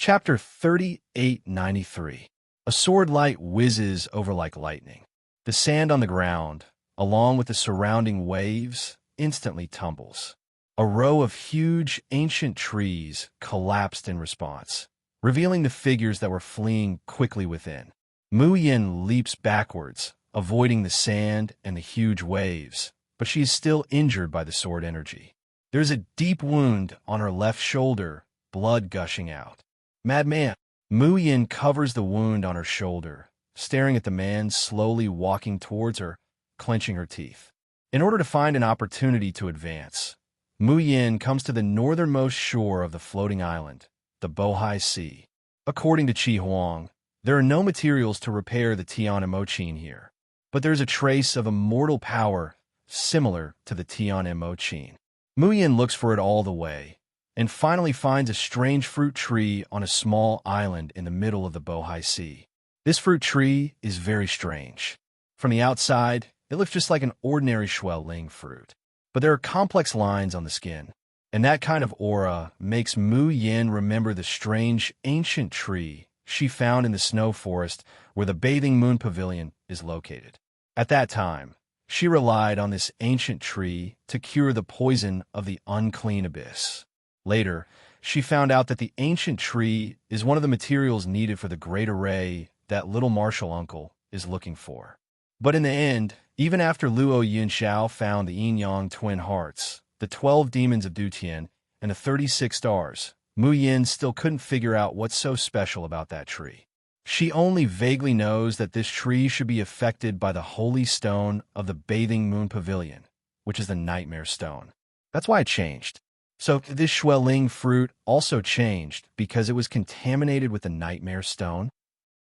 Chapter 3893. A sword light whizzes over like lightning. The sand on the ground, along with the surrounding waves, instantly tumbles. A row of huge, ancient trees collapsed in response, revealing the figures that were fleeing quickly within. Mu Yin leaps backwards, avoiding the sand and the huge waves, but she is still injured by the sword energy. There's a deep wound on her left shoulder, blood gushing out. Madman! Mu Yin covers the wound on her shoulder, staring at the man slowly walking towards her, clenching her teeth. In order to find an opportunity to advance, Mu Yin comes to the northernmost shore of the floating island, the Bohai Sea. According to Qi Huang, there are no materials to repair the Tian Emochin here, but there is a trace of immortal power similar to the Tian Emochin. Mu Yin looks for it all the way, and finally finds a strange fruit tree on a small island in the middle of the Bohai Sea. This fruit tree is very strange. From the outside, it looks just like an ordinary Xueling fruit, but there are complex lines on the skin, and that kind of aura makes Mu Yin remember the strange ancient tree she found in the snow forest where the Bathing Moon Pavilion is located. At that time, she relied on this ancient tree to cure the poison of the unclean abyss. Later, she found out that the ancient tree is one of the materials needed for the great array that little martial uncle is looking for. But in the end, even after Luo Yunxiao found the yin-yang twin hearts, the 12 demons of Dutian, and the 36 stars, Mu Yin still couldn't figure out what's so special about that tree. She only vaguely knows that this tree should be affected by the holy stone of the Bathing Moon Pavilion, which is the Nightmare Stone. That's why it changed. So this Xueling fruit also changed because it was contaminated with the Nightmare Stone.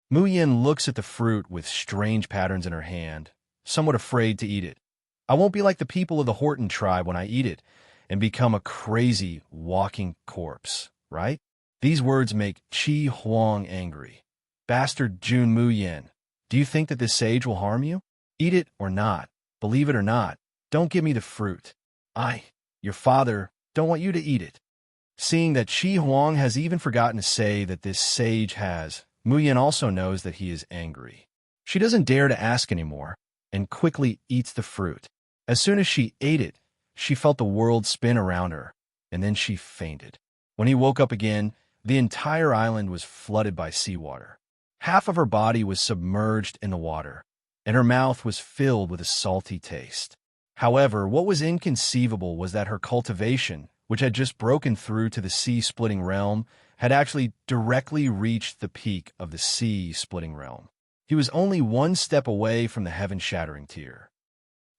Mu Yin looks at the fruit with strange patterns in her hand, somewhat afraid to eat it. I won't be like the people of the Horton tribe when I eat it and become a crazy walking corpse, right? These words make Qi Huang angry. Bastard Jun Mu Yin, do you think that this sage will harm you? Eat it or not, believe it or not, don't give me the fruit. Your father, don't want you to eat it. Seeing that Qi Huang has even forgotten to say that this sage has, Mu Yin also knows that he is angry. She doesn't dare to ask anymore, and quickly eats the fruit. As soon as she ate it, she felt the world spin around her, and then she fainted. When he woke up again, the entire island was flooded by seawater. Half of her body was submerged in the water, and her mouth was filled with a salty taste. However, what was inconceivable was that her cultivation, which had just broken through to the sea-splitting realm, had actually directly reached the peak of the sea-splitting realm. He was only one step away from the heaven-shattering tier.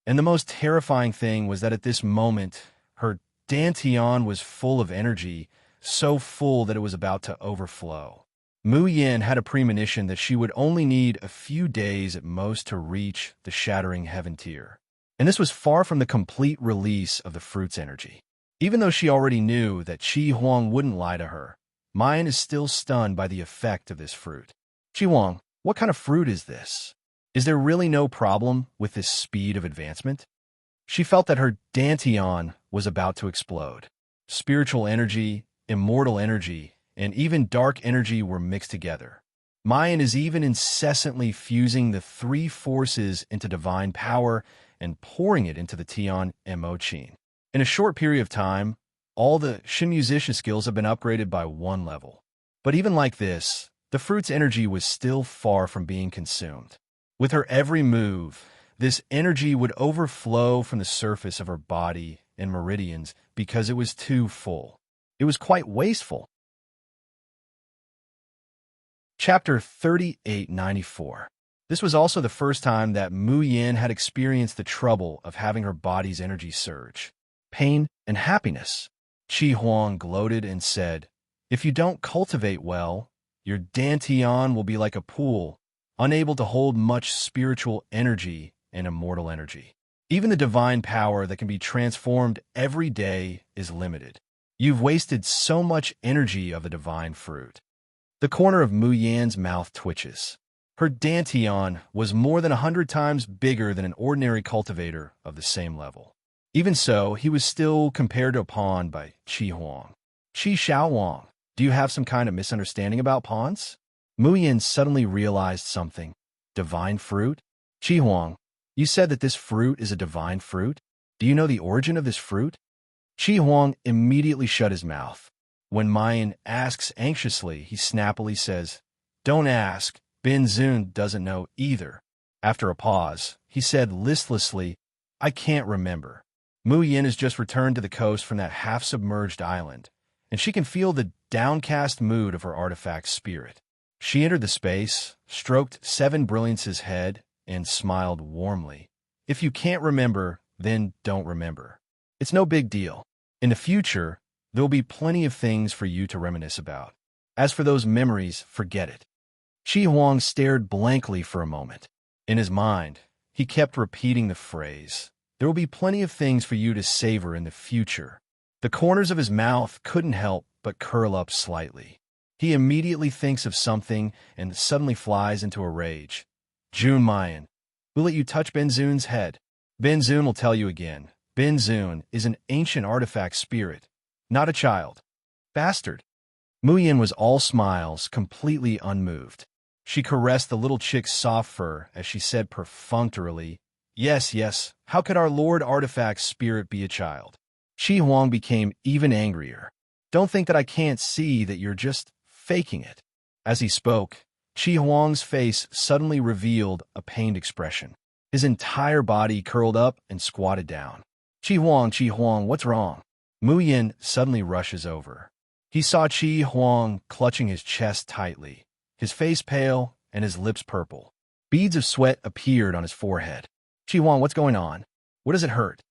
And the most terrifying thing was that at this moment, her dantian was full of energy, so full that it was about to overflow. Mu Yin had a premonition that she would only need a few days at most to reach the shattering heaven tier. And this was far from the complete release of the fruit's energy. Even though she already knew that Qi Huang wouldn't lie to her, Mayan is still stunned by the effect of this fruit. Qi Huang, what kind of fruit is this? Is there really no problem with this speed of advancement? She felt that her dantian was about to explode. Spiritual energy, immortal energy, and even dark energy were mixed together. Mayan is even incessantly fusing the three forces into divine power and pouring it into the Tian Emochin. In a short period of time, all the Shin musician skills have been upgraded by 1 level. But even like this, the fruit's energy was still far from being consumed. With her every move, this energy would overflow from the surface of her body and meridians because it was too full. It was quite wasteful. Chapter 3894. This was also the first time that Mu Yin had experienced the trouble of having her body's energy surge. Pain and happiness. Qi Huang gloated and said, if you don't cultivate well, your dantian will be like a pool, unable to hold much spiritual energy and immortal energy. Even the divine power that can be transformed every day is limited. You've wasted so much energy of the divine fruit. The corner of Mu Yin's mouth twitches. Her dantian was more than 100 times bigger than an ordinary cultivator of the same level. Even so, he was still compared to a pawn by Qi Huang. Qi Xiaowang, Do you have some kind of misunderstanding about pawns? Mu Yin suddenly realized something. Divine fruit? Qi Huang, you said that this fruit is a divine fruit? Do you know the origin of this fruit? Qi Huang immediately shut his mouth. When Mayan asks anxiously, he snappily says, "Don't ask. Bin Zun doesn't know either." After a pause, he said listlessly, "I can't remember." Mu Yin has just returned to the coast from that half-submerged island, and she can feel the downcast mood of her artifact spirit. She entered the space, stroked Seven Brilliance's head, and smiled warmly. "If you can't remember, then don't remember. It's no big deal. In the future, there will be plenty of things for you to reminisce about. As for those memories, forget it." Qi Huang stared blankly for a moment. In his mind, he kept repeating the phrase, "There will be plenty of things for you to savor in the future." The corners of his mouth couldn't help but curl up slightly. He immediately thinks of something and suddenly flies into a rage. "Jun Mayan, we'll let you touch Ben Zun's head. Ben Zun will tell you again. Ben Zun is an ancient artifact spirit, not a child. Bastard." Mu Yin was all smiles, completely unmoved. She caressed the little chick's soft fur as she said perfunctorily, "Yes, yes, how could our Lord Artifact Spirit be a child?" Qi Huang became even angrier. "Don't think that I can't see that you're just faking it." As he spoke, Qi Huang's face suddenly revealed a pained expression. His entire body curled up and squatted down. Qi Huang, what's wrong?" Mu Yin suddenly rushes over. He saw Qi Huang clutching his chest tightly, his face pale and his lips purple. Beads of sweat appeared on his forehead. "Qi Huang, what's going on? What does it hurt?"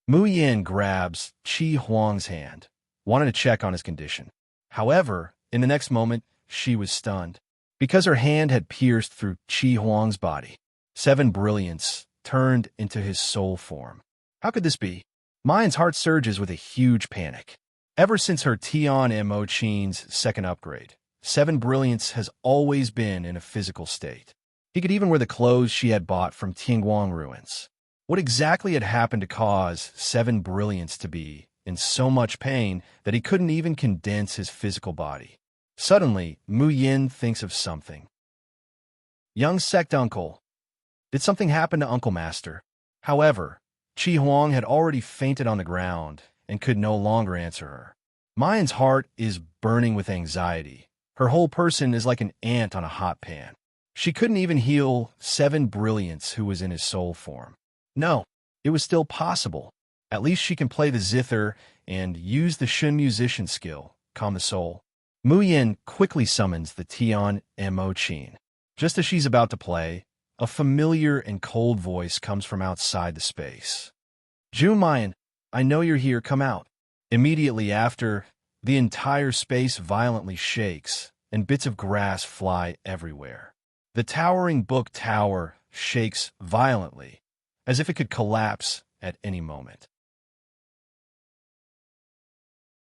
Mu Yin grabs Qi Huang's hand, wanted to check on his condition. However, in the next moment, she was stunned, because her hand had pierced through Qi Huang's body. Seven Brilliance turned into his soul form. How could this be? Mayan's heart surges with a huge panic. Ever since her Tian Mo Qin's second upgrade, Seven Brilliance has always been in a physical state. He could even wear the clothes she had bought from Tianguang ruins. What exactly had happened to cause Seven Brilliance to be in so much pain that he couldn't even condense his physical body? Suddenly, Mu Yin thinks of something. "Young sect uncle. Did something happen to Uncle Master?" However, Qi Huang had already fainted on the ground and could no longer answer her. Mayan's heart is burning with anxiety. Her whole person is like an ant on a hot pan. She couldn't even heal Seven Brilliance, who was in his soul form. No, it was still possible. At least she can play the zither and use the Shun musician skill, calm the soul. Mu Yin quickly summons the Tian Mo Qin. Just as she's about to play, a familiar and cold voice comes from outside the space. "Jun Mayan, I know you're here, come out." Immediately after, the entire space violently shakes, and bits of grass fly everywhere. The towering book tower shakes violently, as if it could collapse at any moment.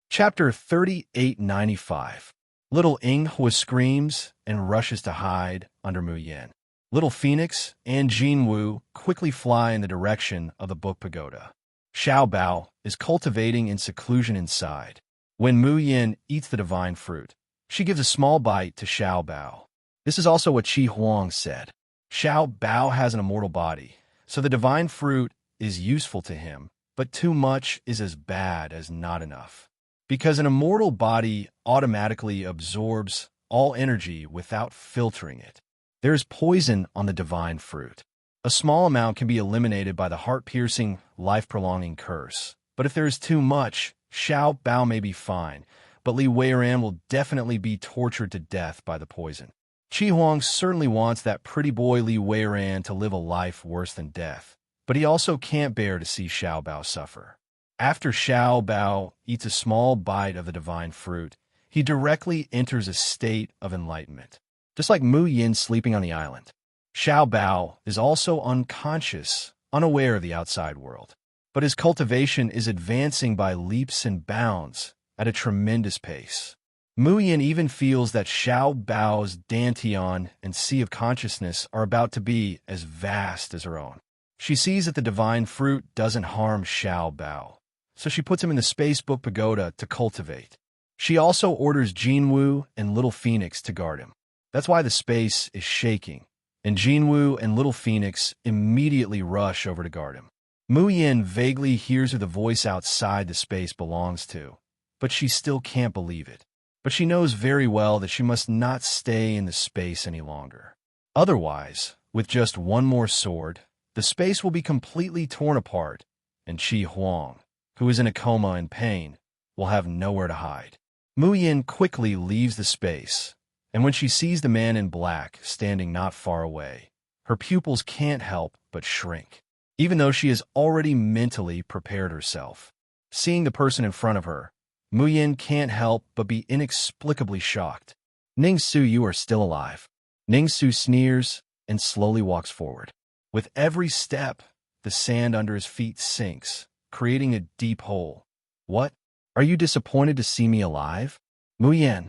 Chapter 3895. Little Inghua screams and rushes to hide under Mu Yin. Little Phoenix and Jin Wu quickly fly in the direction of the book pagoda. Xiao Bao is cultivating in seclusion inside. When Mu Yin eats the divine fruit, she gives a small bite to Xiao Bao. This is also what Qi Huang said. Xiao Bao has an immortal body, so the divine fruit is useful to him, but too much is as bad as not enough. Because an immortal body automatically absorbs all energy without filtering it. There is poison on the divine fruit. A small amount can be eliminated by the heart-piercing, life-prolonging curse. But if there is too much, Xiao Bao may be fine, but Li Weiran will definitely be tortured to death by the poison. Qi Huang certainly wants that pretty boy Li Weiran to live a life worse than death, but he also can't bear to see Xiao Bao suffer. After Xiao Bao eats a small bite of the divine fruit, he directly enters a state of enlightenment, just like Mu Yin sleeping on the island. Xiao Bao is also unconscious, unaware of the outside world, but his cultivation is advancing by leaps and bounds at a tremendous pace. Mu Yin even feels that Xiao Bao's Dantian and Sea of Consciousness are about to be as vast as her own. She sees that the divine fruit doesn't harm Xiao Bao, so she puts him in the Space Book Pagoda to cultivate. She also orders Jinwoo and Little Phoenix to guard him. That's why the space is shaking, and Jinwoo and Little Phoenix immediately rush over to guard him. Mu Yin vaguely hears who the voice outside the space belongs to, but she still can't believe it. But she knows very well that she must not stay in the space any longer. Otherwise, with just one more sword, the space will be completely torn apart, and Qi Huang, who is in a coma in pain, will have nowhere to hide. Mu Yin quickly leaves the space, and when she sees the man in black standing not far away, her pupils can't help but shrink, even though she has already mentally prepared herself. Seeing the person in front of her, Mu Yin can't help but be inexplicably shocked. Ning-Su, you are still alive. Ning-Su sneers and slowly walks forward. With every step, the sand under his feet sinks, creating a deep hole. What? Are you disappointed to see me alive? Mu Yin.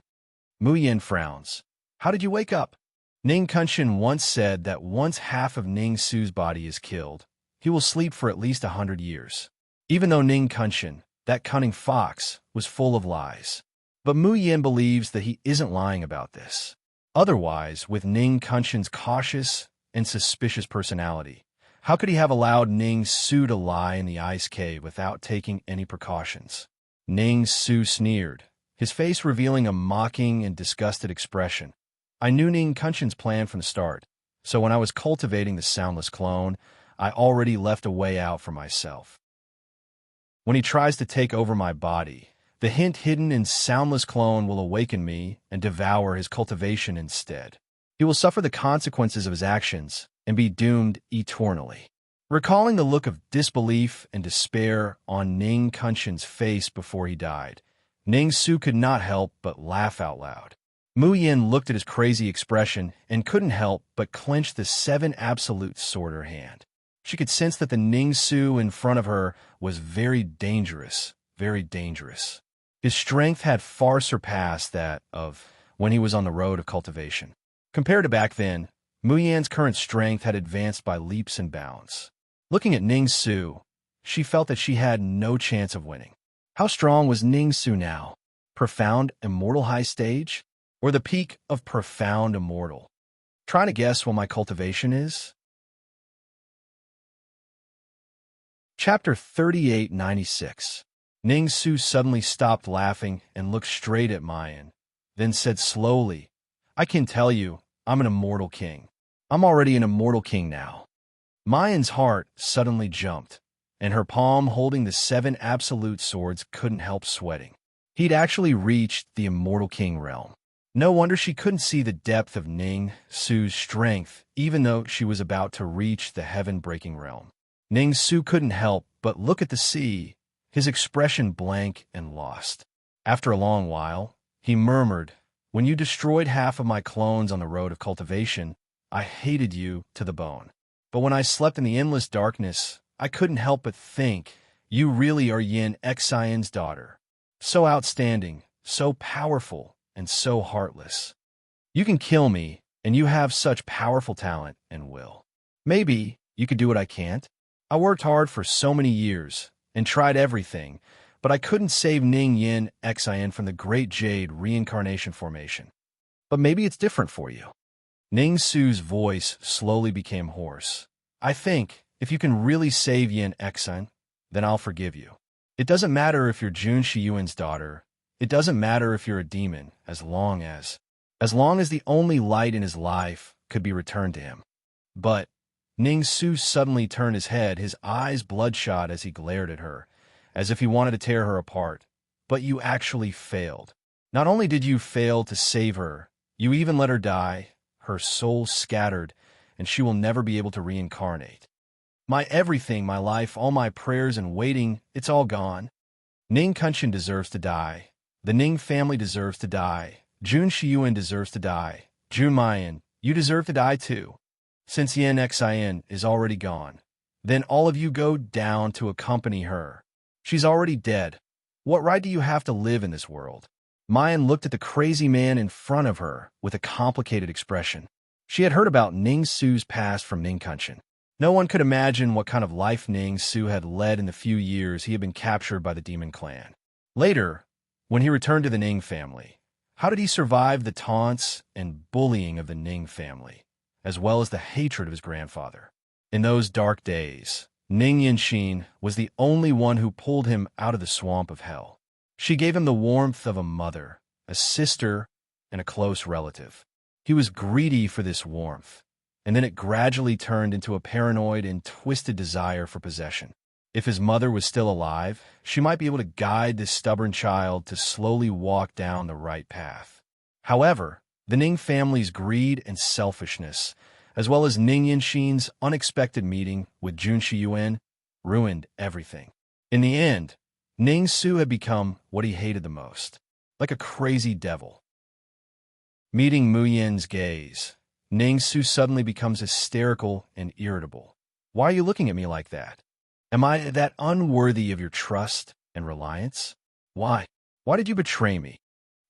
Mu Yin frowns. How did you wake up? Ning Kunshin once said that once half of Ning-Su's body is killed, he will sleep for at least 100 years. Even though Ning Kunshin, that cunning fox, was full of lies. But Mu Yin believes that he isn't lying about this. Otherwise, with Ning Kunshin's cautious and suspicious personality, how could he have allowed Ning-Su to lie in the ice cave without taking any precautions? Ning-Su sneered, his face revealing a mocking and disgusted expression. I knew Ning Kunshin's plan from the start, so when I was cultivating the soundless clone, I already left a way out for myself. When he tries to take over my body, the hint hidden in soundless clone will awaken me and devour his cultivation instead. He will suffer the consequences of his actions and be doomed eternally. Recalling the look of disbelief and despair on Ning Kunshin's face before he died, Ning-Su could not help but laugh out loud. Mu Yin looked at his crazy expression and couldn't help but clench the 7 absolute sword in her hand. She could sense that the Ning-Su in front of her was very dangerous, very dangerous. His strength had far surpassed that of when he was on the road of cultivation. Compared to back then, Mu Yin's current strength had advanced by leaps and bounds. Looking at Ning-Su, she felt that she had no chance of winning. How strong was Ning-Su now? Profound Immortal High Stage? Or the peak of Profound Immortal? Trying to guess what my cultivation is? Chapter 3896. Ning-Su suddenly stopped laughing and looked straight at Mayan, then said slowly, I can tell you, I'm an immortal king. I'm already an immortal king now. Mayan's heart suddenly jumped, and her palm holding the 7 absolute swords couldn't help sweating. He'd actually reached the immortal king realm. No wonder she couldn't see the depth of Ning-Su's strength, even though she was about to reach the heaven-breaking realm. Ning-Su couldn't help but look at the sea, his expression blank and lost. After a long while, he murmured, When you destroyed half of my clones on the road of cultivation, I hated you to the bone. But when I slept in the endless darkness, I couldn't help but think, you really are Yin Xian's daughter. So outstanding, so powerful, and so heartless. You can kill me, and you have such powerful talent and will. Maybe you could do what I can't. I worked hard for so many years and tried everything, but I couldn't save Ning Yin Xian from the Great Jade reincarnation formation. But maybe it's different for you. Ning-Su's voice slowly became hoarse. I think, if you can really save Yin Xian, then I'll forgive you. It doesn't matter if you're Jun Shiyuan's daughter. It doesn't matter if you're a demon, as long as the only light in his life could be returned to him. But Ning-Su suddenly turned his head, his eyes bloodshot as he glared at her, as if he wanted to tear her apart. But you actually failed. Not only did you fail to save her, you even let her die, her soul scattered, and she will never be able to reincarnate. My everything, my life, all my prayers and waiting, it's all gone. Ning Kunshin deserves to die. The Ning family deserves to die. Jun Shiyuan deserves to die. Jun Mayan, you deserve to die too. Since Yin Xian is already gone, then all of you go down to accompany her. She's already dead. What right do you have to live in this world? Mayan looked at the crazy man in front of her with a complicated expression. She had heard about Ning-Su's past from Ning Kunshin. No one could imagine what kind of life Ning-Su had led in the few years he had been captured by the demon clan. Later, When he returned to the Ning family, how did he survive the taunts and bullying of the Ning family, as well as the hatred of his grandfather? In those dark days, Ning Yanxin was the only one who pulled him out of the swamp of hell. She gave him the warmth of a mother, a sister, and a close relative. He was greedy for this warmth, and then it gradually turned into a paranoid and twisted desire for possession. If his mother was still alive, she might be able to guide this stubborn child to slowly walk down the right path. However, the Ning family's greed and selfishness, as well as Ning Yanxin's unexpected meeting with Jun Shiyuan, ruined everything. In the end, Ning Su had become what he hated the most, like a crazy devil. Meeting Mu Yan's gaze, Ning Su suddenly becomes hysterical and irritable. Why are you looking at me like that? Am I that unworthy of your trust and reliance? Why? Why did you betray me?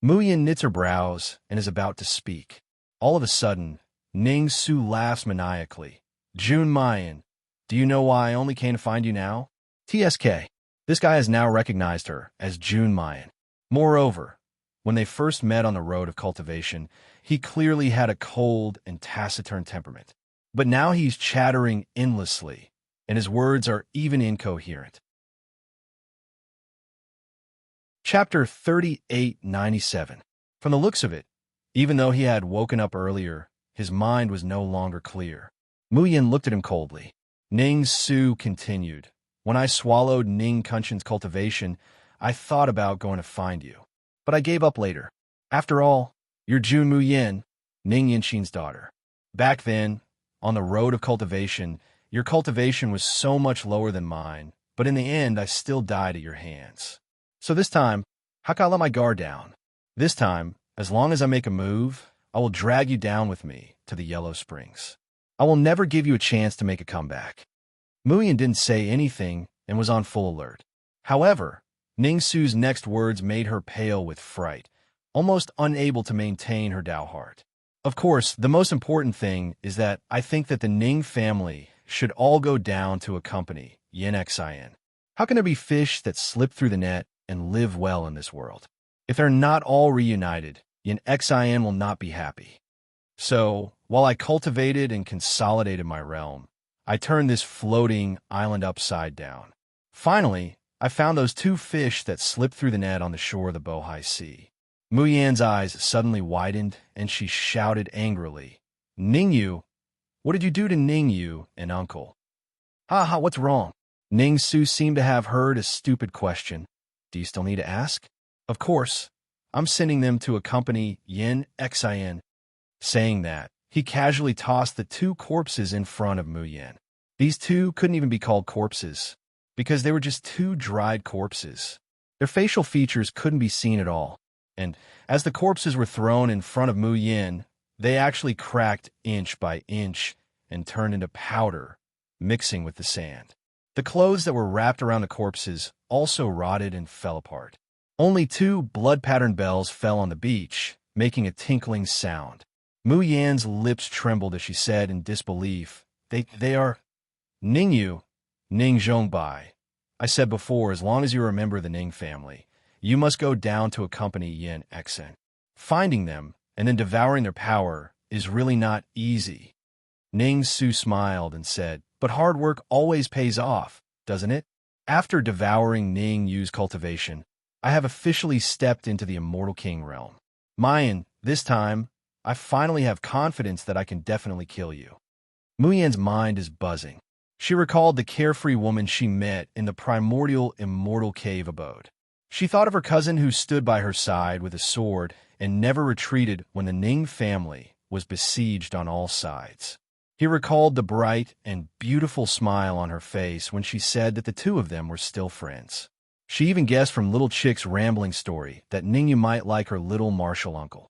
Mu Yan knits her brows and is about to speak. All of a sudden, Ning Su laughs maniacally. Jun Mayan, do you know why I only came to find you now? TSK. This guy has now recognized her as Jun Mayan. Moreover, when they first met on the road of cultivation, he clearly had a cold and taciturn temperament. But now he's chattering endlessly, and his words are even incoherent. Chapter 3897. From the looks of it, even though he had woken up earlier, his mind was no longer clear. Mu Yan looked at him coldly. Ning Su continued. When I swallowed Ning Kunshin's cultivation, I thought about going to find you. But I gave up later. After all, you're Jun Mu Yan, Ning Yanxin's daughter. Back then, on the road of cultivation, your cultivation was so much lower than mine, but in the end, I still died at your hands. So this time, how can I let my guard down? This time, as long as I make a move, I will drag you down with me to the Yellow Springs. I will never give you a chance to make a comeback. Mu Yan didn't say anything and was on full alert. However, Ning Su's next words made her pale with fright, almost unable to maintain her Dao heart. Of course, the most important thing is that I think that the Ning family should all go down to accompany Yin Xin. How can there be fish that slip through the net and live well in this world? If they're not all reunited, Yin Xin will not be happy. So, while I cultivated and consolidated my realm, I turned this floating island upside down. Finally, I found those two fish that slipped through the net on the shore of the Bohai Sea. Mu Yan's eyes suddenly widened, and she shouted angrily, Ningyu, what did you do to Ningyu and Uncle? Ha, what's wrong? Ning Su seemed to have heard a stupid question. Do you still need to ask? Of course, I'm sending them to accompany Yin Xin. Saying that, he casually tossed the two corpses in front of Mu Yan. These two couldn't even be called corpses, because they were just two dried corpses. Their facial features couldn't be seen at all, and as the corpses were thrown in front of Mu Yan, they actually cracked inch by inch and turned into powder, mixing with the sand. The clothes that were wrapped around the corpses also rotted and fell apart. Only two blood-patterned bells fell on the beach, making a tinkling sound. Mu Yan's lips trembled as she said in disbelief, They are Ningyu, Ning Zhongbai. I said before, as long as you remember the Ning family, you must go down to accompany Yin Xin. Finding them and then devouring their power is really not easy. Ning Su smiled and said, but hard work always pays off, doesn't it? After devouring Ning Yu's cultivation, I have officially stepped into the Immortal King realm. Mayan, this time, I finally have confidence that I can definitely kill you. Mu Yan's mind is buzzing. She recalled the carefree woman she met in the primordial immortal cave abode. She thought of her cousin who stood by her side with a sword and never retreated when the Ning family was besieged on all sides. He recalled the bright and beautiful smile on her face when she said that the two of them were still friends. She even guessed from Little Chick's rambling story that Ningyu might like her little martial uncle.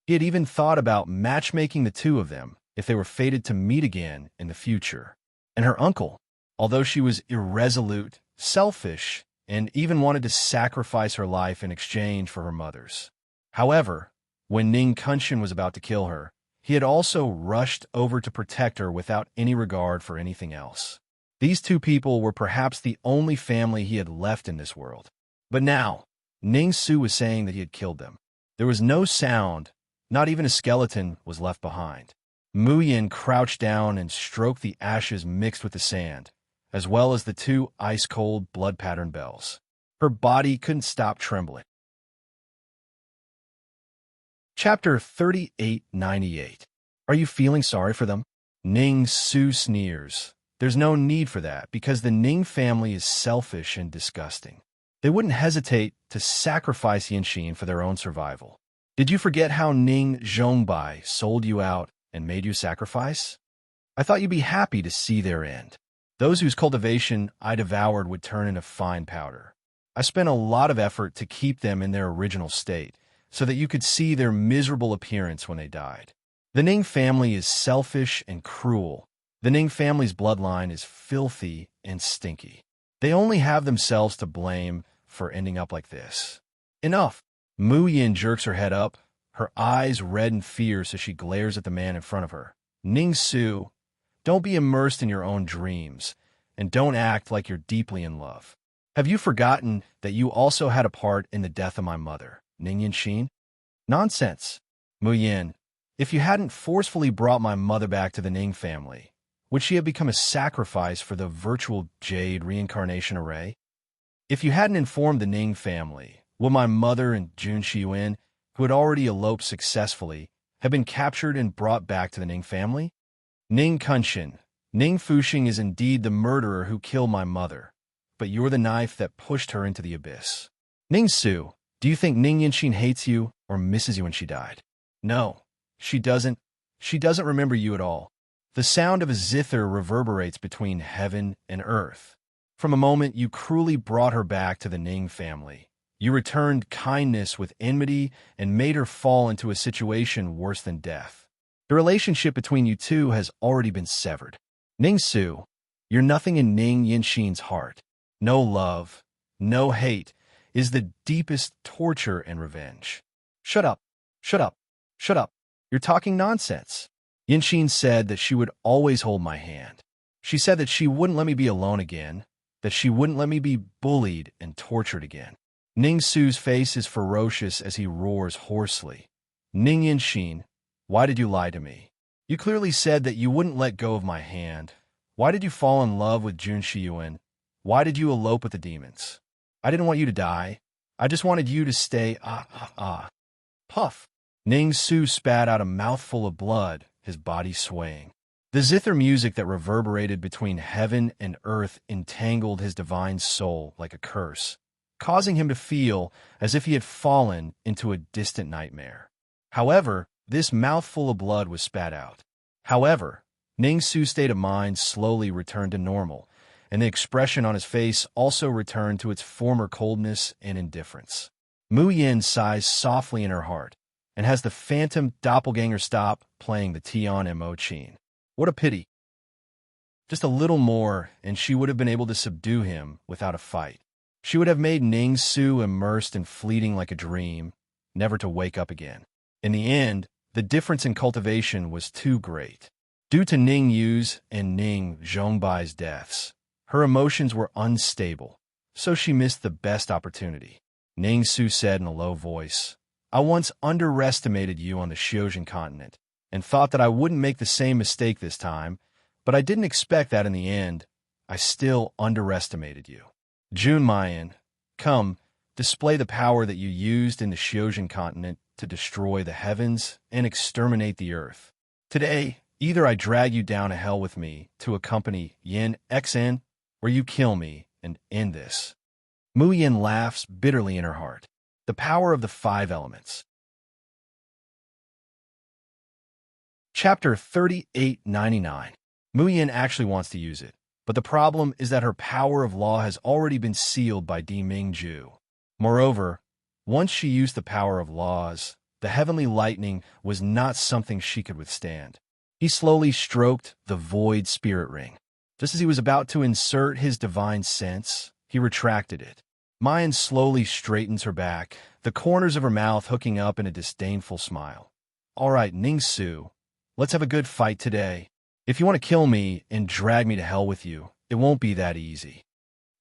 He had even thought about matchmaking the two of them if they were fated to meet again in the future. And her uncle, although she was irresolute, selfish, and even wanted to sacrifice her life in exchange for her mother's. However, when Ning Kunshin was about to kill her, he had also rushed over to protect her without any regard for anything else. These two people were perhaps the only family he had left in this world. But now, Ning Su was saying that he had killed them. There was no sound, not even a skeleton was left behind. Mu Yin crouched down and stroked the ashes mixed with the sand, as well as the two ice-cold, blood-patterned bells. Her body couldn't stop trembling. Chapter 3898. Are you feeling sorry for them? Ning Su sneers. There's no need for that, because the Ning family is selfish and disgusting. They wouldn't hesitate to sacrifice Yanxin for their own survival. Did you forget how Ning Zhongbai sold you out and made you sacrifice? I thought you'd be happy to see their end. Those whose cultivation I devoured would turn into fine powder. I spent a lot of effort to keep them in their original state, so that you could see their miserable appearance when they died. The Ning family is selfish and cruel. The Ning family's bloodline is filthy and stinky. They only have themselves to blame for ending up like this. Enough! Mu Yin jerks her head up, her eyes red and fierce as she glares at the man in front of her. Ning Su, don't be immersed in your own dreams, and don't act like you're deeply in love. Have you forgotten that you also had a part in the death of my mother, Ning Yanxin? Nonsense. Mu Yin, if you hadn't forcefully brought my mother back to the Ning family, would she have become a sacrifice for the virtual jade reincarnation array? If you hadn't informed the Ning family, would my mother and Jun Shiyuan, who had already eloped successfully, have been captured and brought back to the Ning family? Ning Kunxin, Ning Fuxing is indeed the murderer who killed my mother, but you're the knife that pushed her into the abyss. Ning Su, do you think Ning Yanxin hates you or misses you when she died? No, she doesn't. She doesn't remember you at all. The sound of a zither reverberates between heaven and earth. From a moment you cruelly brought her back to the Ning family. You returned kindness with enmity and made her fall into a situation worse than death. The relationship between you two has already been severed. Ning Su, you're nothing in Ning Yanxin's heart. No love, no hate is the deepest torture and revenge. Shut up, shut up, shut up. You're talking nonsense. Yanxin said that she would always hold my hand. She said that she wouldn't let me be alone again, that she wouldn't let me be bullied and tortured again. Ning Su's face is ferocious as he roars hoarsely. Ning Yanxin, why did you lie to me? You clearly said that you wouldn't let go of my hand. Why did you fall in love with Jun Shiyuan? Why did you elope with the demons? I didn't want you to die. I just wanted you to stay. Puff. Ning Su spat out a mouthful of blood, his body swaying. The zither music that reverberated between heaven and earth entangled his divine soul like a curse, causing him to feel as if he had fallen into a distant nightmare. However, this mouthful of blood was spat out. However, Ning Su's state of mind slowly returned to normal, and the expression on his face also returned to its former coldness and indifference. Mu Yin sighs softly in her heart, and has the phantom doppelganger stop playing the Tian Mo Qin. What a pity. Just a little more, and she would have been able to subdue him without a fight. She would have made Ning Su immersed and fleeting like a dream, never to wake up again. In the end, the difference in cultivation was too great. Due to Ning Yu's and Ning Zhongbai's deaths, her emotions were unstable, so she missed the best opportunity. Ning Su said in a low voice, I once underestimated you on the Xiozhen continent, and thought that I wouldn't make the same mistake this time, but I didn't expect that in the end. I still underestimated you. Jun Mayan, come, display the power that you used in the Xiozhen continent to destroy the heavens and exterminate the earth. Today, either I drag you down to hell with me to accompany Yin Xn, or you kill me and end this. Mu Yin laughs bitterly in her heart. The power of the 5 elements. Chapter 3899. Mu Yin actually wants to use it, but the problem is that her power of law has already been sealed by Di Mingju. Moreover, once she used the power of laws, the heavenly lightning was not something she could withstand. He slowly stroked the void spirit ring. Just as he was about to insert his divine sense, he retracted it. Mayan slowly straightens her back, the corners of her mouth hooking up in a disdainful smile. All right, Ning Su, let's have a good fight today. If you want to kill me and drag me to hell with you, it won't be that easy.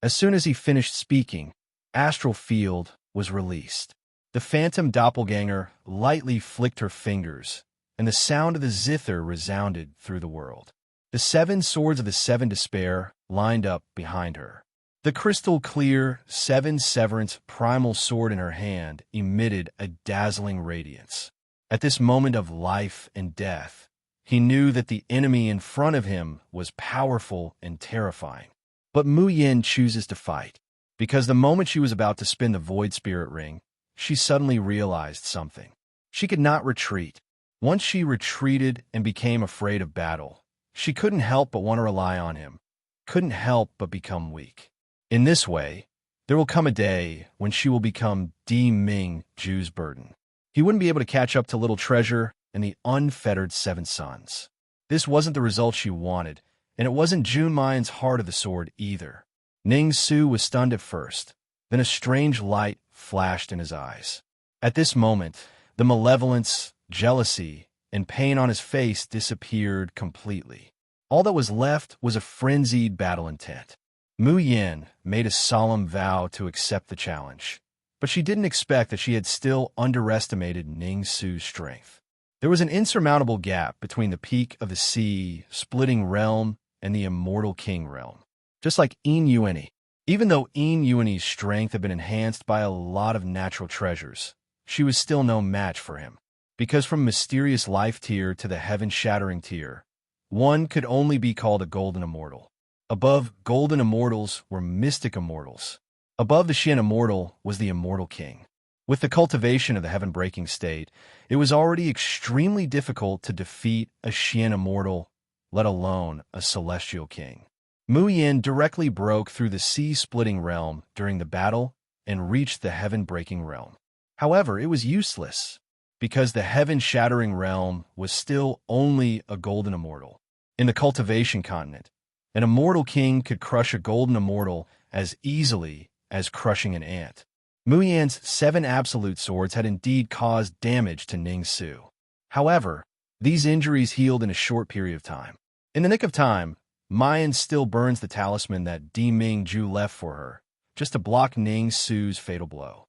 As soon as he finished speaking, astral field was released. The phantom doppelganger lightly flicked her fingers, and the sound of the zither resounded through the world. The 7 swords of the 7 despair lined up behind her. The crystal-clear 7 severance primal sword in her hand emitted a dazzling radiance. At this moment of life and death, he knew that the enemy in front of him was powerful and terrifying. But Mu Yin chooses to fight, because the moment she was about to spin the Void Spirit Ring, she suddenly realized something. She could not retreat. Once she retreated and became afraid of battle, she couldn't help but want to rely on him, couldn't help but become weak. In this way, there will come a day when she will become Deming Ju's burden. He wouldn't be able to catch up to Little Treasure and the unfettered 7 sons. This wasn't the result she wanted, and it wasn't Junmai's heart of the sword either. Ning Su was stunned at first, then a strange light flashed in his eyes. At this moment, the malevolence, jealousy, and pain on his face disappeared completely. All that was left was a frenzied battle intent. Mu Yin made a solemn vow to accept the challenge, but she didn't expect that she had still underestimated Ning Su's strength. There was an insurmountable gap between the peak of the sea-splitting realm and the immortal king realm. Just like Yin Yuani. Even though Yin Yuani's strength had been enhanced by a lot of natural treasures, she was still no match for him. Because from mysterious life tier to the heaven-shattering tier, one could only be called a golden immortal. Above golden immortals were mystic immortals. Above the Xian immortal was the immortal king. With the cultivation of the heaven-breaking state, it was already extremely difficult to defeat a Xian immortal, let alone a celestial king. Mu Yin directly broke through the sea-splitting realm during the battle and reached the heaven-breaking realm. However, it was useless, because the heaven-shattering realm was still only a golden immortal. In the cultivation continent, an immortal king could crush a golden immortal as easily as crushing an ant. Mu Yin's 7 absolute swords had indeed caused damage to Ning Su. However, these injuries healed in a short period of time. In the nick of time, Mayan still burns the talisman that Deming Ju left for her, just to block Ning Su's fatal blow.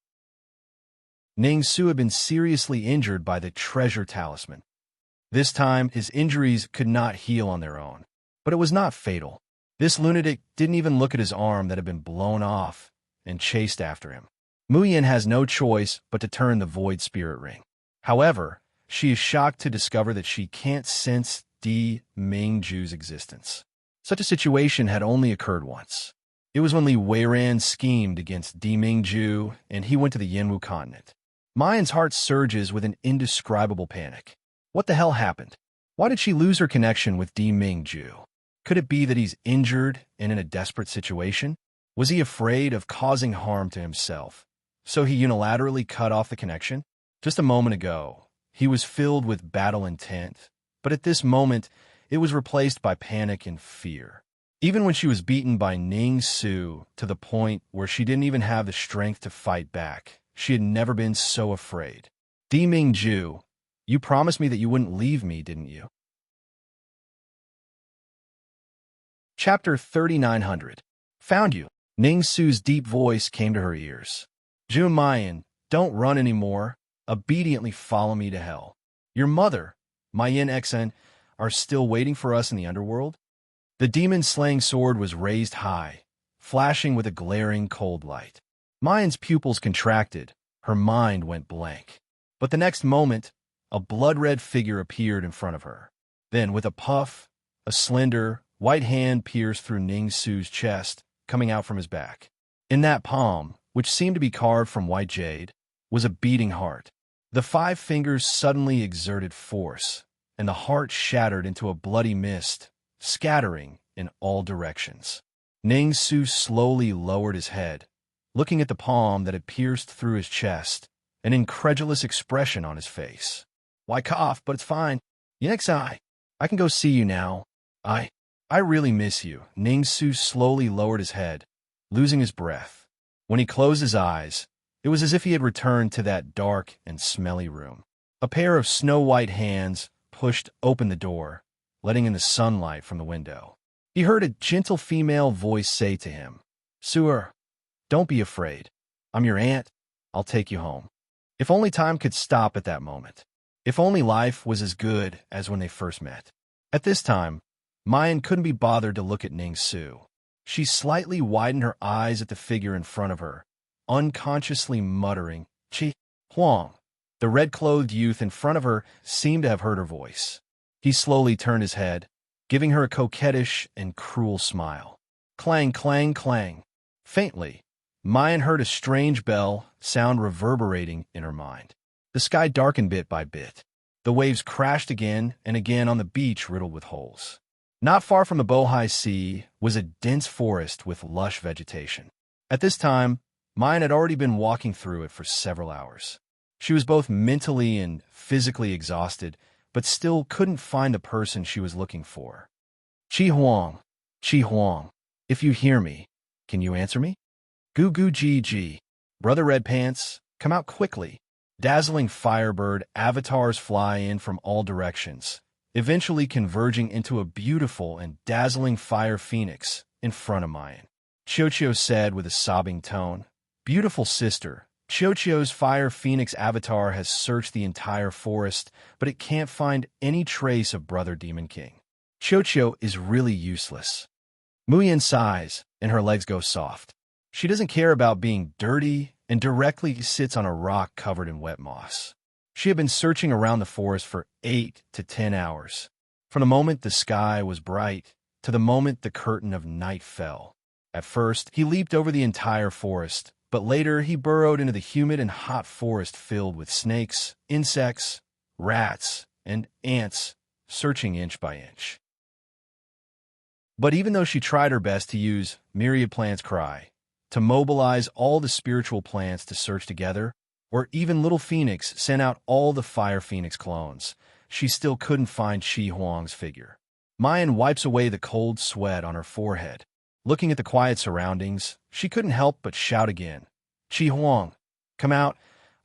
Ning Su had been seriously injured by the treasure talisman. This time, his injuries could not heal on their own. But it was not fatal. This lunatic didn't even look at his arm that had been blown off and chased after him. Mu Yin has no choice but to turn the Void Spirit Ring. However, she is shocked to discover that she can't sense Deming Ju's existence. Such a situation had only occurred once. It was when Li Weiran schemed against Deming Ju and he went to the Yanwu continent. Mayan's heart surges with an indescribable panic. What the hell happened? Why did she lose her connection with Deming Ju? Could it be that he's injured and in a desperate situation? Was he afraid of causing harm to himself, so he unilaterally cut off the connection? Just a moment ago, he was filled with battle intent, but at this moment, it was replaced by panic and fear. Even when she was beaten by Ning Su to the point where she didn't even have the strength to fight back, she had never been so afraid. Deming Ju, you promised me that you wouldn't leave me, didn't you? Chapter 3900. Found you. Ning Su's deep voice came to her ears. Jun Mayan, don't run anymore. Obediently follow me to hell. Your mother, Mayan Xen, are still waiting for us in the underworld? The demon-slaying sword was raised high, flashing with a glaring cold light. Mayan's pupils contracted. Her mind went blank. But the next moment, a blood-red figure appeared in front of her. Then, with a puff, a slender, white hand pierced through Ning Su's chest, coming out from his back. In that palm, which seemed to be carved from white jade, was a beating heart. The 5 fingers suddenly exerted force, and the heart shattered into a bloody mist, scattering in all directions. Ning Su slowly lowered his head, looking at the palm that had pierced through his chest, an incredulous expression on his face. Why cough, but it's fine. Yanexai, I can go see you now. I really miss you. Ning Su slowly lowered his head, losing his breath. When he closed his eyes, it was as if he had returned to that dark and smelly room. A pair of snow-white hands pushed open the door, letting in the sunlight from the window. He heard a gentle female voice say to him, Suer, don't be afraid. I'm your aunt. I'll take you home. If only time could stop at that moment. If only life was as good as when they first met. At this time, Mayan couldn't be bothered to look at Ning Su. She slightly widened her eyes at the figure in front of her, unconsciously muttering, "Chi Huang." The red-clothed youth in front of her seemed to have heard her voice. He slowly turned his head, giving her a coquettish and cruel smile. Clang, clang, clang. Faintly, Mayan heard a strange bell sound reverberating in her mind. The sky darkened bit by bit. The waves crashed again and again on the beach riddled with holes. Not far from the Bohai Sea was a dense forest with lush vegetation. At this time, Mayan had already been walking through it for several hours. She was both mentally and physically exhausted, but still couldn't find the person she was looking for. Chi Huang, Chi Huang, if you hear me, can you answer me? Goo goo gee gee. Brother Red Pants, come out quickly. Dazzling firebird avatars fly in from all directions, eventually converging into a beautiful and dazzling fire phoenix in front of Mayan. Qiuqiu said with a sobbing tone, "Beautiful sister, Qiuqiu's fire phoenix avatar has searched the entire forest, but it can't find any trace of Brother Demon King. Qiuqiu is really useless." Muyin sighs, and her legs go soft. She doesn't care about being dirty and directly sits on a rock covered in wet moss. She had been searching around the forest for 8 to 10 hours, from the moment the sky was bright to the moment the curtain of night fell. At first, he leaped over the entire forest, but later he burrowed into the humid and hot forest filled with snakes, insects, rats, and ants, searching inch by inch. But even though she tried her best to use Myriad Plants Cry, to mobilize all the spiritual plants to search together, or even Little Phoenix sent out all the Fire Phoenix clones, she still couldn't find Chi Huang's figure. Mayan wipes away the cold sweat on her forehead. Looking at the quiet surroundings, she couldn't help but shout again, "Chi Huang, come out.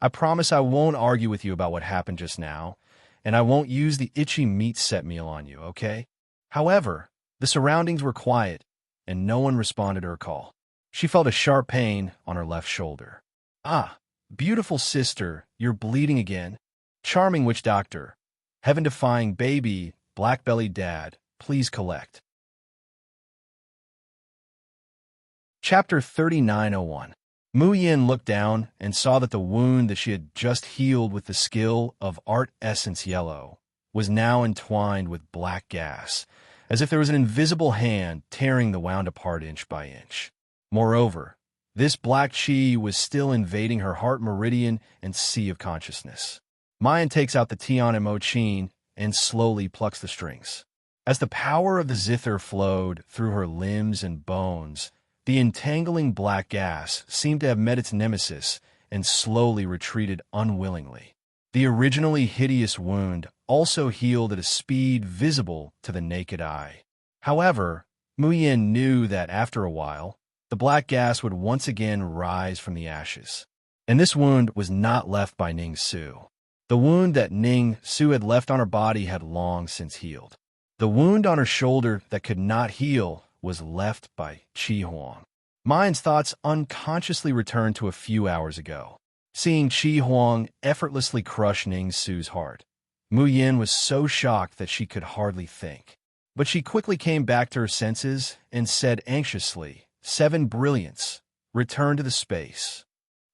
I promise I won't argue with you about what happened just now, and I won't use the itchy meat set meal on you, okay?" However, the surroundings were quiet, and no one responded to her call. She felt a sharp pain on her left shoulder. "Ah, beautiful sister, you're bleeding again. Charming witch doctor. Heaven-defying baby, black-bellied dad, please collect." Chapter 3901. Mu Yin looked down and saw that the wound that she had just healed with the skill of Art Essence Yellow was now entwined with black gas, as if there was an invisible hand tearing the wound apart inch by inch. Moreover, this black chi was still invading her heart meridian and sea of consciousness. Mayan takes out the Tian and Mo Chin and slowly plucks the strings. As the power of the zither flowed through her limbs and bones, the entangling black gas seemed to have met its nemesis and slowly retreated unwillingly. The originally hideous wound also healed at a speed visible to the naked eye. However, Mu Yin knew that after a while, the black gas would once again rise from the ashes. And this wound was not left by Ning Su. The wound that Ning Su had left on her body had long since healed. The wound on her shoulder that could not heal was left by Chi Huang. Mayan's thoughts unconsciously returned to a few hours ago. Seeing Chi Huang effortlessly crush Ning Su's heart, Mu Yin was so shocked that she could hardly think. But she quickly came back to her senses and said anxiously, "7 brilliance, return to the space."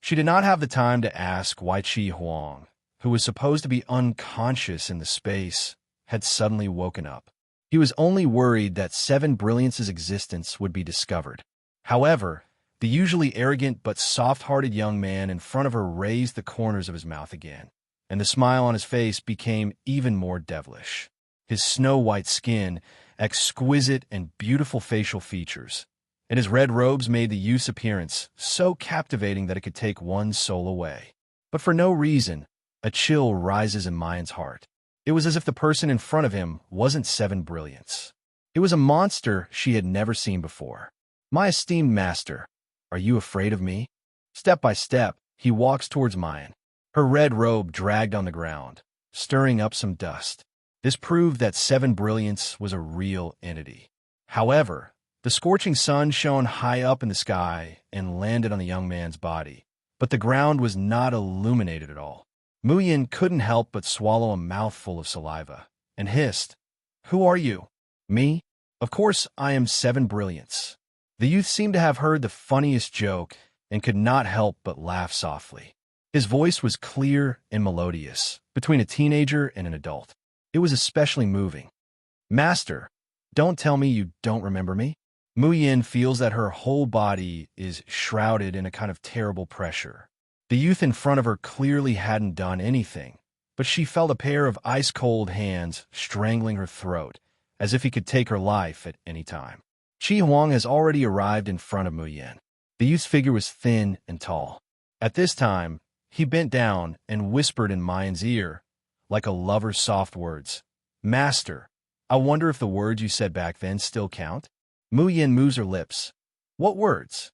She did not have the time to ask why Chi Huang, who was supposed to be unconscious in the space, had suddenly woken up. He was only worried that 7 Brilliance's existence would be discovered. However, the usually arrogant but soft-hearted young man in front of her raised the corners of his mouth again, and the smile on his face became even more devilish. His snow-white skin, exquisite and beautiful facial features, and his red robes made the youth's appearance so captivating that it could take one's soul away. But for no reason, a chill rises in Mayan's heart. It was as if the person in front of him wasn't 7 Brilliance. It was a monster she had never seen before. "My esteemed master, are you afraid of me?" Step by step, he walks towards Mayan. Her red robe dragged on the ground, stirring up some dust. This proved that 7 Brilliance was a real entity. However, the scorching sun shone high up in the sky and landed on the young man's body, but the ground was not illuminated at all. Muyin couldn't help but swallow a mouthful of saliva, and hissed, "Who are you?" "Me? Of course I am Seven Brilliants." The youth seemed to have heard the funniest joke and could not help but laugh softly. His voice was clear and melodious, between a teenager and an adult. It was especially moving. "Master, don't tell me you don't remember me?" Muyin feels that her whole body is shrouded in a kind of terrible pressure. The youth in front of her clearly hadn't done anything, but she felt a pair of ice-cold hands strangling her throat, as if he could take her life at any time. Qi Huang has already arrived in front of Muyin. The youth's figure was thin and tall. At this time, he bent down and whispered in Muyin's ear, like a lover's soft words, "Master, I wonder if the words you said back then still count?" Muyin moves her lips. "What words?"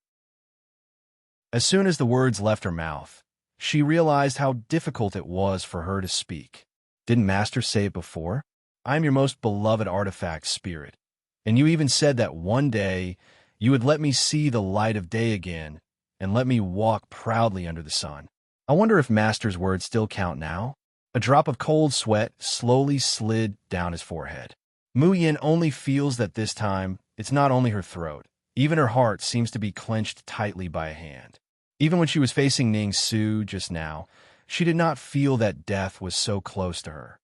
As soon as the words left her mouth, she realized how difficult it was for her to speak. "Didn't Master say it before? I am your most beloved artifact spirit, and you even said that one day you would let me see the light of day again and let me walk proudly under the sun. I wonder if Master's words still count now?" A drop of cold sweat slowly slid down his forehead. Muyin only feels that this time it's not only her throat. Even her heart seems to be clenched tightly by a hand. Even when she was facing Ning Su just now, she did not feel that death was so close to her.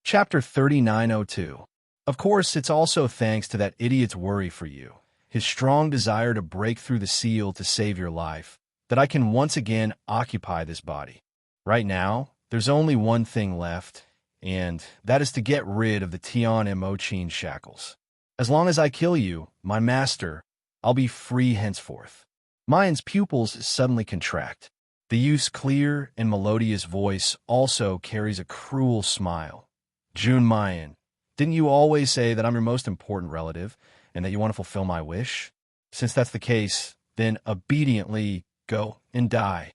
Chapter 3902. Of course, it's also thanks to that idiot's worry for you, his strong desire to break through the seal to save your life, that I can once again occupy this body. Right now, there's only one thing left, and that is to get rid of the Tian and Mochin shackles. As long as I kill you, my master, I'll be free henceforth. Muyin's pupils suddenly contract. The youth's clear and melodious voice also carries a cruel smile. "Jun Muyin, didn't you always say that I'm your most important relative, and that you want to fulfill my wish? Since that's the case, then obediently go and die."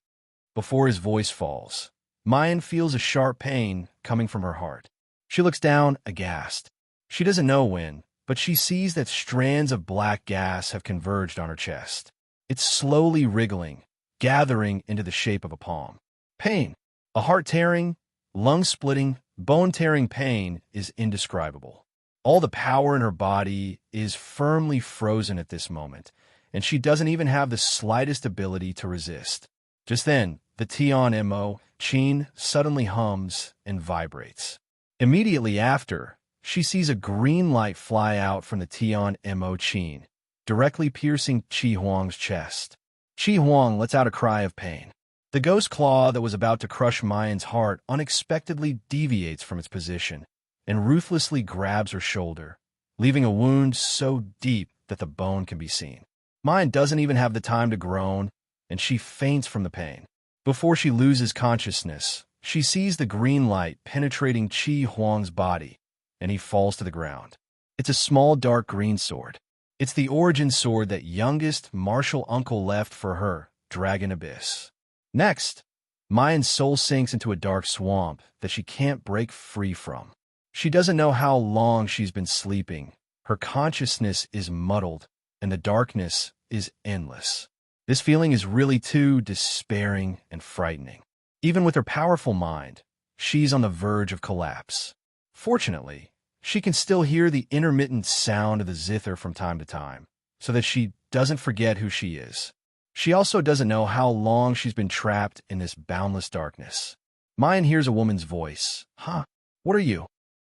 Before his voice falls, Muyin feels a sharp pain coming from her heart. She looks down, aghast. She doesn't know when, but she sees that strands of black gas have converged on her chest. It's slowly wriggling, gathering into the shape of a palm. Pain, a heart-tearing, lung-splitting, bone-tearing pain is indescribable. All the power in her body is firmly frozen at this moment, and she doesn't even have the slightest ability to resist. Just then, the Tian Mo Chin suddenly hums and vibrates. Immediately after, she sees a green light fly out from the Tian Mo Chin, directly piercing Qi Huang's chest. Qi Huang lets out a cry of pain. The ghost claw that was about to crush Muyin's heart unexpectedly deviates from its position and ruthlessly grabs her shoulder, leaving a wound so deep that the bone can be seen. Muyin doesn't even have the time to groan, and she faints from the pain. Before she loses consciousness, she sees the green light penetrating Qi Huang's body, and he falls to the ground. It's a small dark green sword. It's the origin sword that youngest martial uncle left for her, Dragon Abyss. Next, Muyin's soul sinks into a dark swamp that she can't break free from. She doesn't know how long she's been sleeping. Her consciousness is muddled, and the darkness is endless. This feeling is really too despairing and frightening. Even with her powerful mind, she's on the verge of collapse. Fortunately, she can still hear the intermittent sound of the zither from time to time, so that she doesn't forget who she is. She also doesn't know how long she's been trapped in this boundless darkness. Muyin hears a woman's voice. "Huh? What are you?"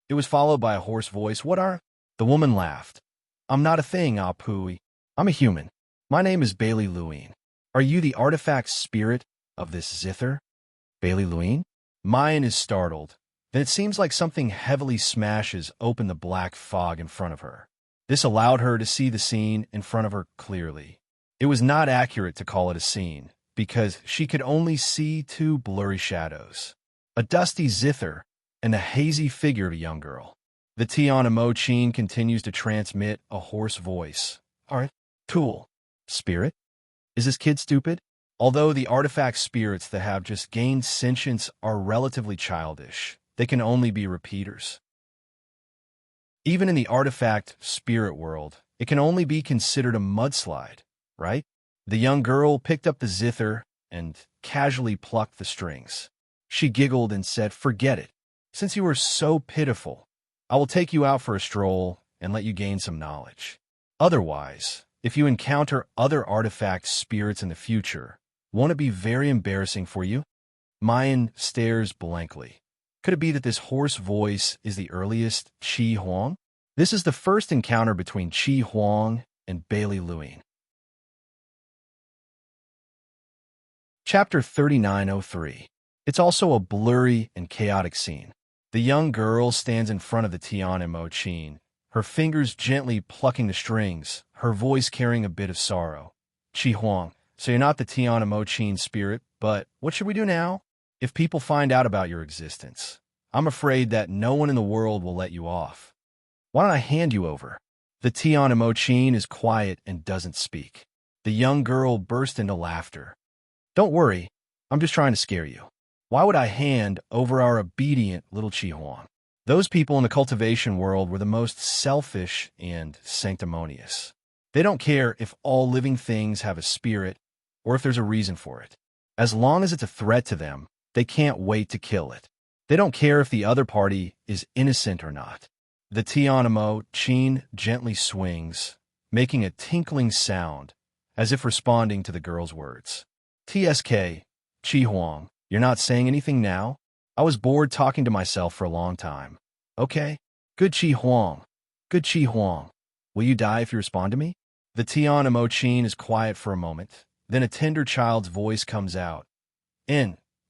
It was followed by a hoarse voice. "What are—" The woman laughed. "I'm not a thing, Ah Pui. I'm a human. My name is Bailey Luine. Are you the artifact spirit of this zither?" "Bailey Luine?" Muyin is startled. Then it seems like something heavily smashes open the black fog in front of her. This allowed her to see the scene in front of her clearly. It was not accurate to call it a scene, because she could only see two blurry shadows. A dusty zither and the hazy figure of a young girl. The Tian Mo Chin continues to transmit a hoarse voice. "Art, tool, spirit? Is this kid stupid?" Although the artifact spirits that have just gained sentience are relatively childish, they can only be repeaters. Even in the artifact spirit world, it can only be considered a mudslide, right? The young girl picked up the zither and casually plucked the strings. She giggled and said, "Forget it. Since you are so pitiful, I will take you out for a stroll and let you gain some knowledge. Otherwise, if you encounter other artifact spirits in the future, won't it be very embarrassing for you?" Mayan stares blankly. Could it be that this hoarse voice is the earliest Qi Huang? This is the first encounter between Qi Huang and Bailey Luing. Chapter 3903. It's also a blurry and chaotic scene. The young girl stands in front of the Tian and Mo Qin, her fingers gently plucking the strings, her voice carrying a bit of sorrow. "Qi Huang, so you're not the Tian and Mo Qin spirit, but what should we do now? If people find out about your existence, I'm afraid that no one in the world will let you off. Why don't I hand you over?" The Tian and Mo Qin is quiet and doesn't speak. The young girl burst into laughter. "Don't worry, I'm just trying to scare you. Why would I hand over our obedient little Qi Huang? Those people in the cultivation world were the most selfish and sanctimonious. They don't care if all living things have a spirit or if there's a reason for it. As long as it's a threat to them, they can't wait to kill it. They don't care if the other party is innocent or not." The Tianamo Qin gently swings, making a tinkling sound, as if responding to the girl's words. "TSK, Qi Huang, you're not saying anything now? I was bored talking to myself for a long time. Okay, good Qi Huang, good Qi Huang. Will you die if you respond to me?" The Tianamo Qin is quiet for a moment, then a tender child's voice comes out.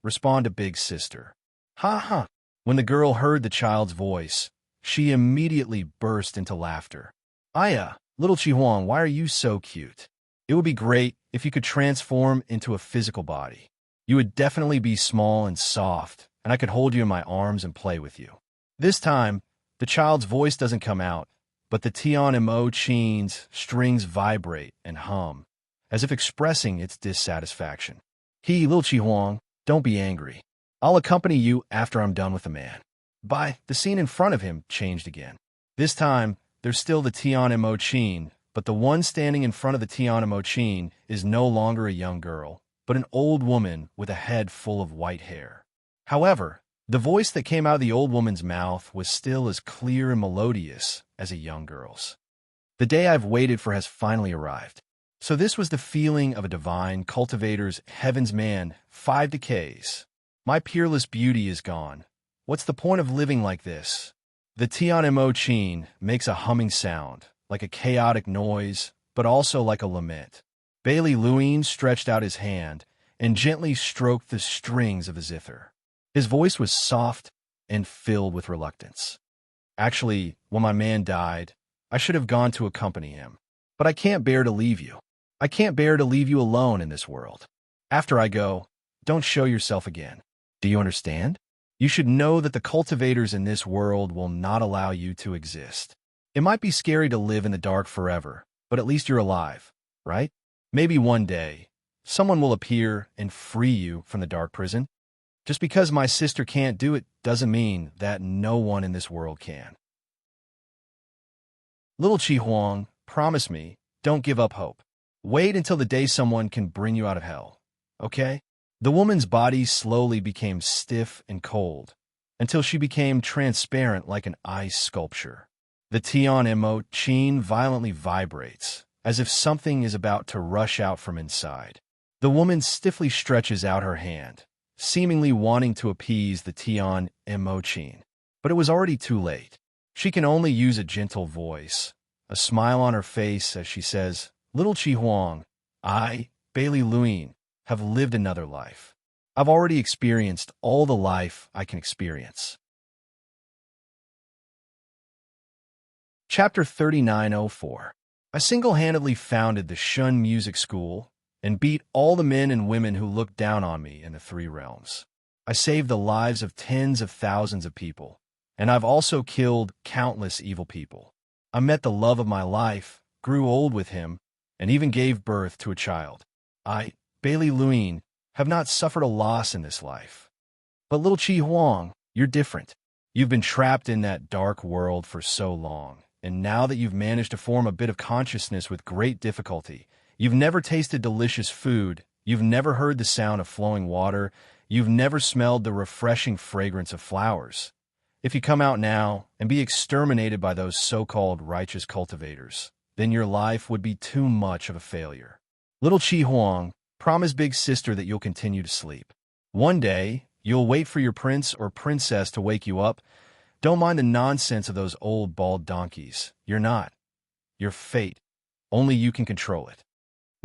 Respond to big sister." "Ha ha." When the girl heard the child's voice, she immediately burst into laughter. "Aya, little Qi Huang, why are you so cute? It would be great if you could transform into a physical body. You would definitely be small and soft, and I could hold you in my arms and play with you." This time, the child's voice doesn't come out, but the Tian and Mo Qin's strings vibrate and hum, as if expressing its dissatisfaction. Little Qi Huang, don't be angry. I'll accompany you after I'm done with the man." Bye. The scene in front of him changed again. This time, there's still the Tian and Mo Qin, but the one standing in front of the Tian and Mo Qin is no longer a young girl, but an old woman with a head full of white hair. However, the voice that came out of the old woman's mouth was still as clear and melodious as a young girl's. "The day I've waited for has finally arrived." So this was the feeling of a divine cultivator's heaven's man, 5 decays. My peerless beauty is gone. What's the point of living like this? The Tian and Mo Qin makes a humming sound, like a chaotic noise, but also like a lament. Bailey Luing stretched out his hand and gently stroked the strings of the zither. His voice was soft and filled with reluctance. "Actually, when my man died, I should have gone to accompany him. But I can't bear to leave you. I can't bear to leave you alone in this world. After I go, don't show yourself again. Do you understand? You should know that the cultivators in this world will not allow you to exist. It might be scary to live in the dark forever, but at least you're alive, right? Maybe one day, someone will appear and free you from the dark prison. Just because my sister can't do it doesn't mean that no one in this world can. Little Qi Huang, promise me, don't give up hope. Wait until the day someone can bring you out of hell, okay?" The woman's body slowly became stiff and cold, until she became transparent like an ice sculpture. The Tian and Mo Qin violently vibrates, as if something is about to rush out from inside. The woman stiffly stretches out her hand, seemingly wanting to appease the Tian and Mo Qin. But it was already too late. She can only use a gentle voice, a smile on her face as she says, "Little Qi Huang, I, Bailey Luing, have lived another life. I've already experienced all the life I can experience." Chapter 3904. I single-handedly founded the Shun Music School and beat all the men and women who looked down on me in the 3 realms. I saved the lives of tens of thousands of people, and I've also killed countless evil people. I met the love of my life, grew old with him, and even gave birth to a child. I, Bailey Luing, have not suffered a loss in this life. But little Qi Huang, you're different. You've been trapped in that dark world for so long, and now that you've managed to form a bit of consciousness with great difficulty, You've never tasted delicious food. You've never heard the sound of flowing water. You've never smelled the refreshing fragrance of flowers. If you come out now and be exterminated by those so-called righteous cultivators, then your life would be too much of a failure. Little Chi Huang, promise Big Sister that you'll continue to sleep. One day, you'll wait for your prince or princess to wake you up. Don't mind the nonsense of those old bald donkeys. You're not. Your fate. Only you can control it.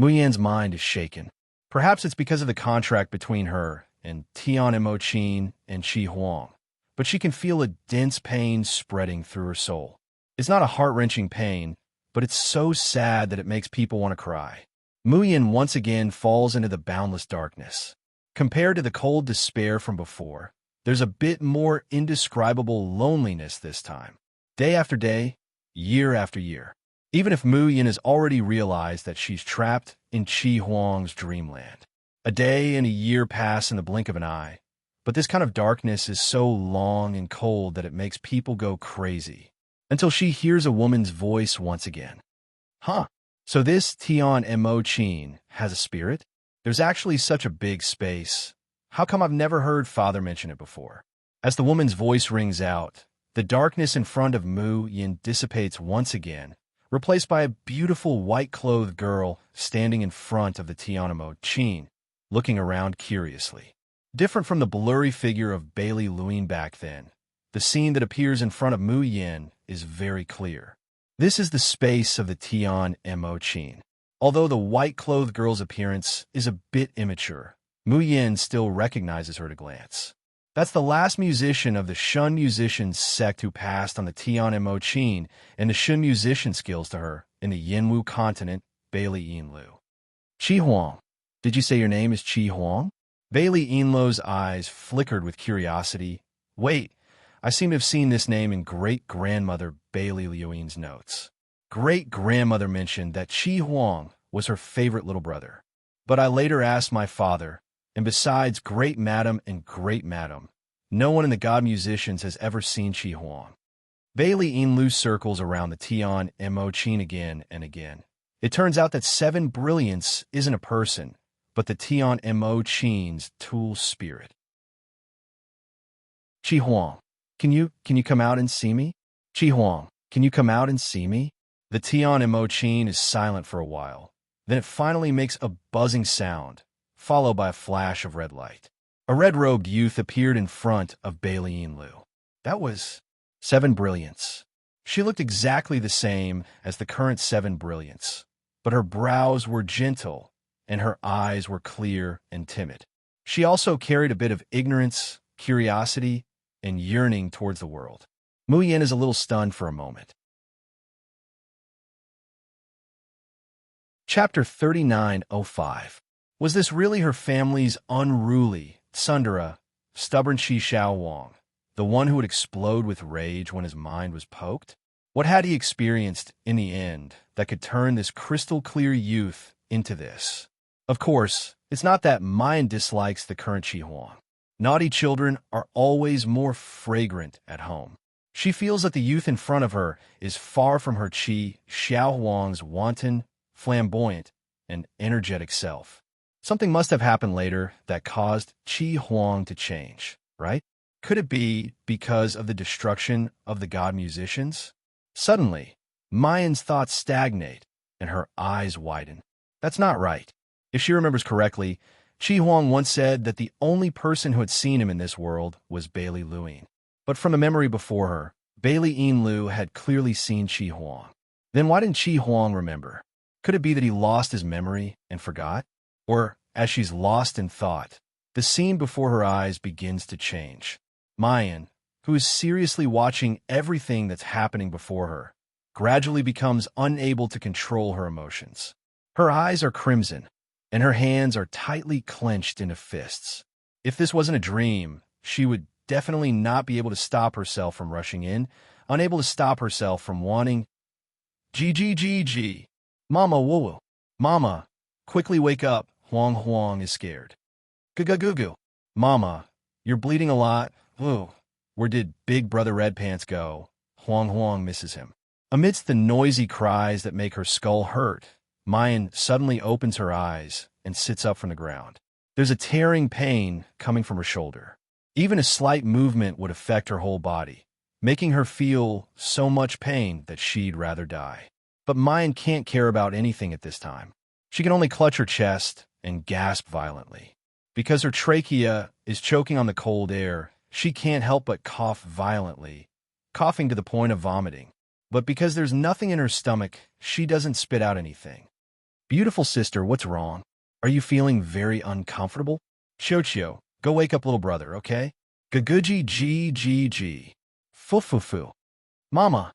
Mu Yan's mind is shaken. Perhaps it's because of the contract between her and Tian Mo Qin and Chi Huang, but she can feel a dense pain spreading through her soul. It's not a heart-wrenching pain, but it's so sad that it makes people want to cry. Mu Yan once again falls into the boundless darkness. Compared to the cold despair from before, there's a bit more indescribable loneliness this time. Day after day, year after year. Even if Mu Yan has already realized that she's trapped in Chi Huang's dreamland. A day and a year pass in the blink of an eye, but this kind of darkness is so long and cold that it makes people go crazy, until she hears a woman's voice once again. Huh, so this Tian Mo Qin has a spirit? There's actually such a big space. How come I've never heard Father mention it before? As the woman's voice rings out, the darkness in front of Mu Yan dissipates once again, replaced by a beautiful white-clothed girl standing in front of the Tian Mo Qin, looking around curiously. Different from the blurry figure of Bailey Luin back then, the scene that appears in front of Mu Yan is very clear. This is the space of the Tian Mo Qin. Although the white-clothed girl's appearance is a bit immature, Mu Yan still recognizes her at a glance. That's the last musician of the Shun musician sect who passed on the Tian Mo Qin and the Shun musician skills to her in the Yinwu continent, Bailey Yinlu. Chi Huang. Did you say your name is Chi Huang? Bailey Yinlu's eyes flickered with curiosity. Wait, I seem to have seen this name in great-grandmother Bailey Liuin's notes. Great-grandmother mentioned that Chi Huang was her favorite little brother. But I later asked my father, and besides Great Madam and Great Madam, no one in the God Musicians has ever seen Chi Huang. Bailey Yinlu circles around the Tian Mo Qin again and again. It turns out that 7 Brilliance isn't a person, but the Tian Mo Qin's tool spirit. Chi Huang, can you come out and see me? Chi Huang, can you come out and see me? The Tian Mo Qin is silent for a while. Then it finally makes a buzzing sound, followed by a flash of red light. A red-robed youth appeared in front of Bailey Yinlu. That was 7 Brilliance. She looked exactly the same as the current 7 Brilliance, but her brows were gentle and her eyes were clear and timid. She also carried a bit of ignorance, curiosity, and yearning towards the world. Mu Yan is a little stunned for a moment. Chapter 3905. Was this really her family's unruly, tsundere, stubborn Chi Xiao Wang, the one who would explode with rage when his mind was poked? What had he experienced in the end that could turn this crystal-clear youth into this? Of course, it's not that Mayan dislikes the current Chi Huang. Naughty children are always more fragrant at home. She feels that the youth in front of her is far from her Chi Xiao Huang's wanton, flamboyant, and energetic self. Something must have happened later that caused Chi Huang to change, right? Could it be because of the destruction of the God Musicians? Suddenly, Mayan's thoughts stagnate and her eyes widen. That's not right. If she remembers correctly, Chi Huang once said that the only person who had seen him in this world was Bailey Luin. But from the memory before her, Bailey Yinlu had clearly seen Chi Huang. Then why didn't Chi Huang remember? Could it be that he lost his memory and forgot? Or, as she's lost in thought, the scene before her eyes begins to change. Mayan, who is seriously watching everything that's happening before her, gradually becomes unable to control her emotions. Her eyes are crimson, and her hands are tightly clenched into fists. If this wasn't a dream, she would definitely not be able to stop herself from rushing in, unable to stop herself from wanting. G. Mama, woo. Mama, quickly wake up. Huang is scared. Goo. Mama, you're bleeding a lot. Woo. Where did Big Brother Red Pants go? Huang misses him. Amidst the noisy cries that make her skull hurt, Mayan suddenly opens her eyes and sits up from the ground. There's a tearing pain coming from her shoulder. Even a slight movement would affect her whole body, making her feel so much pain that she'd rather die. But Mayan can't care about anything at this time. She can only clutch her chest and gasp violently. Because her trachea is choking on the cold air, she can't help but cough violently, coughing to the point of vomiting. But because there's nothing in her stomach, she doesn't spit out anything. Beautiful sister, what's wrong? Are you feeling very uncomfortable? Chocho, go wake up little brother, okay? Gaguji g. Fu. Mama,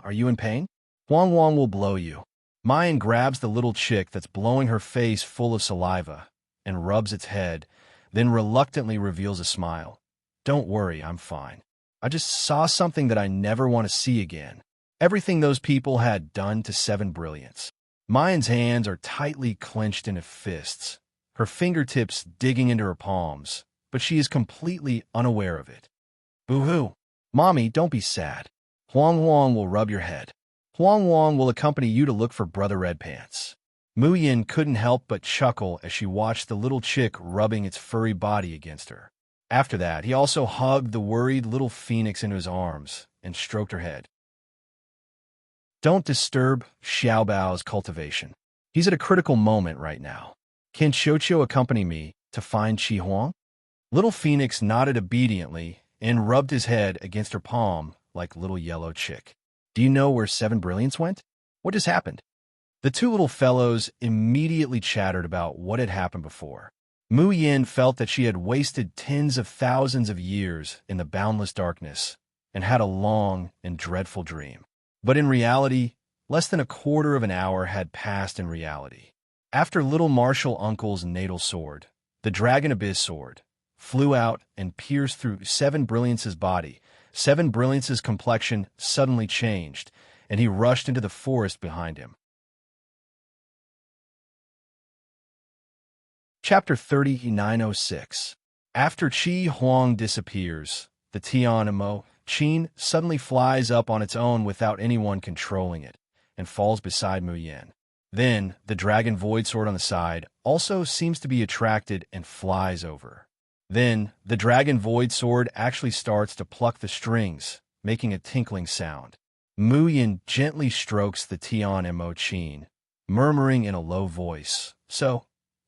are you in pain? Huang will blow you. Mayan grabs the little chick that's blowing her face full of saliva and rubs its head, then reluctantly reveals a smile. Don't worry, I'm fine. I just saw something that I never want to see again. Everything those people had done to Seven Brilliants. Mayan's hands are tightly clenched into fists, her fingertips digging into her palms, but she is completely unaware of it. Boo-hoo. Mommy, don't be sad. Huang will rub your head. Huang will accompany you to look for Brother Red Pants. Mu Yin couldn't help but chuckle as she watched the little chick rubbing its furry body against her. After that, he also hugged the worried little phoenix into his arms and stroked her head. Don't disturb Xiaobao's cultivation. He's at a critical moment right now. Can Chocho accompany me to find Qi Huang? Little Phoenix nodded obediently and rubbed his head against her palm like little yellow chick. Do you know where Seven Brilliants went? What just happened? The two little fellows immediately chattered about what had happened before. Mu Yin felt that she had wasted tens of thousands of years in the boundless darkness and had a long and dreadful dream. But in reality, less than a quarter of an hour had passed in reality. After little martial uncle's natal sword, the Dragon Abyss sword, flew out and pierced through Seven Brilliance's body, Seven Brilliance's complexion suddenly changed, and he rushed into the forest behind him. Chapter 3906. After Qi Huang disappears, the Tianmo Qin suddenly flies up on its own without anyone controlling it, and falls beside Mu Yin. Then, the Dragon Void Sword on the side also seems to be attracted and flies over. Then, the Dragon Void Sword actually starts to pluck the strings, making a tinkling sound. Mu Yin gently strokes the Tianmo Qin, murmuring in a low voice, "So,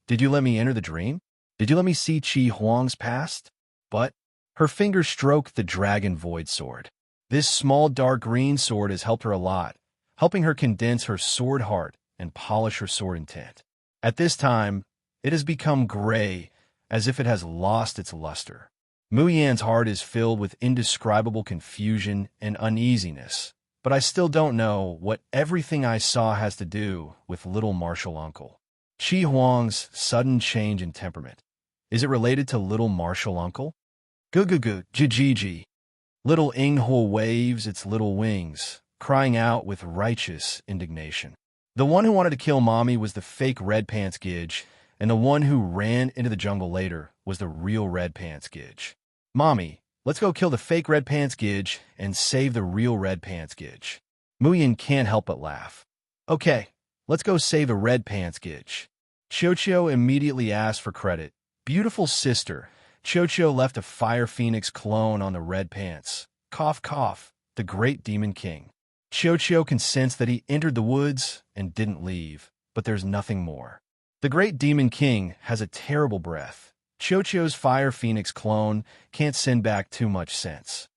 did you let me enter the dream? Did you let me see Qi Huang's past?" But her fingers stroke the Dragon Void Sword. This small dark green sword has helped her a lot, helping her condense her sword heart and polish her sword intent. At this time, it has become gray, as if it has lost its luster. Mu Yan's heart is filled with indescribable confusion and uneasiness, but I still don't know what everything I saw has to do with little martial uncle. Qi Huang's sudden change in temperament. Is it related to little martial uncle? Jijiji. Little Inghu waves its little wings, crying out with righteous indignation. The one who wanted to kill Mommy was the fake Red Pants Gidge, and the one who ran into the jungle later was the real Red Pants Gidge. Mommy, let's go kill the fake Red Pants Gidge and save the real Red Pants Gidge. Mu Yin can't help but laugh. Okay, let's go save the Red Pants Gidge. Chocho immediately asked for credit. Beautiful sister, Chocho left a Fire Phoenix clone on the Red Pants. Cough, cough, the Great Demon King. Chocho can sense that he entered the woods and didn't leave, but there's nothing more. The Great Demon King has a terrible breath. Chocho's Fire Phoenix clone can't send back too much sense.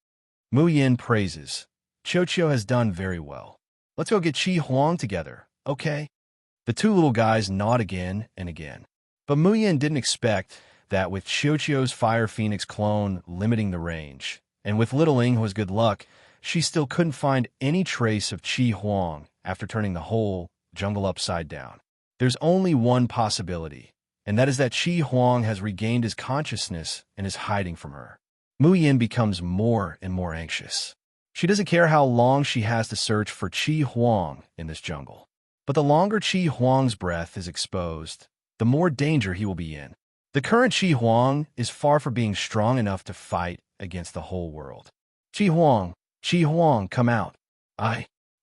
Mu Yin praises. Chocho has done very well. Let's go get Qi Huang together, okay? The two little guys nod again and again. But Mu Yin didn't expect that with Chocho's Fire Phoenix clone limiting the range, and with little Inghu's good luck, she still couldn't find any trace of Qi Huang after turning the whole jungle upside down. There's only one possibility, and that is that Qi Huang has regained his consciousness and is hiding from her. Mu Yin becomes more and more anxious. She doesn't care how long she has to search for Qi Huang in this jungle. But the longer Qi Huang's breath is exposed, the more danger he will be in. The current Qi Huang is far from being strong enough to fight against the whole world. Qi Huang, come out.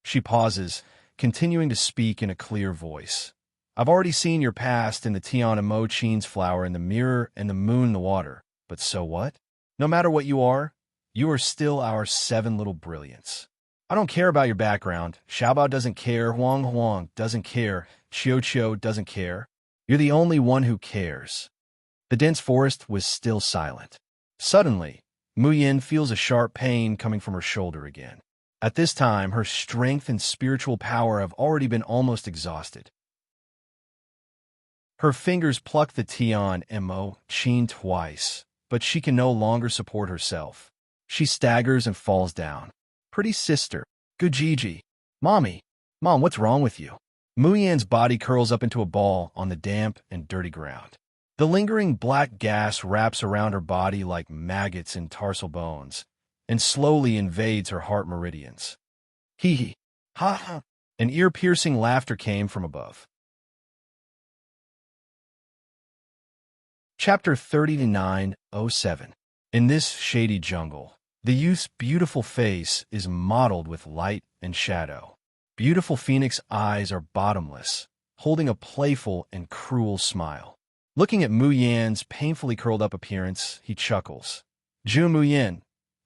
She pauses, continuing to speak in a clear voice. I've already seen your past in the Tian and Mo Chin's flower in the mirror and the moon in the water. But so what? No matter what you are still our 7 little brilliants. I don't care about your background. Xiaobao doesn't care. Huang Huang doesn't care. Qiu Qiu doesn't care. You're the only one who cares. The dense forest was still silent. Suddenly, Mu Yin feels a sharp pain coming from her shoulder again. At this time, her strength and spiritual power have already been almost exhausted. Her fingers pluck the Tian and Mo Qin twice, but she can no longer support herself. She staggers and falls down. Pretty sister. Good Gigi. Mommy. Mom, what's wrong with you? Mu Yan's body curls up into a ball on the damp and dirty ground. The lingering black gas wraps around her body like maggots in tarsal bones and slowly invades her heart meridians. Hee hee. Ha ha. An ear-piercing laughter came from above. Chapter 39:07. In this shady jungle, the youth's beautiful face is mottled with light and shadow. Beautiful phoenix eyes are bottomless, holding a playful and cruel smile. Looking at Mu Yan's painfully curled up appearance, he chuckles. Zhu Mu Yan,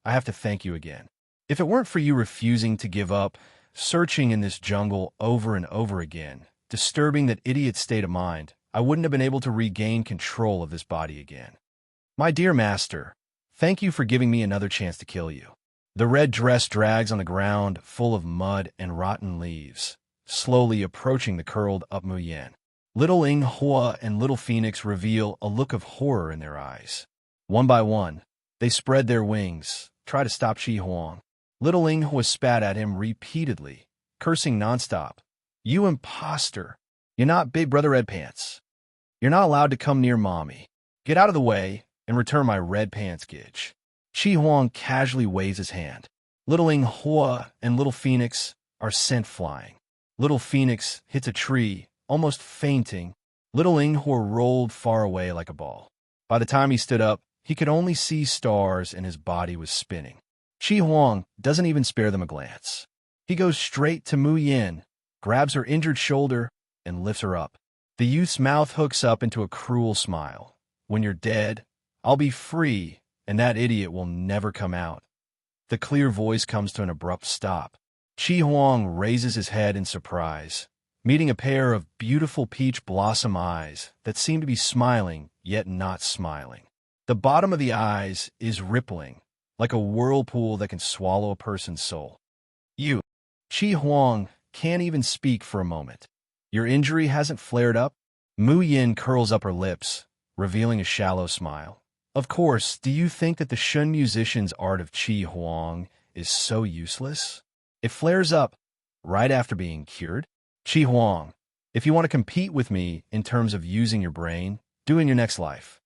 I have to thank you again. If it weren't for you refusing to give up, searching in this jungle over and over again, disturbing that idiot's state of mind, I wouldn't have been able to regain control of this body again. My dear master, thank you for giving me another chance to kill you. The red dress drags on the ground, full of mud and rotten leaves, slowly approaching the curled up Mu Yan. Little Ing Hua and Little Phoenix reveal a look of horror in their eyes. One by one, they spread their wings, try to stop Shi Huang. Little Ing Hua spat at him repeatedly, cursing nonstop. You imposter! You're not Big Brother Red Pants. You're not allowed to come near Mommy. Get out of the way and return my red pants gidge. Shi Huang casually waves his hand. Little Ing Hua and Little Phoenix are sent flying. Little Phoenix hits a tree, almost fainting. Little Ing Hua rolled far away like a ball. By the time he stood up, he could only see stars and his body was spinning. Shi Huang doesn't even spare them a glance. He goes straight to Mu Yin, grabs her injured shoulder, and lifts her up. The youth's mouth hooks up into a cruel smile. When you're dead, I'll be free, and that idiot will never come out. The clear voice comes to an abrupt stop. Shi Huang raises his head in surprise, meeting a pair of beautiful peach blossom eyes that seem to be smiling, yet not smiling. The bottom of the eyes is rippling, like a whirlpool that can swallow a person's soul. You. Shi Huang can't even speak for a moment. Your injury hasn't flared up? Mu Yin curls up her lips, revealing a shallow smile. Of course, do you think that the Shun musician's art of Qi Huang is so useless? It flares up right after being cured. Qi Huang, if you want to compete with me in terms of using your brain, do in your next life.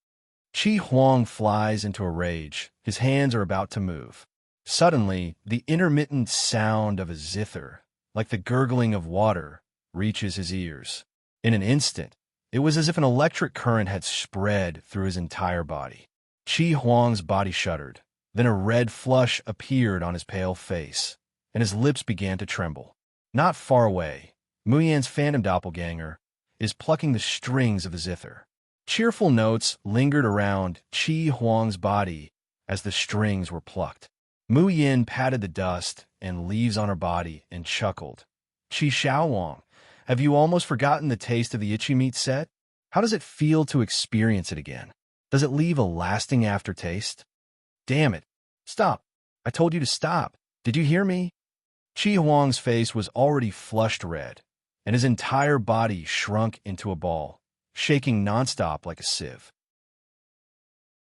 Qi Huang flies into a rage. His hands are about to move. Suddenly, the intermittent sound of a zither, like the gurgling of water, reaches his ears. In an instant, it was as if an electric current had spread through his entire body. Qi Huang's body shuddered. Then a red flush appeared on his pale face, and his lips began to tremble. Not far away, Mu Yan's phantom doppelganger is plucking the strings of the zither. Cheerful notes lingered around Qi Huang's body as the strings were plucked. Mu Yin patted the dust and leaves on her body and chuckled. Qi Xiaowang, have you almost forgotten the taste of the itchy meat set? How does it feel to experience it again? Does it leave a lasting aftertaste? Damn it. Stop. I told you to stop. Did you hear me? Qi Huang's face was already flushed red, and his entire body shrunk into a ball, shaking nonstop like a sieve.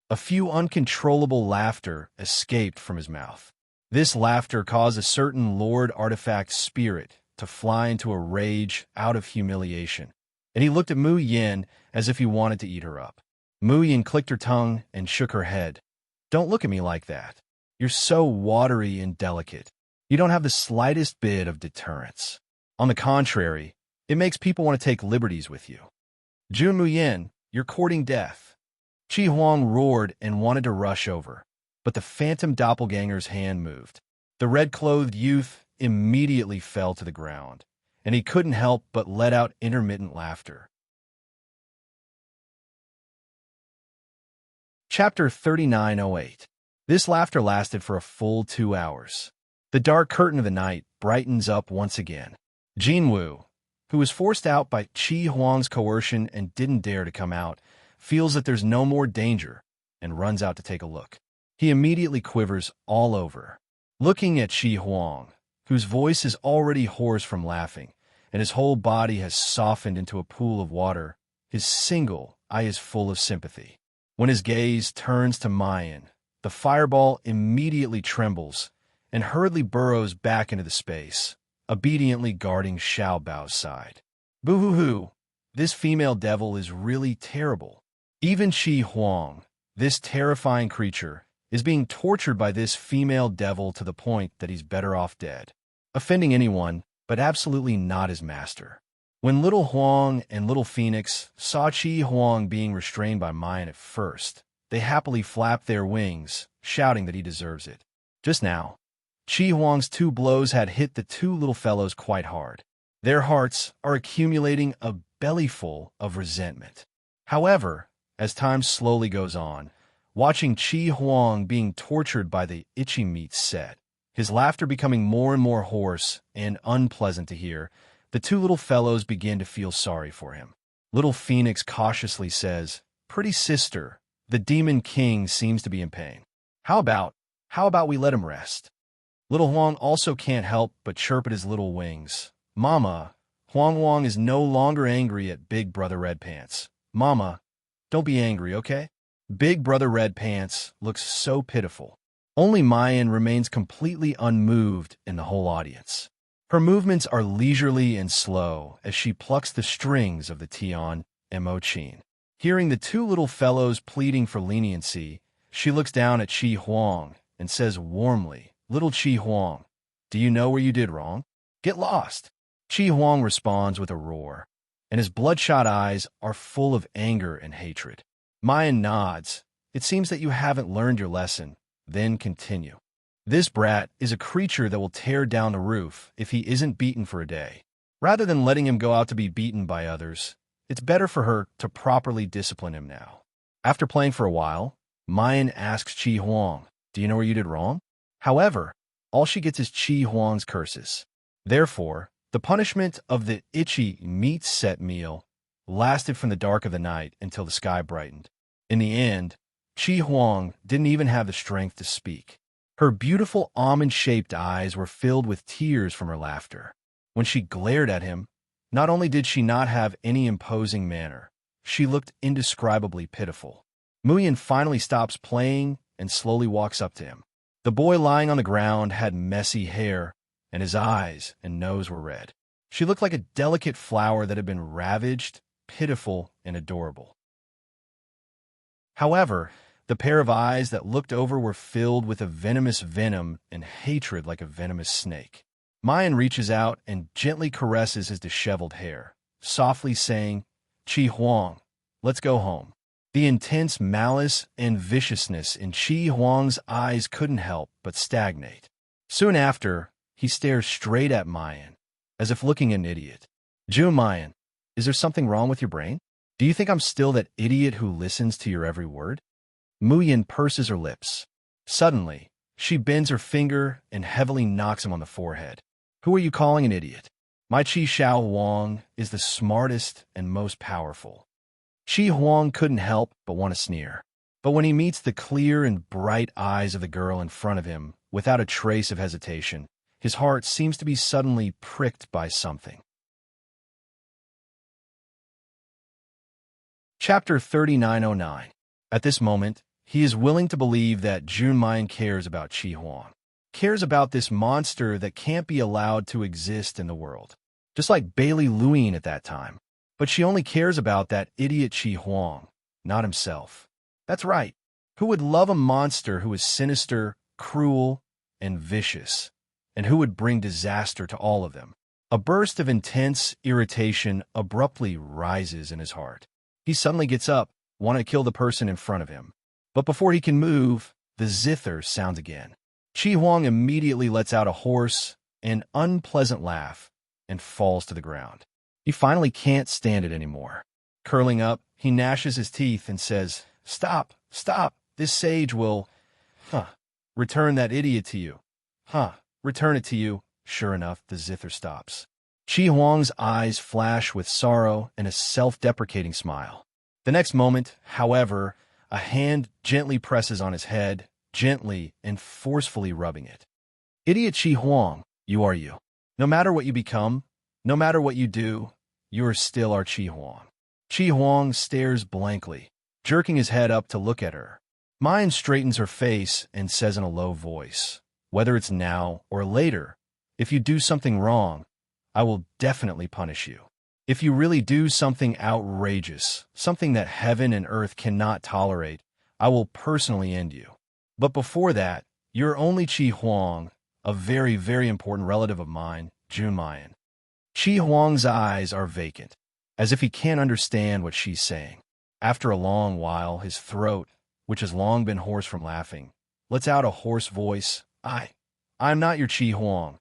A few uncontrollable laughter escaped from his mouth. This laughter caused a certain Lord Artifact spirit to fly into a rage out of humiliation, and he looked at Mu Yin as if he wanted to eat her up. Mu Yin clicked her tongue and shook her head. Don't look at me like that. You're so watery and delicate. You don't have the slightest bit of deterrence. On the contrary, it makes people want to take liberties with you. Zhu Mu Yin, you're courting death. Qi Huang roared and wanted to rush over, but the phantom doppelganger's hand moved. The red-clothed youth immediately fell to the ground, and he couldn't help but let out intermittent laughter. Chapter 3908. This laughter lasted for a full 2 hours. The dark curtain of the night brightens up once again. Jinwoo, who was forced out by Qi Huang's coercion and didn't dare to come out, feels that there's no more danger and runs out to take a look. He immediately quivers all over. Looking at Qi Huang, whose voice is already hoarse from laughing, and his whole body has softened into a pool of water, his single eye is full of sympathy. When his gaze turns to Mayan, the fireball immediately trembles and hurriedly burrows back into the space, obediently guarding Xiao Bao's side. Boo-hoo-hoo, this female devil is really terrible. Even Qi Huang, this terrifying creature, is being tortured by this female devil to the point that he's better off dead. Offending anyone, but absolutely not his master. When Little Huang and Little Phoenix saw Qi Huang being restrained by Mayan at first, they happily flapped their wings, shouting that he deserves it. Just now, Qi Huang's 2 blows had hit the 2 little fellows quite hard. Their hearts are accumulating a bellyful of resentment. However, as time slowly goes on, watching Qi Huang being tortured by the itchy meat set, his laughter becoming more and more hoarse and unpleasant to hear, the 2 little fellows begin to feel sorry for him. Little Phoenix cautiously says, "Pretty sister, the Demon King seems to be in pain. How about we let him rest?" Little Huang also can't help but chirp at his little wings. "Mama, Huang is no longer angry at Big Brother Red Pants. Mama, don't be angry, okay?" Big Brother Red Pants looks so pitiful. Only Mayan remains completely unmoved in the whole audience. Her movements are leisurely and slow as she plucks the strings of the Tian Mo Chin. Hearing the 2 little fellows pleading for leniency, she looks down at Qi Huang and says warmly, "Little Qi Huang, do you know where you did wrong? Get lost." Qi Huang responds with a roar, and his bloodshot eyes are full of anger and hatred. Mayan nods. "It seems that you haven't learned your lesson." Then continue. "This brat is a creature that will tear down the roof if he isn't beaten for a day. Rather than letting him go out to be beaten by others, it's better for her to properly discipline him now." After playing for a while, Mayan asks Qi Huang, "Do you know where you did wrong?" However, all she gets is Qi Huang's curses. Therefore, the punishment of the itchy meat set meal lasted from the dark of the night until the sky brightened. In the end, Qi Huang didn't even have the strength to speak. Her beautiful almond-shaped eyes were filled with tears from her laughter. When she glared at him, not only did she not have any imposing manner, she looked indescribably pitiful. Muyin finally stops playing and slowly walks up to him. The boy lying on the ground had messy hair, and his eyes and nose were red. She looked like a delicate flower that had been ravaged, pitiful, and adorable. However, the pair of eyes that looked over were filled with a venomous venom and hatred like a venomous snake. Mayan reaches out and gently caresses his disheveled hair, softly saying, "Qi Huang, let's go home." The intense malice and viciousness in Qi Huang's eyes couldn't help but stagnate. Soon after, he stares straight at Mayan, as if looking at an idiot. "June Mayan, is there something wrong with your brain? Do you think I'm still that idiot who listens to your every word?" Muyin purses her lips. Suddenly, she bends her finger and heavily knocks him on the forehead. "Who are you calling an idiot? My Qi Xiao Huang is the smartest and most powerful." Qi Huang couldn't help but want to sneer. But when he meets the clear and bright eyes of the girl in front of him, without a trace of hesitation, his heart seems to be suddenly pricked by something. Chapter 3909. At this moment, he is willing to believe that Jun Mayan cares about Qi Huang. Cares about this monster that can't be allowed to exist in the world. Just like Bailey Luin at that time. But she only cares about that idiot Qi Huang, not himself. That's right. Who would love a monster who is sinister, cruel, and vicious, and who would bring disaster to all of them? A burst of intense irritation abruptly rises in his heart. He suddenly gets up, wanting to kill the person in front of him. But before he can move, the zither sounds again. Qi Huang immediately lets out a hoarse and unpleasant laugh and falls to the ground. He finally can't stand it anymore. Curling up, he gnashes his teeth and says, "Stop, stop, this sage will, return that idiot to you. Return it to you." Sure enough, the zither stops. Chi Huang's eyes flash with sorrow and a self-deprecating smile. The next moment, however, a hand gently presses on his head, gently and forcefully rubbing it. "Idiot Chi Huang, you are you. No matter what you become, no matter what you do, you are still our Chi Huang." Chi Huang stares blankly, jerking his head up to look at her. Mayan straightens her face and says in a low voice, "Whether it's now or later, if you do something wrong, I will definitely punish you. If you really do something outrageous, something that heaven and earth cannot tolerate, I will personally end you. But before that, you're only Chi Huang, a very, very important relative of mine, Jun Mayan." Chi Huang's eyes are vacant, as if he can't understand what she's saying. After a long while, his throat, which has long been hoarse from laughing, lets out a hoarse voice. I'm not your Chi Huang.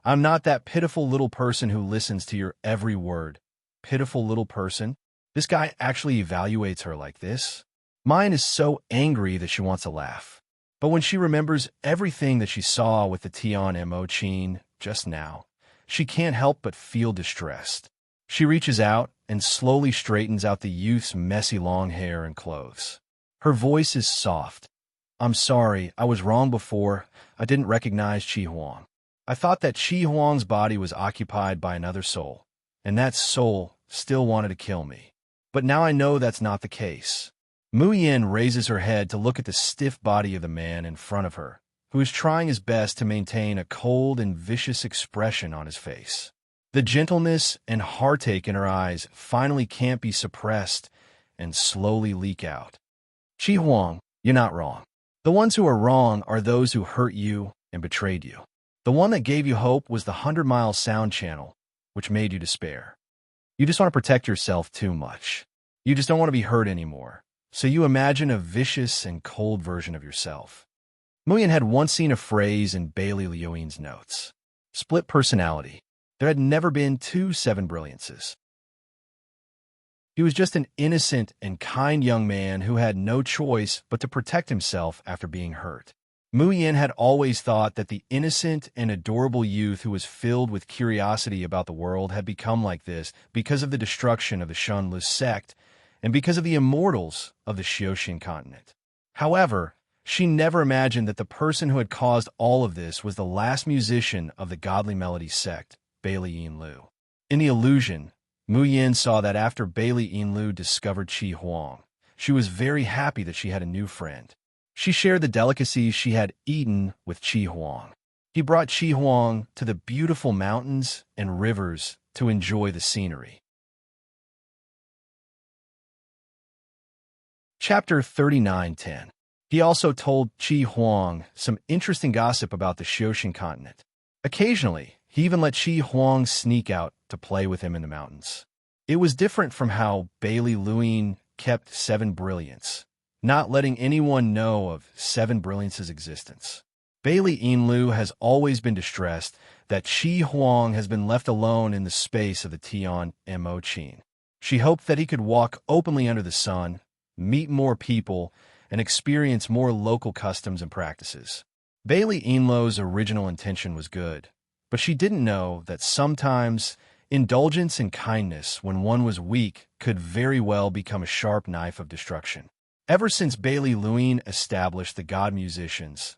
I'm not that pitiful little person who listens to your every word." Pitiful little person? This guy actually evaluates her like this? Mayan is so angry that she wants to laugh. But when she remembers everything that she saw with the Tian Emochin just now, she can't help but feel distressed. She reaches out and slowly straightens out the youth's messy long hair and clothes. Her voice is soft. "I'm sorry, I was wrong before. I didn't recognize Chi Huang. I thought that Chi Huang's body was occupied by another soul, and that soul still wanted to kill me. But now I know that's not the case." Mu Yin raises her head to look at the stiff body of the man in front of her, who is trying his best to maintain a cold and vicious expression on his face. The gentleness and heartache in her eyes finally can't be suppressed and slowly leak out. "Chi Huang, you're not wrong. The ones who are wrong are those who hurt you and betrayed you. The one that gave you hope was the 100-mile sound channel, which made you despair. You just want to protect yourself too much. You just don't want to be hurt anymore. So you imagine a vicious and cold version of yourself." Muyan had once seen a phrase in Bailey Liuin's notes. Split personality. There had never been two Seven Brilliances. He was just an innocent and kind young man who had no choice but to protect himself after being hurt. Mu Yin had always thought that the innocent and adorable youth who was filled with curiosity about the world had become like this because of the destruction of the Shunlu sect and because of the immortals of the Xiaoxin continent. However, she never imagined that the person who had caused all of this was the last musician of the Godly Melody sect, Bailey Yinlu. In the illusion, Mu Yin saw that after Bailey Yinlu discovered Chi Huang, she was very happy that she had a new friend. She shared the delicacies she had eaten with Chi Huang. He brought Chi Huang to the beautiful mountains and rivers to enjoy the scenery. Chapter 39:10. He also told Chi Huang some interesting gossip about the Xiaoxin continent. Occasionally, he even let Chi Huang sneak out to play with him in the mountains. It was different from how Bailey Liuin kept Seven Brilliance, not letting anyone know of Seven Brilliance's existence. Bailey Yinlu has always been distressed that Chi Huang has been left alone in the space of the Tian Emochin. She hoped that he could walk openly under the sun, meet more people, and experience more local customs and practices. Bailey Yinlu's original intention was good, but she didn't know that sometimes indulgence and kindness when one was weak could very well become a sharp knife of destruction. Ever since Bailey Liuin established the God Musicians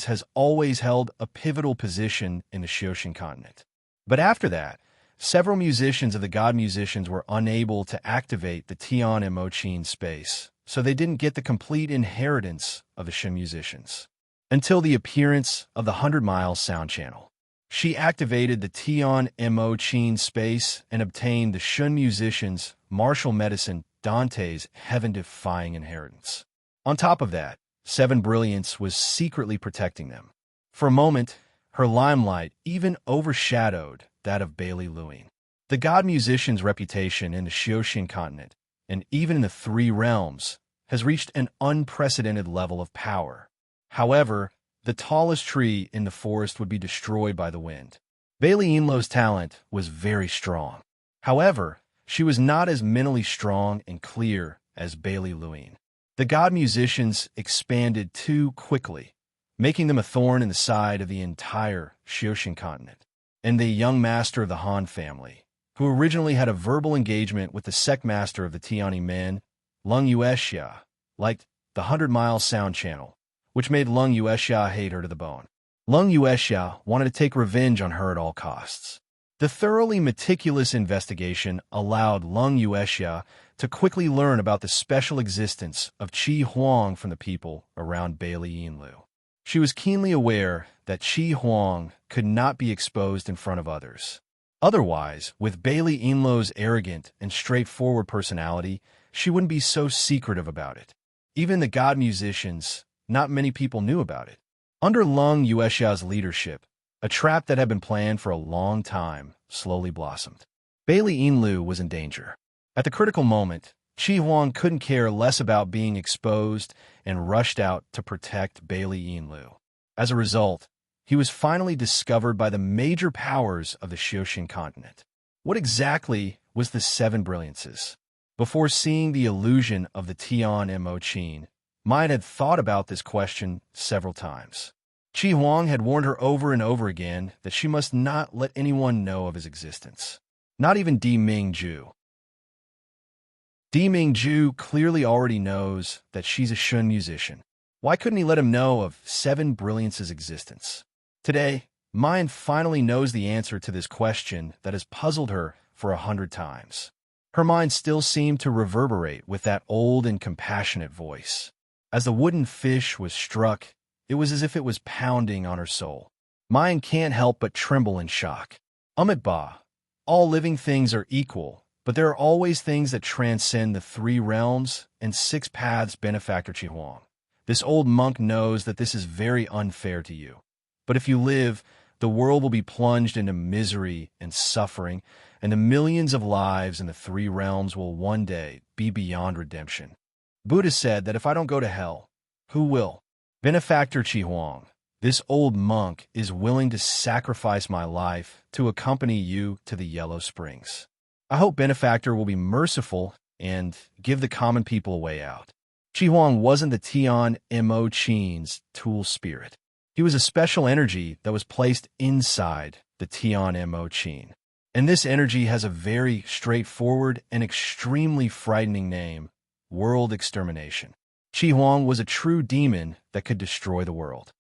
has always held a pivotal position in the Xiaoxin continent. But after that, several musicians of the God Musicians were unable to activate the Tian Emochin space, so they didn't get the complete inheritance of the Shen musicians. Until the appearance of the 100-mile sound channel. She activated the Tian Emochin space and obtained the Shun musicians' martial medicine Dante's heaven-defying inheritance. On top of that, Seven Brilliance was secretly protecting them. For a moment, her limelight even overshadowed that of Bailey Liuin. The God Musician's reputation in the Xiaoxin continent, and even in the Three Realms, has reached an unprecedented level of power. However, the tallest tree in the forest would be destroyed by the wind. Bailey Inlow's talent was very strong. However, she was not as mentally strong and clear as Bailey Lewin. The god musicians expanded too quickly, making them a thorn in the side of the entire Xioshan continent. And the young master of the Han family, who originally had a verbal engagement with the sect master of the Tiani men, Lung Yuexia, liked the 100-mile sound channel, which made Lung Yuexia hate her to the bone. Lung Yuexia wanted to take revenge on her at all costs. The thoroughly meticulous investigation allowed Lung Yuexia to quickly learn about the special existence of Qi Huang from the people around Bailey Yinlu. She was keenly aware that Qi Huang could not be exposed in front of others. Otherwise, with Bailey Yinlu's arrogant and straightforward personality, she wouldn't be so secretive about it. Even the god musicians, not many people knew about it. Under Lung Yuexia's leadership, a trap that had been planned for a long time slowly blossomed. Bailey Yinlu was in danger. At the critical moment, Qi Huang couldn't care less about being exposed and rushed out to protect Bailey Yinlu. As a result, he was finally discovered by the major powers of the Xioshan continent. What exactly was the Seven Brilliances? Before seeing the illusion of the Tian Mo Qin, Mind had thought about this question several times. Qi Huang had warned her over and over again that she must not let anyone know of his existence. Not even Di Mingju. Di Mingju clearly already knows that she's a Shun musician. Why couldn't he let him know of Seven Brilliance's existence? Today, Mind finally knows the answer to this question that has puzzled her for 100 times. Her mind still seemed to reverberate with that old and compassionate voice. As the wooden fish was struck, it was as if it was pounding on her soul. Mind can't help but tremble in shock. Amit Ba, all living things are equal, but there are always things that transcend the 3 realms and 6 paths, Benefactor Qi Huang. This old monk knows that this is very unfair to you. But if you live, the world will be plunged into misery and suffering, and the millions of lives in the 3 realms will one day be beyond redemption. Buddha said that if I don't go to hell, who will? Benefactor Qi Huang, this old monk is willing to sacrifice my life to accompany you to the Yellow Springs. I hope Benefactor will be merciful and give the common people a way out. Qi Huang wasn't the Tian Mo Qin's tool spirit. He was a special energy that was placed inside the Tian Mo Qin. And this energy has a very straightforward and extremely frightening name: World Extermination. Qi Huang was a true demon that could destroy the world.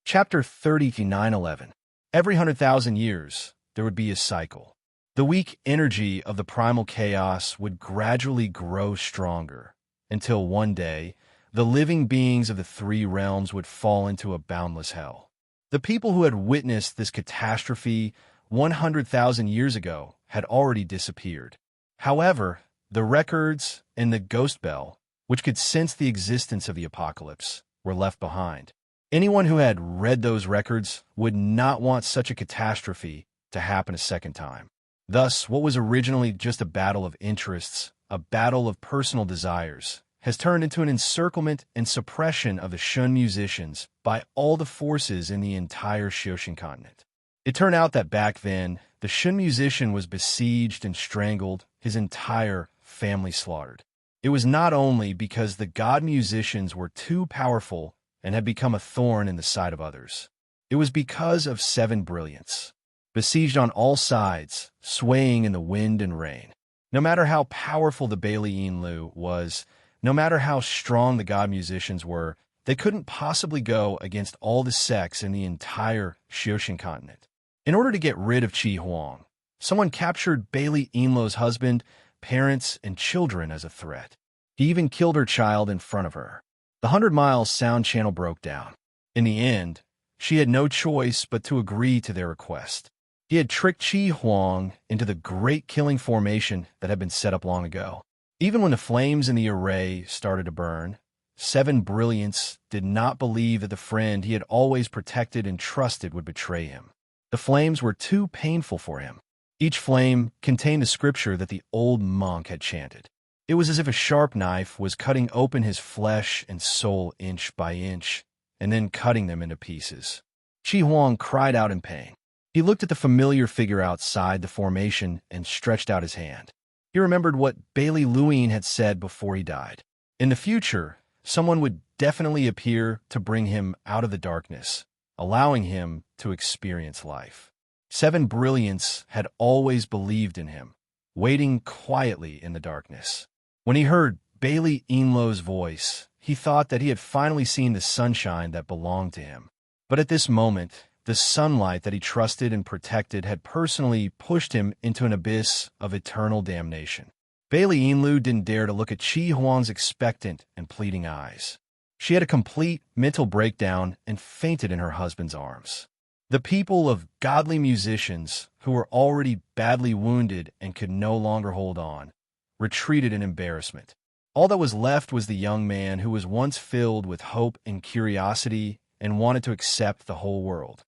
Chapter 39:11. Every 100,000 years, there would be a cycle. The weak energy of the primal chaos would gradually grow stronger, until one day, the living beings of the 3 realms would fall into a boundless hell. The people who had witnessed this catastrophe 100,000 years ago had already disappeared. However, the records and the ghost bell, which could sense the existence of the apocalypse, were left behind. Anyone who had read those records would not want such a catastrophe to happen a second time. Thus, what was originally just a battle of interests, a battle of personal desires, has turned into an encirclement and suppression of the Shun musicians by all the forces in the entire Xioshan continent. It turned out that back then, the Shun musician was besieged and strangled, his entire family slaughtered. It was not only because the god musicians were too powerful and had become a thorn in the side of others. It was because of 7 brilliance, besieged on all sides, swaying in the wind and rain. No matter how powerful the Bailey Yinlu was, no matter how strong the god musicians were, they couldn't possibly go against all the sects in the entire Xioshan continent. In order to get rid of Qi Huang, someone captured Bailey Yinlu's husband, parents, and children as a threat. He even killed her child in front of her. The 100-mile sound channel broke down. In the end, she had no choice but to agree to their request. He had tricked Qi Huang into the great killing formation that had been set up long ago. Even when the flames in the array started to burn, 7 Brilliance did not believe that the friend he had always protected and trusted would betray him. The flames were too painful for him. Each flame contained the scripture that the old monk had chanted. It was as if a sharp knife was cutting open his flesh and soul inch by inch, and then cutting them into pieces. Qi Huang cried out in pain. He looked at the familiar figure outside the formation and stretched out his hand. He remembered what Bailey Luine had said before he died. In the future, someone would definitely appear to bring him out of the darkness, allowing him to experience life. Seven Brilliants had always believed in him, waiting quietly in the darkness. When he heard Bailey Inlo's voice, he thought that he had finally seen the sunshine that belonged to him. But at this moment, the sunlight that he trusted and protected had personally pushed him into an abyss of eternal damnation. Bailey Inlu didn't dare to look at Qi Huang's expectant and pleading eyes. She had a complete mental breakdown and fainted in her husband's arms. The people of godly musicians, who were already badly wounded and could no longer hold on, retreated in embarrassment. All that was left was the young man who was once filled with hope and curiosity and wanted to accept the whole world.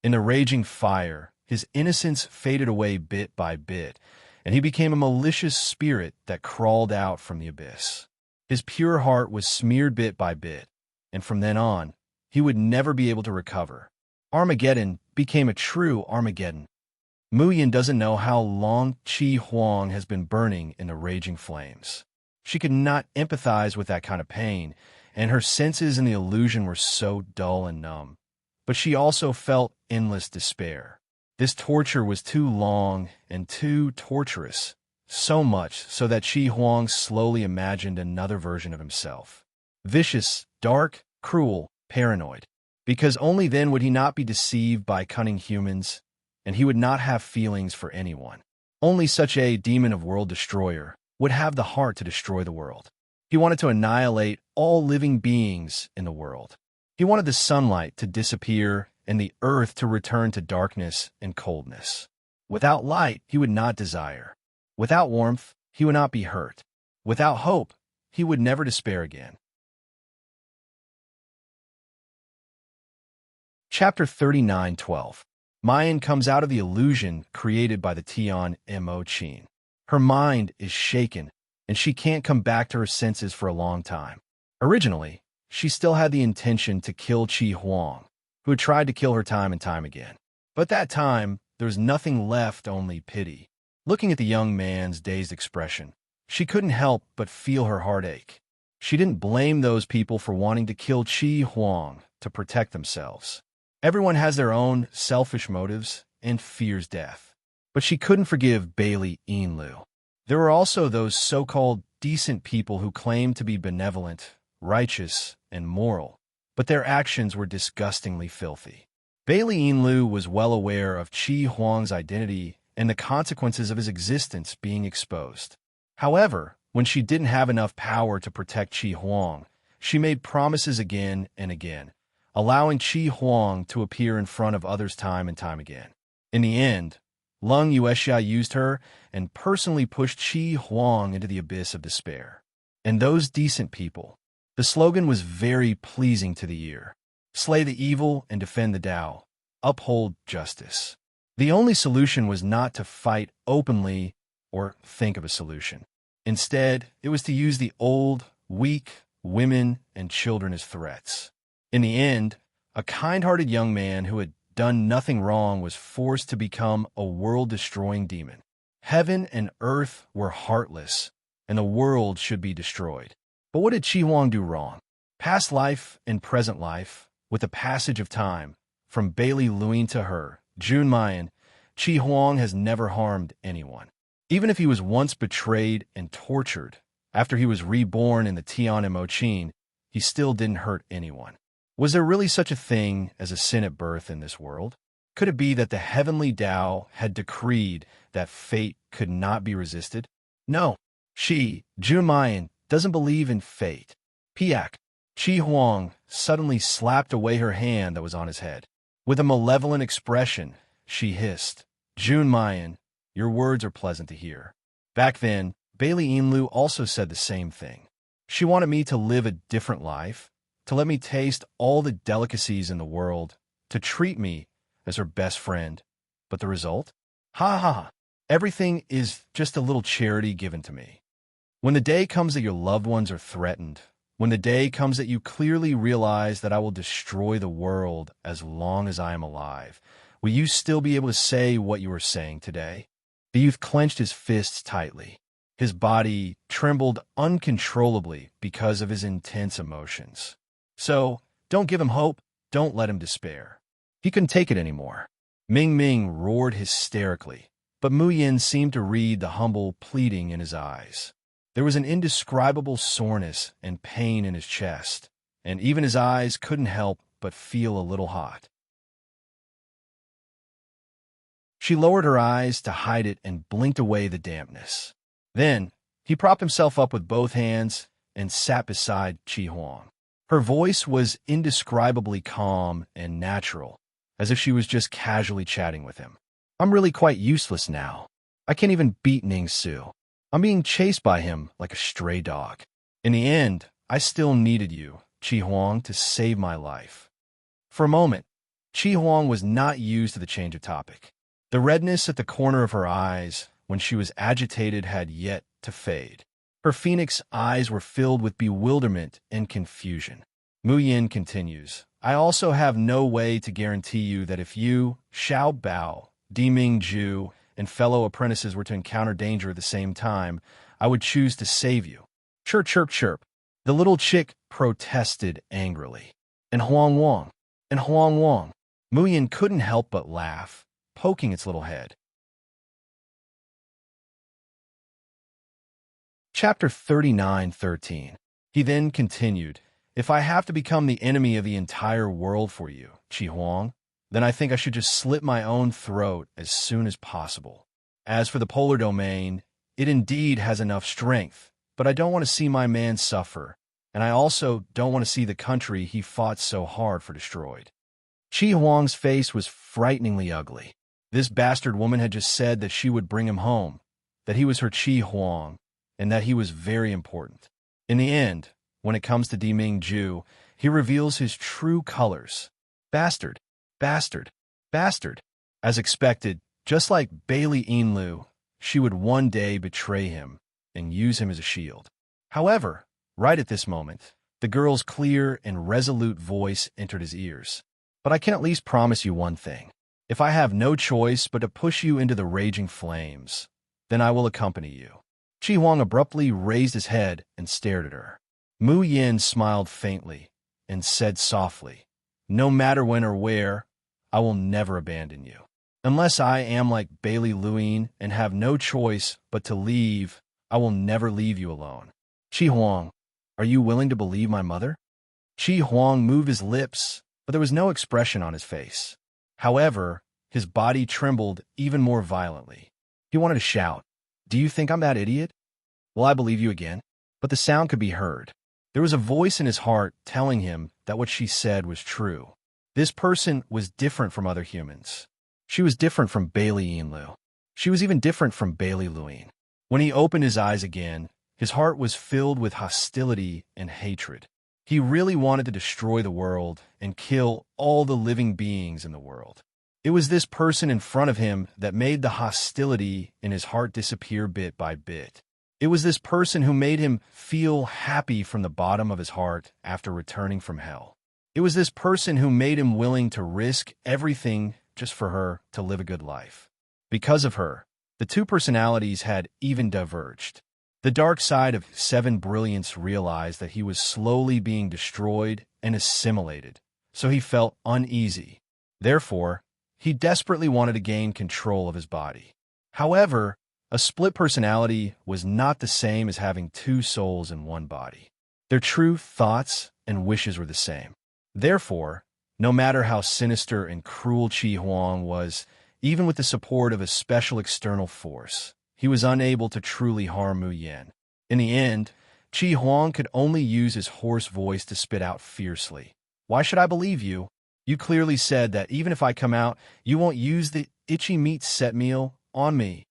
In the raging fire, his innocence faded away bit by bit, and he became a malicious spirit that crawled out from the abyss. His pure heart was smeared bit by bit, and from then on, he would never be able to recover. Armageddon became a true Armageddon. Muyin doesn't know how long Qi Huang has been burning in the raging flames. She could not empathize with that kind of pain, and her senses in the illusion were so dull and numb. But she also felt endless despair. This torture was too long and too torturous, so much so that Qi Huang slowly imagined another version of himself. Vicious, dark, cruel, paranoid. Because only then would he not be deceived by cunning humans, and he would not have feelings for anyone. Only such a demon of world destroyer would have the heart to destroy the world. He wanted to annihilate all living beings in the world. He wanted the sunlight to disappear and the earth to return to darkness and coldness. Without light, he would not desire. Without warmth, he would not be hurt. Without hope, he would never despair again. Chapter 39:12. Mayan comes out of the illusion created by the Tian Mo Qin. Her mind is shaken, and she can't come back to her senses for a long time. Originally, she still had the intention to kill Qi Huang, who had tried to kill her time and time again. But that time, there was nothing left, only pity. Looking at the young man's dazed expression, she couldn't help but feel her heart ache. She didn't blame those people for wanting to kill Qi Huang to protect themselves. Everyone has their own selfish motives and fears death. But she couldn't forgive Bailey Inlu. There were also those so-called decent people who claimed to be benevolent, righteous, and moral, but their actions were disgustingly filthy. Bailey Inlu was well aware of Qi Huang's identity and the consequences of his existence being exposed. However, when she didn't have enough power to protect Qi Huang, she made promises again and again, allowing Qi Huang to appear in front of others time and time again. In the end, Lung Yuexia used her and personally pushed Qi Huang into the abyss of despair. And those decent people, the slogan was very pleasing to the ear. Slay the evil and defend the Tao. Uphold justice. The only solution was not to fight openly or think of a solution. Instead, it was to use the old, weak, women, and children as threats. In the end, a kind-hearted young man who had done nothing wrong was forced to become a world-destroying demon. Heaven and earth were heartless, and the world should be destroyed. But what did Qi Huang do wrong? Past life and present life, with the passage of time, from Bailey Luine to her, June Mayan, Qi Huang has never harmed anyone. Even if he was once betrayed and tortured, after he was reborn in the Tian Mo Qin, he still didn't hurt anyone. Was there really such a thing as a sin at birth in this world? Could it be that the heavenly Tao had decreed that fate could not be resisted? No. She, June Mayan, doesn't believe in fate. Piak. Qi Huang suddenly slapped away her hand that was on his head. With a malevolent expression, she hissed, June Mayan, your words are pleasant to hear. Back then, Bailey Inlu also said the same thing. She wanted me to live a different life, to let me taste all the delicacies in the world, to treat me as her best friend. But the result? Ha ha ha. Everything is just a little charity given to me. When the day comes that your loved ones are threatened, When the day comes that you clearly realize that I will destroy the world as long as I am alive, will you still be able to say what you are saying today? The youth clenched his fists tightly. His body trembled uncontrollably because of his intense emotions. So, don't give him hope. Don't let him despair. He couldn't take it anymore. Ming Ming roared hysterically, but Mu Yin seemed to read the humble pleading in his eyes. There was an indescribable soreness and pain in his chest, and even his eyes couldn't help but feel a little hot. She lowered her eyes to hide it and blinked away the dampness. Then, he propped himself up with both hands and sat beside Chi Huang. Her voice was indescribably calm and natural, as if she was just casually chatting with him. I'm really quite useless now. I can't even beat Ning Su. I'm being chased by him like a stray dog. In the end, I still needed you, Chi Huang, to save my life. For a moment, Chi Huang was not used to the change of topic. The redness at the corner of her eyes when she was agitated had yet to fade. Her phoenix eyes were filled with bewilderment and confusion. Mu Yin continues, I also have no way to guarantee you that if you, Xiao Bao, Diming Ju, and fellow apprentices were to encounter danger at the same time, I would choose to save you. Chirp, chirp, chirp. The little chick protested angrily. And Huang Wang, and Huang Wang. Mu Yin couldn't help but laugh, poking its little head. Chapter 39:13. He then continued, If I have to become the enemy of the entire world for you, Chi Huang, then I think I should just slit my own throat as soon as possible. As for the polar domain, it indeed has enough strength, but I don't want to see my man suffer, and I also don't want to see the country he fought so hard for destroyed. Chi Huang's face was frighteningly ugly. This bastard woman had just said that she would bring him home, that he was her Chi Huang, and that he was very important. In the end, when it comes to Diming Ju, he reveals his true colors. Bastard, bastard, bastard. As expected, just like Bailey Enlu, she would one day betray him and use him as a shield. However, right at this moment, the girl's clear and resolute voice entered his ears. But I can at least promise you one thing. If I have no choice but to push you into the raging flames, then I will accompany you. Chi Huang abruptly raised his head and stared at her. Mu Yin smiled faintly and said softly, No matter when or where, I will never abandon you. Unless I am like Bailey Luin and have no choice but to leave, I will never leave you alone. Chi Huang, are you willing to believe my mother? Chi Huang moved his lips, but there was no expression on his face. However, his body trembled even more violently. He wanted to shout, Do you think I'm that idiot? Will I believe you again? But the sound could be heard. There was a voice in his heart telling him that what she said was true. This person was different from other humans. She was different from Bailey Enlu. She was even different from Bailey Luin. When he opened his eyes again, his heart was filled with hostility and hatred. He really wanted to destroy the world and kill all the living beings in the world. It was this person in front of him that made the hostility in his heart disappear bit by bit. It was this person who made him feel happy from the bottom of his heart after returning from hell. It was this person who made him willing to risk everything just for her to live a good life. Because of her, the two personalities had even diverged. The dark side of Seven Brilliance realized that he was slowly being destroyed and assimilated, so he felt uneasy. Therefore, he desperately wanted to gain control of his body. However, a split personality was not the same as having two souls in one body. Their true thoughts and wishes were the same. Therefore, no matter how sinister and cruel Chi Huang was, even with the support of a special external force, he was unable to truly harm Mu Yin. In the end, Chi Huang could only use his hoarse voice to spit out fiercely. Why should I believe you? You clearly said that even if I come out, you won't use the itchy meat set meal on me.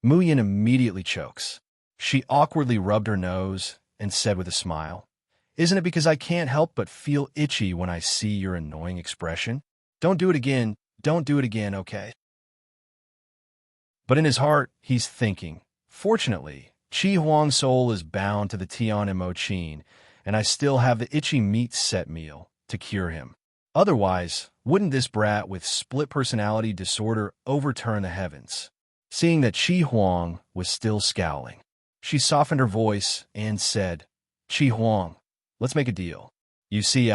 Mu Yin immediately chokes. She awkwardly rubbed her nose and said with a smile, Isn't it because I can't help but feel itchy when I see your annoying expression? Don't do it again, okay? But in his heart, he's thinking, Fortunately, Chi Huang's soul is bound to the Tian and Mo Qin, and I still have the itchy meat set meal to cure him. Otherwise, wouldn't this brat with split personality disorder overturn the heavens? Seeing that Chi Huang was still scowling, she softened her voice and said, Chi Huang, let's make a deal. You see,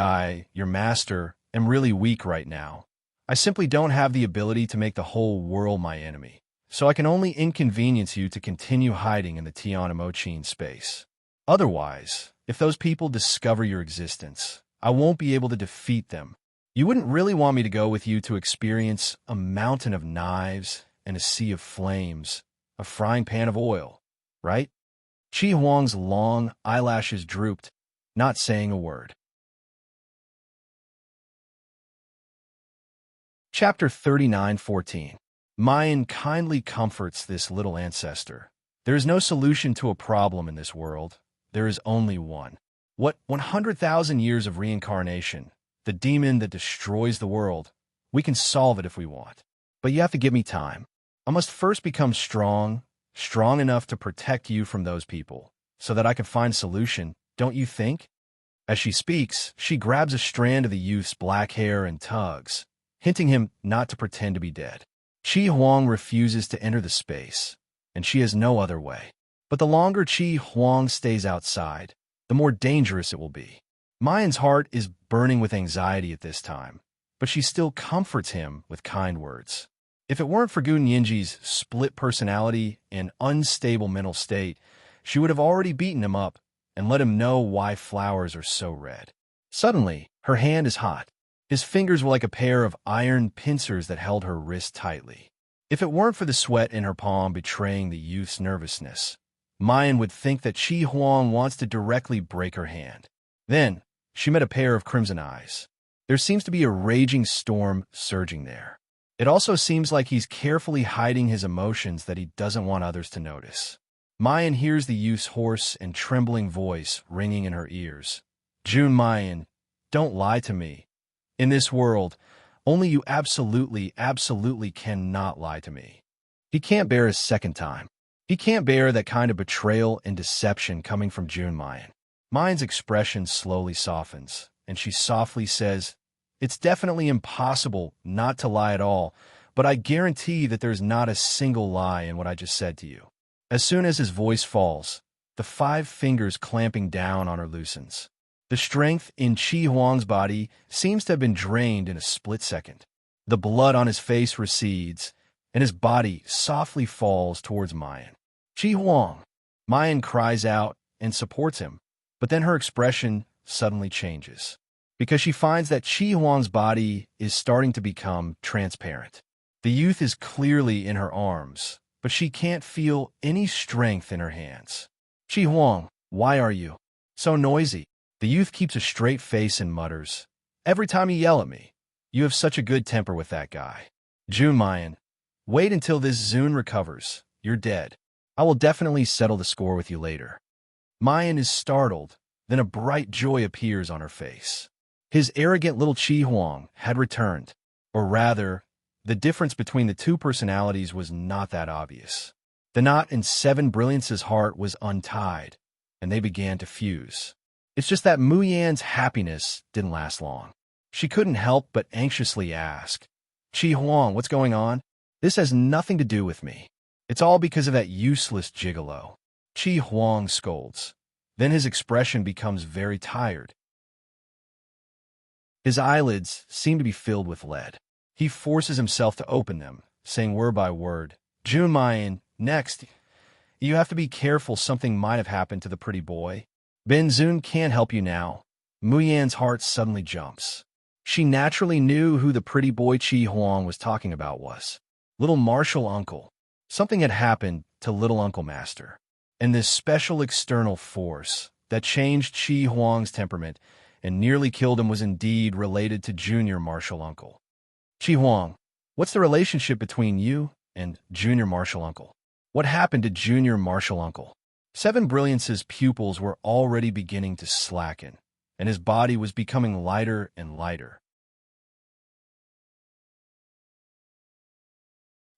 your master, am really weak right now. I simply don't have the ability to make the whole world my enemy, so I can only inconvenience you to continue hiding in the Tian Emochin space. Otherwise, if those people discover your existence, I won't be able to defeat them. You wouldn't really want me to go with you to experience a mountain of knives and a sea of flames, a frying pan of oil, right? Chi Huang's long eyelashes drooped, not saying a word. Chapter 39:14. Mayan kindly comforts this little ancestor. There is no solution to a problem in this world. There is only one. What 100,000 years of reincarnation, the demon that destroys the world, we can solve it if we want. But you have to give me time. I must first become strong enough to protect you from those people, so that I can find a solution, don't you think? As she speaks, she grabs a strand of the youth's black hair and tugs, hinting him not to pretend to be dead. Chi Huang refuses to enter the space, and she has no other way. But the longer Chi Huang stays outside, the more dangerous it will be. Mayan's heart is burning with anxiety at this time, but she still comforts him with kind words. If it weren't for Gu Nianji's split personality and unstable mental state, she would have already beaten him up and let him know why flowers are so red. Suddenly, her hand is hot. His fingers were like a pair of iron pincers that held her wrist tightly. If it weren't for the sweat in her palm betraying the youth's nervousness, Mayan would think that Chi Huang wants to directly break her hand. Then, she met a pair of crimson eyes. There seems to be a raging storm surging there. It also seems like he's carefully hiding his emotions that he doesn't want others to notice. Mayan hears the youth's hoarse and trembling voice ringing in her ears. Jun Mayan, don't lie to me. In this world, only you absolutely cannot lie to me. He can't bear a second time. He can't bear that kind of betrayal and deception coming from Jun Mayan. Mayan's expression slowly softens, and she softly says, It's definitely impossible not to lie at all, but I guarantee that there's not a single lie in what I just said to you. As soon as his voice falls, the 5 fingers clamping down on her loosens. The strength in Chi Huang's body seems to have been drained in a split second. The blood on his face recedes, and his body softly falls towards Mayan. Chi Huang! Mayan cries out and supports him, but then her expression suddenly changes, because she finds that Chi Huang's body is starting to become transparent. The youth is clearly in her arms, but she can't feel any strength in her hands. Chi Huang, why are you so noisy? The youth keeps a straight face and mutters, Every time you yell at me, you have such a good temper with that guy. Jun Mayan, wait until this Zun recovers. You're dead. I will definitely settle the score with you later. Mayan is startled, then a bright joy appears on her face. His arrogant little Chi Huang had returned, or rather, the difference between the two personalities was not that obvious. The knot in Seven Brilliance's heart was untied, and they began to fuse. It's just that Mu Yan's happiness didn't last long. She couldn't help but anxiously ask, Chi Huang, what's going on? This has nothing to do with me. It's all because of that useless gigolo. Chi Huang scolds. Then his expression becomes very tired. His eyelids seem to be filled with lead. He forces himself to open them, saying word by word, Jun Mayan, next, you have to be careful, something might have happened to the pretty boy. Ben Zun can't help you now. Mu Yan's heart suddenly jumps. She naturally knew who the pretty boy Chi Huang was talking about was. Little Martial Uncle. Something had happened to Little Uncle Master. And this special external force that changed Chi Huang's temperament and nearly killed him was indeed related to Junior Martial Uncle. Chi Huang, what's the relationship between you and Junior Martial Uncle? What happened to Junior Martial Uncle? Seven Brilliance's pupils were already beginning to slacken, and his body was becoming lighter and lighter.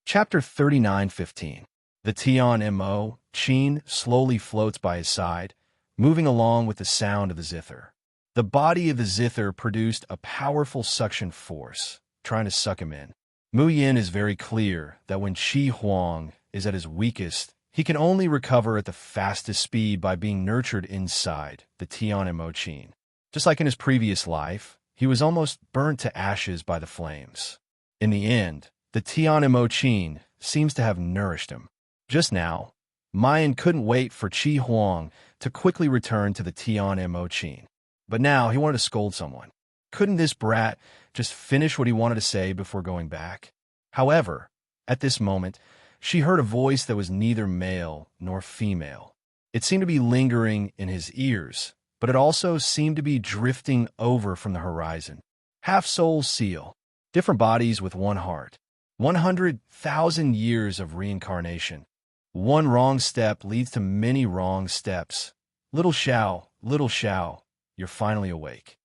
Chapter 39:15. The Tian Mo, Qin, slowly floats by his side, moving along with the sound of the zither. The body of the zither produced a powerful suction force, trying to suck him in. Mu Yin is very clear that when Qi Huang is at his weakest, he can only recover at the fastest speed by being nurtured inside the Tian and Mo Qin. Just like in his previous life, he was almost burnt to ashes by the flames. In the end, the Tian and Mo Qin seems to have nourished him. Just now, Mayan couldn't wait for Qi Huang to quickly return to the Tian and Mo Qin. But now he wanted to scold someone. Couldn't this brat just finish what he wanted to say before going back? However, at this moment, she heard a voice that was neither male nor female. It seemed to be lingering in his ears, but it also seemed to be drifting over from the horizon. Half-soul seal, different bodies with one heart. 100,000 years of reincarnation. One wrong step leads to many wrong steps. Little Xiao, you're finally awake.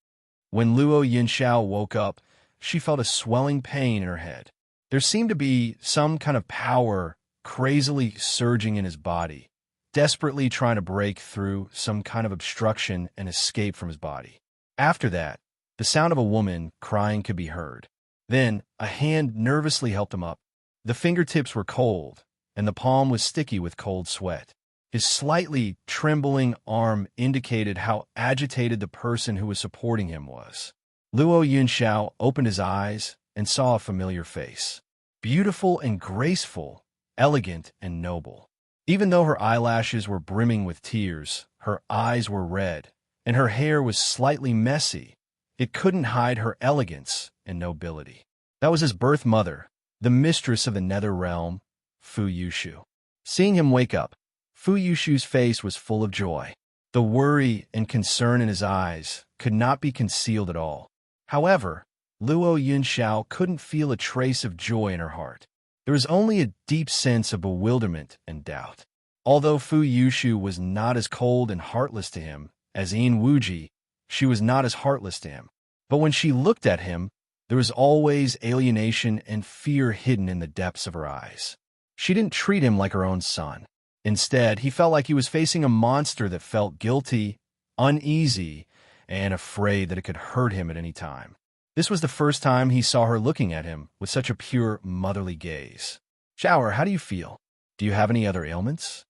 When Luo Yinxiao woke up, she felt a swelling pain in her head. There seemed to be some kind of power crazily surging in his body, desperately trying to break through some kind of obstruction and escape from his body. After that, the sound of a woman crying could be heard. Then, a hand nervously helped him up. The fingertips were cold, and the palm was sticky with cold sweat. His slightly trembling arm indicated how agitated the person who was supporting him was. Luo Yunxiao opened his eyes and saw a familiar face. Beautiful and graceful, elegant and noble. Even though her eyelashes were brimming with tears, her eyes were red, and her hair was slightly messy, it couldn't hide her elegance and nobility. That was his birth mother, the mistress of the nether realm, Fu Yushu. Seeing him wake up, Fu Yushu's face was full of joy. The worry and concern in his eyes could not be concealed at all. However, Luo Yunxiao couldn't feel a trace of joy in her heart. There was only a deep sense of bewilderment and doubt. Although Fu Yushu was not as cold and heartless to him as Yin Wuji, she was not as heartless to him. But when she looked at him, there was always alienation and fear hidden in the depths of her eyes. She didn't treat him like her own son. Instead, he felt like he was facing a monster that felt guilty, uneasy, and afraid that it could hurt him at any time. This was the first time he saw her looking at him with such a pure, motherly gaze. "Shower, how do you feel? Do you have any other ailments?"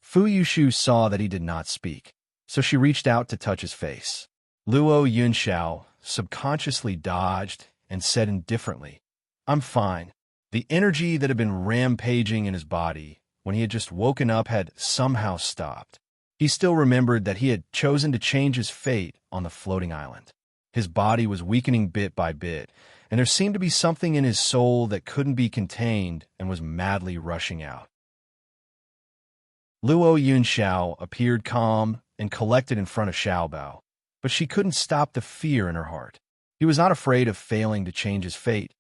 Fu Yushu saw that he did not speak, so she reached out to touch his face. Luo Yunxiao subconsciously dodged and said indifferently, "I'm fine." The energy that had been rampaging in his body when he had just woken up had somehow stopped. He still remembered that he had chosen to change his fate on the floating island. His body was weakening bit by bit, and there seemed to be something in his soul that couldn't be contained and was madly rushing out. Luo Yunxiao appeared calm and collected in front of Xiaobao, but she couldn't stop the fear in her heart. He was not afraid of failing to change his fate,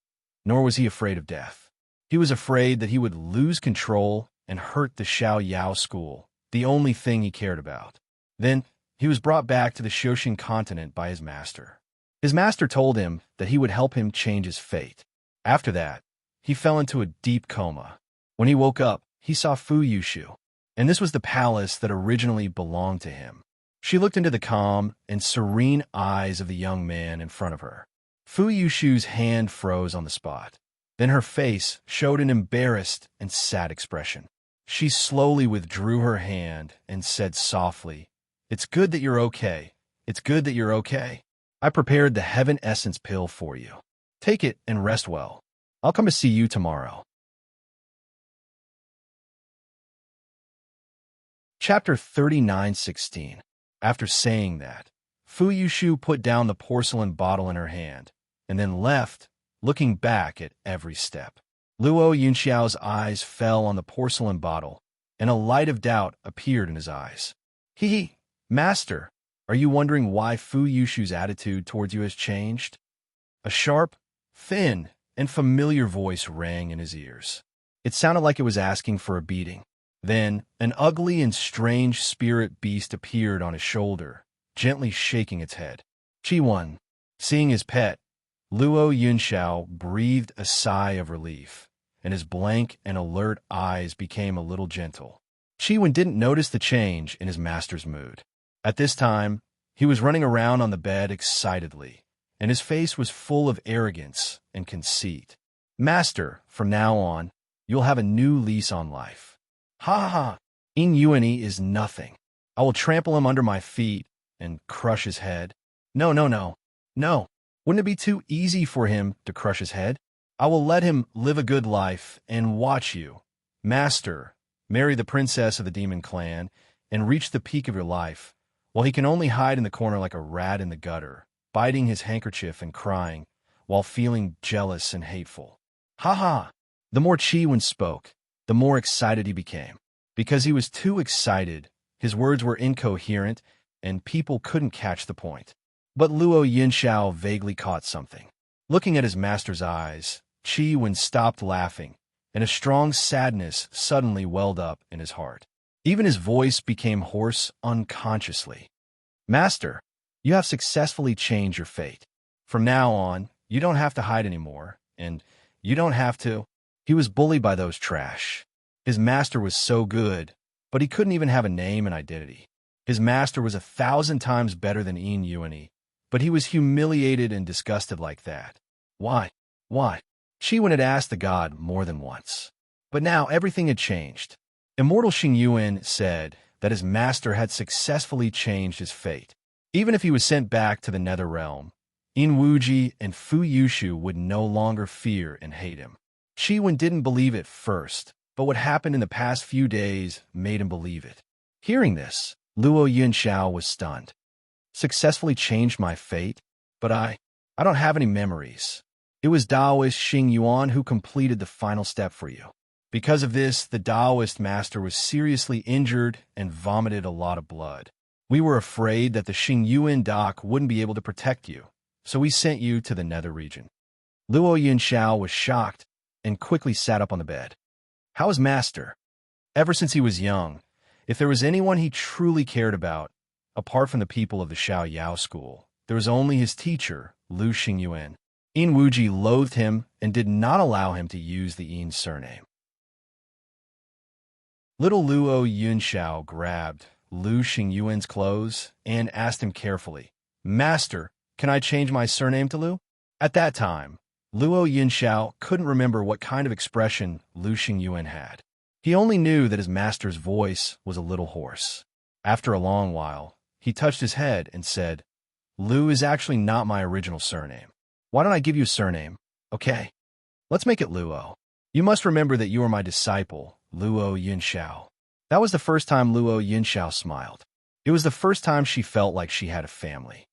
nor was he afraid of death. He was afraid that he would lose control and hurt the Xiao Yao school, the only thing he cared about. Then, he was brought back to the Shoshin continent by his master. His master told him that he would help him change his fate. After that, he fell into a deep coma. When he woke up, he saw Fu Yushu, and this was the palace that originally belonged to him. She looked into the calm and serene eyes of the young man in front of her. Fu Yushu's hand froze on the spot. Then her face showed an embarrassed and sad expression. She slowly withdrew her hand and said softly, "It's good that you're okay. It's good that you're okay. I prepared the Heaven Essence pill for you. Take it and rest well. I'll come to see you tomorrow." Chapter 39:16. After saying that, Fu Yushu put down the porcelain bottle in her hand, and then left, looking back at every step. Luo Yunxiao's eyes fell on the porcelain bottle, and a light of doubt appeared in his eyes. Master, are you wondering why Fu Yushu's attitude towards you has changed?" A sharp, thin, and familiar voice rang in his ears. It sounded like it was asking for a beating. Then, an ugly and strange spirit beast appeared on his shoulder, gently shaking its head. Chi-Wan. Seeing his pet, Luo Yunxiao breathed a sigh of relief, and his blank and alert eyes became a little gentle. Chi-Wan didn't notice the change in his master's mood. At this time, he was running around on the bed excitedly, and his face was full of arrogance and conceit. Master, from now on, you'll have a new lease on life. Ha ha ha! Inyuani is nothing. I will trample him under my feet and crush his head. No, no, no, no. Wouldn't it be too easy for him to crush his head? I will let him live a good life and watch you, Master, marry the princess of the demon clan and reach the peak of your life, while he can only hide in the corner like a rat in the gutter, biting his handkerchief and crying, while feeling jealous and hateful. Ha ha! The more Chi-Wen spoke, the more excited he became. Because he was too excited, his words were incoherent, and people couldn't catch the point. But Luo Yinxiao vaguely caught something. Looking at his master's eyes, Chi-Wen stopped laughing, and a strong sadness suddenly welled up in his heart. Even his voice became hoarse unconsciously. Master, you have successfully changed your fate. From now on, you don't have to hide anymore, and you don't have to. He was bullied by those trash. His master was so good, but he couldn't even have a name and identity. His master was 1,000 times better than Inyuani, but he was humiliated and disgusted like that. Why? Why? Chi-Wen had asked the god more than once. But now everything had changed. Immortal Xingyuan said that his master had successfully changed his fate. Even if he was sent back to the Nether Realm, In Wuji and Fu Yushu would no longer fear and hate him. Chi-Wen didn't believe it first, but what happened in the past few days made him believe it. Hearing this, Luo Yunxiao was stunned. Successfully changed my fate? But I don't have any memories. It was Taoist Xing Yuan who completed the final step for you. Because of this, the Taoist master was seriously injured and vomited a lot of blood. We were afraid that the Xing Yuan doc wouldn't be able to protect you, so we sent you to the Nether region. Luo Yunxiao was shocked and quickly sat up on the bed. How is Master? Ever since he was young, if there was anyone he truly cared about, apart from the people of the Xiao Yao school, there was only his teacher, Lu Xingyuan. In Wuji loathed him and did not allow him to use the Yin surname. Little Luo Yunxiao grabbed Lu Xingyuan's clothes and asked him carefully, Master, can I change my surname to Lu? At that time, Luo Yunxiao couldn't remember what kind of expression Lu Xingyuan had. He only knew that his master's voice was a little hoarse. After a long while, he touched his head and said, Lu is actually not my original surname. Why don't I give you a surname? Okay, let's make it Luo. You must remember that you are my disciple, Luo Yunxiao. That was the first time Luo Yunxiao smiled. It was the first time she felt like she had a family.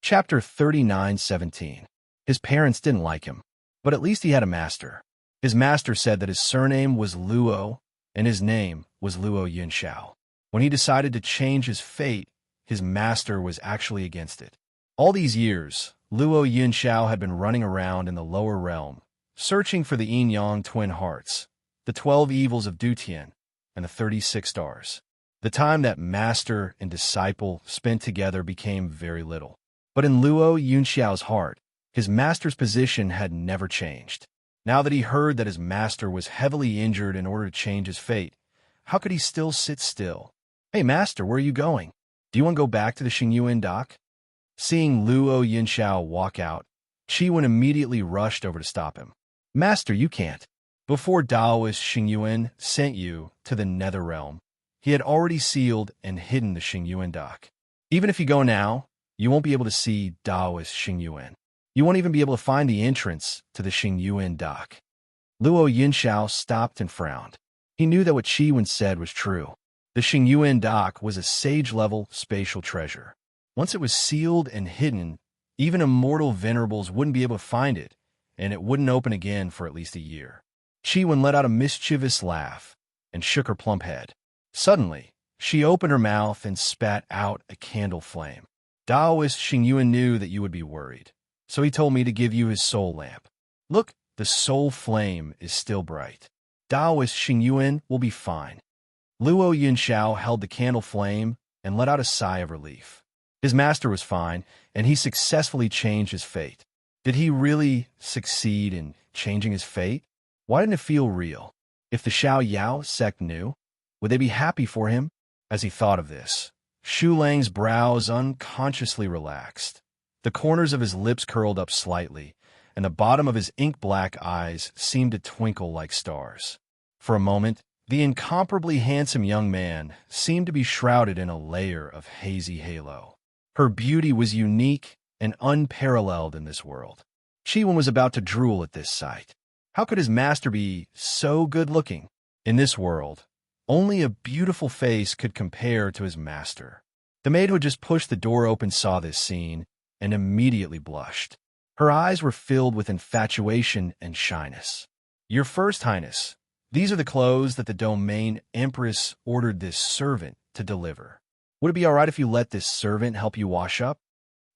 Chapter 39:17. His parents didn't like him, but at least he had a master. His master said that his surname was Luo, and his name was Luo Yunxiao. When he decided to change his fate, his master was actually against it. All these years, Luo Yunxiao had been running around in the lower realm, searching for the Yin-Yang twin hearts, the 12 evils of Dutian, and the 36 stars. The time that master and disciple spent together became very little. But in Luo Yunxiao's heart, his master's position had never changed. Now that he heard that his master was heavily injured in order to change his fate, how could he still sit still? Hey, master, where are you going? Do you want to go back to the Xingyuan dock? Seeing Luo Yunxiao walk out, Chi-Wen immediately rushed over to stop him. Master, you can't. Before Taoist Xingyuan sent you to the Nether Realm, he had already sealed and hidden the Xingyuan dock. Even if you go now, you won't be able to see Taoist Xingyuan. You won't even be able to find the entrance to the Xingyuan dock. Luo Yunxiao stopped and frowned. He knew that what Chi-Wen said was true. The Xingyuan dock was a sage-level spatial treasure. Once it was sealed and hidden, even immortal venerables wouldn't be able to find it, and it wouldn't open again for at least a year. Chi-Wen let out a mischievous laugh and shook her plump head. Suddenly, she opened her mouth and spat out a candle flame. Taoist Xingyuan knew that you would be worried, so he told me to give you his soul lamp. Look, the soul flame is still bright. Taoist Xingyuan will be fine. Luo Yunxiao held the candle flame and let out a sigh of relief. His master was fine, and he successfully changed his fate. Did he really succeed in changing his fate? Why didn't it feel real? If the Xiao Yao sect knew, would they be happy for him? As he thought of this, Shu Lang's brows unconsciously relaxed. The corners of his lips curled up slightly, and the bottom of his ink-black eyes seemed to twinkle like stars. For a moment, the incomparably handsome young man seemed to be shrouded in a layer of hazy halo. Her beauty was unique and unparalleled in this world. Chi-Wen was about to drool at this sight. How could his master be so good-looking? In this world, only a beautiful face could compare to his master. The maid who had just pushed the door open saw this scene and immediately blushed. Her eyes were filled with infatuation and shyness. "Your First Highness, these are the clothes that the domain Empress ordered this servant to deliver. Would it be all right if you let this servant help you wash up?"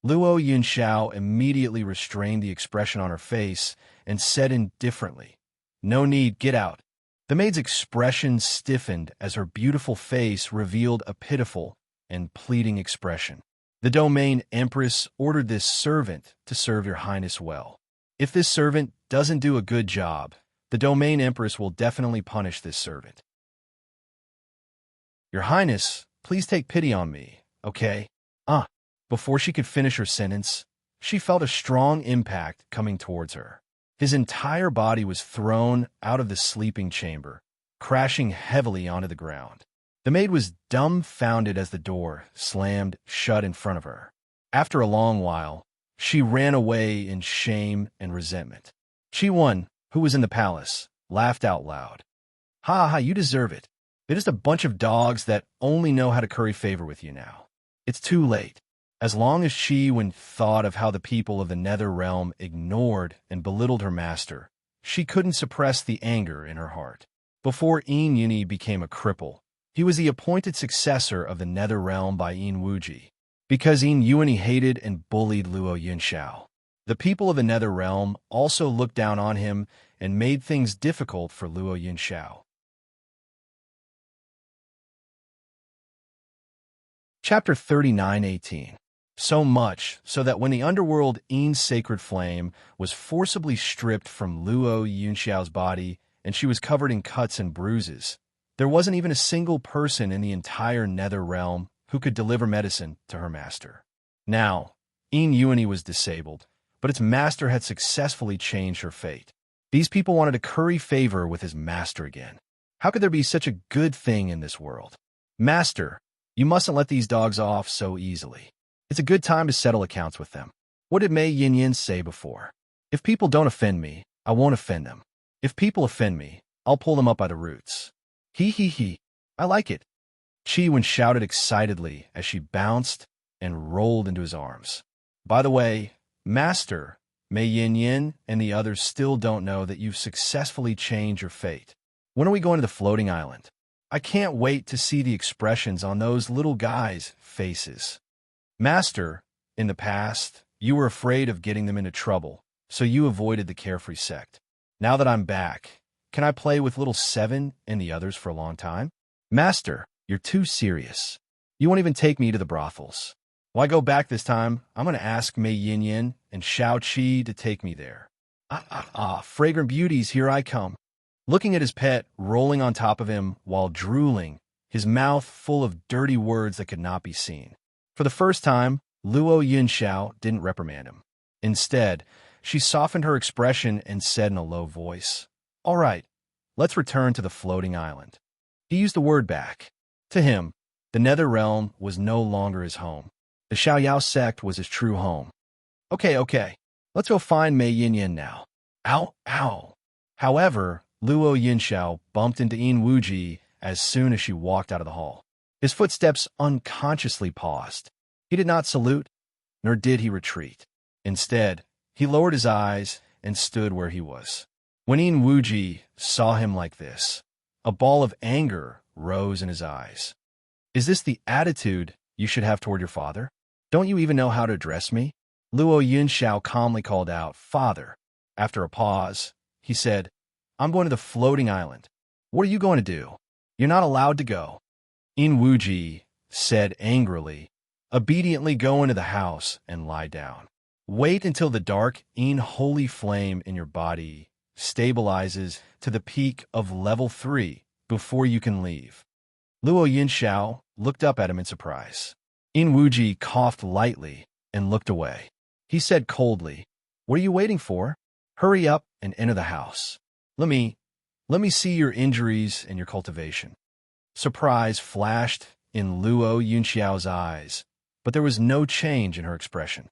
Luo Yunxiao immediately restrained the expression on her face and said indifferently, "No need, get out." The maid's expression stiffened as her beautiful face revealed a pitiful and pleading expression. "The domain Empress ordered this servant to serve your highness well. If this servant doesn't do a good job, the domain Empress will definitely punish this servant. Your highness, please take pity on me, okay?" Before she could finish her sentence, she felt a strong impact coming towards her. His entire body was thrown out of the sleeping chamber, crashing heavily onto the ground. The maid was dumbfounded as the door slammed shut in front of her. After a long while, she ran away in shame and resentment. Chi-Wen, who was in the palace, laughed out loud. "Ha ha, you deserve it. They're just a bunch of dogs that only know how to curry favor with you now. It's too late." As long as Chi-Wen thought of how the people of the Nether Realm ignored and belittled her master, she couldn't suppress the anger in her heart. Before Yin Yuni became a cripple, he was the appointed successor of the Nether Realm by Yin Wuji. Because Yin Yuni hated and bullied Luo Yunxiao, the people of the Nether Realm also looked down on him and made things difficult for Luo Yunxiao. Chapter 39:18. So much so that when the underworld Yin's sacred flame was forcibly stripped from Luo Yunxiao's body and she was covered in cuts and bruises, there wasn't even a single person in the entire Nether Realm who could deliver medicine to her master. Now, Yin Yuni was disabled, but its master had successfully changed her fate. These people wanted to curry favor with his master again. How could there be such a good thing in this world? "Master, you mustn't let these dogs off so easily. It's a good time to settle accounts with them. What did Mei Yin say before? If people don't offend me, I won't offend them. If people offend me, I'll pull them up by the roots." He. I like it." Chi-Wen shouted excitedly as she bounced and rolled into his arms. "By the way, Master, Mei Yin and the others still don't know that you've successfully changed your fate. When are we going to the floating island? I can't wait to see the expressions on those little guys' faces. Master, in the past, you were afraid of getting them into trouble, so you avoided the carefree sect. Now that I'm back, can I play with little Seven and the others for a long time? Master, you're too serious. You won't even take me to the brothels. Why go back this time? I'm going to ask Mei Yin and Xiao Qi to take me there. Fragrant beauties, here I come." Looking at his pet rolling on top of him while drooling, his mouth full of dirty words that could not be seen. For the first time, Luo Yunxiao didn't reprimand him. Instead, she softened her expression and said in a low voice, "All right, let's return to the floating island." He used the word back. To him, the Nether Realm was no longer his home. The Xiao Yao sect was his true home. Okay, let's go find Mei Yin now. Ow. However, Luo Yunxiao bumped into Yin Wuji as soon as she walked out of the hall. His footsteps unconsciously paused. He did not salute, nor did he retreat. Instead, he lowered his eyes and stood where he was. When Yin Wuji saw him like this, a ball of anger rose in his eyes. "Is this the attitude you should have toward your father? Don't you even know how to address me?" Luo Yunxiao calmly called out, "Father." After a pause, he said, "I'm going to the floating island. What are you going to do? You're not allowed to go." Yin Wuji said angrily, "Obediently go into the house and lie down. Wait until the dark Yin holy flame in your body stabilizes to the peak of level 3 before you can leave. Luo Yinxiao looked up at him in surprise. In Wuji coughed lightly and looked away. He said coldly, "What are you waiting for? Hurry up and enter the house. Let me see your injuries and your cultivation." Surprise flashed in Luo Yunxiao's eyes, but there was no change in her expression.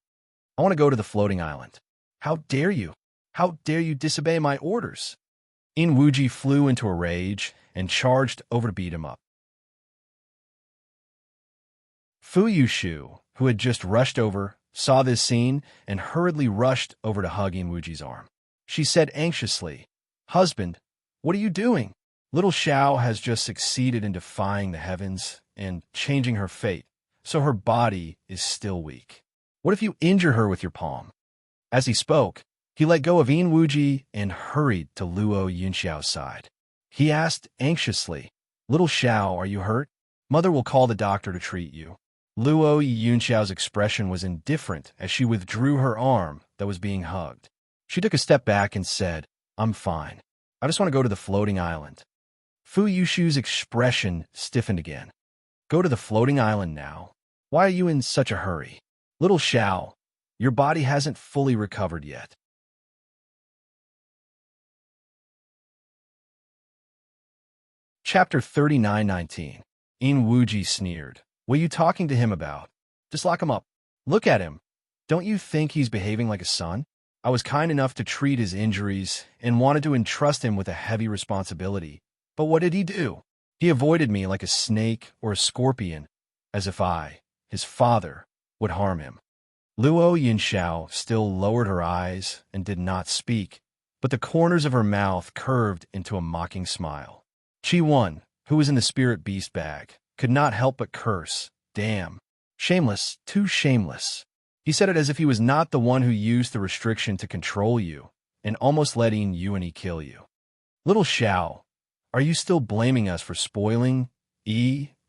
"I want to go to the floating island." "How dare you? How dare you disobey my orders?" In Wuji flew into a rage and charged over to beat him up. Fu Yushu, who had just rushed over, saw this scene and hurriedly rushed over to hug In Wuji's arm. She said anxiously, "Husband, what are you doing? Little Xiao has just succeeded in defying the heavens and changing her fate, so her body is still weak. What if you injure her with your palm?" As he spoke, he let go of In Wuji and hurried to Luo Yunxiao's side. He asked anxiously, "Little Xiao, are you hurt? Mother will call the doctor to treat you." Luo Yunxiao's expression was indifferent as she withdrew her arm that was being hugged. She took a step back and said, "I'm fine. I just want to go to the floating island." Fu Yushu's expression stiffened again. "Go to the floating island now? Why are you in such a hurry? Little Xiao, your body hasn't fully recovered yet." Chapter 39:19. In Wuji sneered. "What are you talking to him about? Just lock him up. Look at him. Don't you think he's behaving like a son? I was kind enough to treat his injuries and wanted to entrust him with a heavy responsibility. But what did he do? He avoided me like a snake or a scorpion, as if I, his father, would harm him." Luo Yinxiao still lowered her eyes and did not speak, but the corners of her mouth curved into a mocking smile. Chi Wan, who was in the spirit beast bag, could not help but curse. "Damn. Shameless, too shameless." He said it as if he was not the one who used the restriction to control you, and almost letting Yuani kill you. "Little Xiao, are you still blaming us for spoiling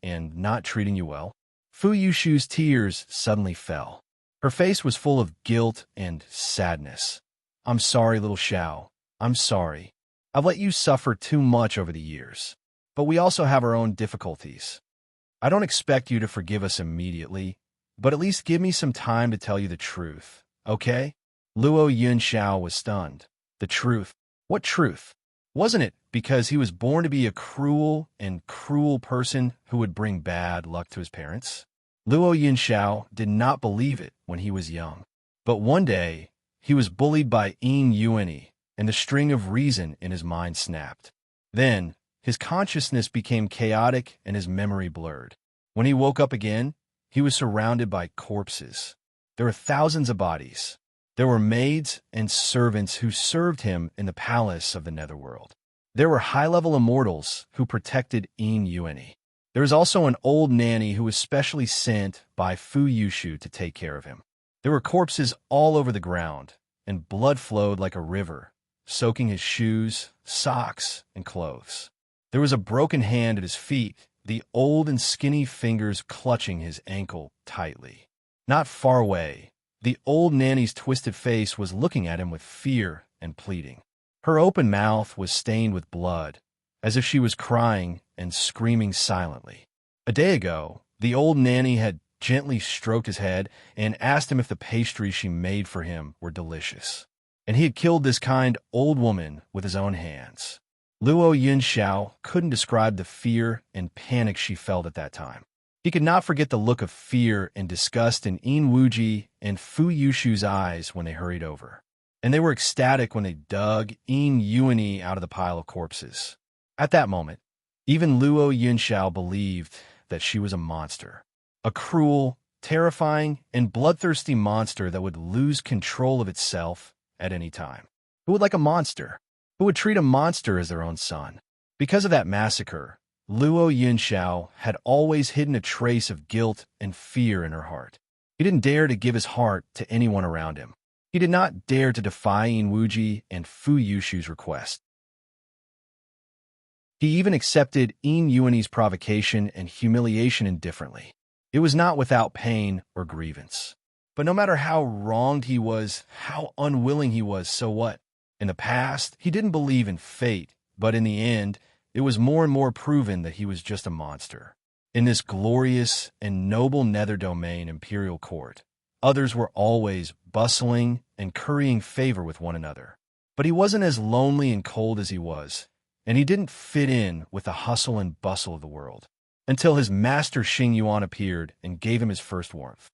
and not treating you well?" Fu Yushu's tears suddenly fell. Her face was full of guilt and sadness. "I'm sorry, little Xiao. I'm sorry. I've let you suffer too much over the years. But we also have our own difficulties. I don't expect you to forgive us immediately, but at least give me some time to tell you the truth, okay?" Luo Yunxiao was stunned. The truth? What truth? Wasn't it because he was born to be a cruel person who would bring bad luck to his parents? Luo Yunxiao did not believe it when he was young. But one day, he was bullied by In Yuani, and the string of reason in his mind snapped. Then, his consciousness became chaotic and his memory blurred. When he woke up again, he was surrounded by corpses. There were thousands of bodies. There were maids and servants who served him in the palace of the Netherworld. There were high-level immortals who protected In Yuani. There was also an old nanny who was specially sent by Fu Yushu to take care of him. There were corpses all over the ground, and blood flowed like a river, soaking his shoes, socks, and clothes. There was a broken hand at his feet, the old and skinny fingers clutching his ankle tightly. Not far away, the old nanny's twisted face was looking at him with fear and pleading. Her open mouth was stained with blood, as if she was crying and screaming silently. A day ago, the old nanny had gently stroked his head and asked him if the pastries she made for him were delicious. And he had killed this kind old woman with his own hands. Luo Yunxiao couldn't describe the fear and panic she felt at that time. He could not forget the look of fear and disgust in In Wuji and Fu Yushu's eyes when they hurried over. And they were ecstatic when they dug In Yuani out of the pile of corpses. At that moment, even Luo Yunxiao believed that she was a monster. A cruel, terrifying, and bloodthirsty monster that would lose control of itself at any time. Who would like a monster? Who would treat a monster as their own son? Because of that massacre, Luo Yunxiao had always hidden a trace of guilt and fear in her heart. He didn't dare to give his heart to anyone around him. He did not dare to defy In Wuji and Fu Yushu's request. He even accepted In Yuani's provocation and humiliation indifferently. It was not without pain or grievance. But no matter how wronged he was, how unwilling he was, so what? In the past, he didn't believe in fate, but in the end, it was more and more proven that he was just a monster. In this glorious and noble nether domain imperial court, others were always bustling and currying favor with one another. But he wasn't as lonely and cold as he was, and he didn't fit in with the hustle and bustle of the world, until his master Xing Yuan appeared and gave him his first warmth.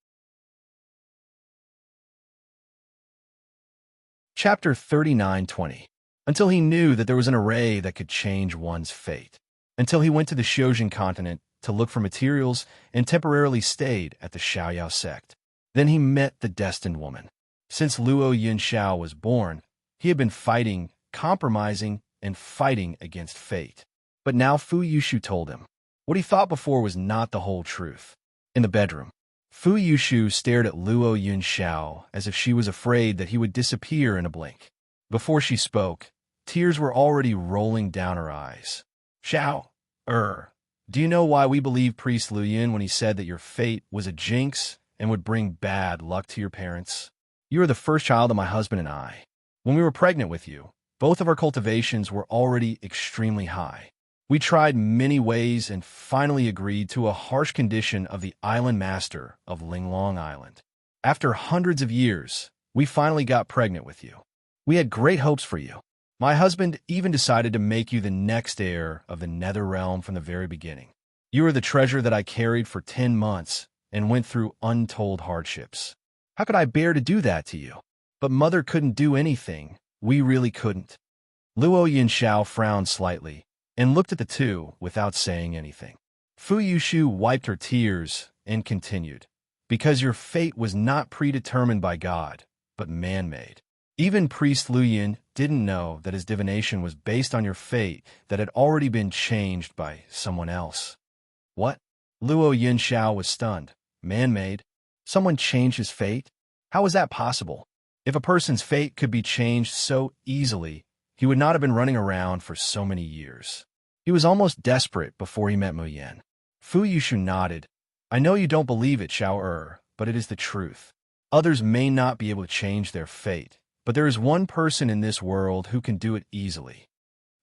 Chapter 39:20. Until he knew that there was an array that could change one's fate. Until he went to the Xiojin continent to look for materials and temporarily stayed at the Xiaoyao sect. Then he met the destined woman. Since Luo Yunxiao was born, he had been fighting, compromising, and fighting against fate. But now Fu Yushu told him. What he thought before was not the whole truth. In the bedroom, Fu Yushu stared at Luo Yunxiao as if she was afraid that he would disappear in a blink. Before she spoke, tears were already rolling down her eyes. Xiao, do you know why we believed Priest Lu Yin when he said that your fate was a jinx and would bring bad luck to your parents? You are the first child of my husband and I. When we were pregnant with you, both of our cultivations were already extremely high. We tried many ways and finally agreed to a harsh condition of the island master of Linglong Island. After hundreds of years, we finally got pregnant with you. We had great hopes for you. My husband even decided to make you the next heir of the Nether Realm from the very beginning. You are the treasure that I carried for 10 months and went through untold hardships. How could I bear to do that to you? But Mother couldn't do anything. We really couldn't. Luo Yunxiao frowned slightly and looked at the two without saying anything. Fu Yushu wiped her tears and continued, because your fate was not predetermined by God, but man-made. Even Priest Lu Yin didn't know that his divination was based on your fate that had already been changed by someone else. What? Luo Yunxiao was stunned. Man-made? Someone changed his fate? How was that possible? If a person's fate could be changed so easily, he would not have been running around for so many years. He was almost desperate before he met Mu Yan. Fu Yushu nodded. I know you don't believe it, Xiao, but it is the truth. Others may not be able to change their fate, but there is one person in this world who can do it easily.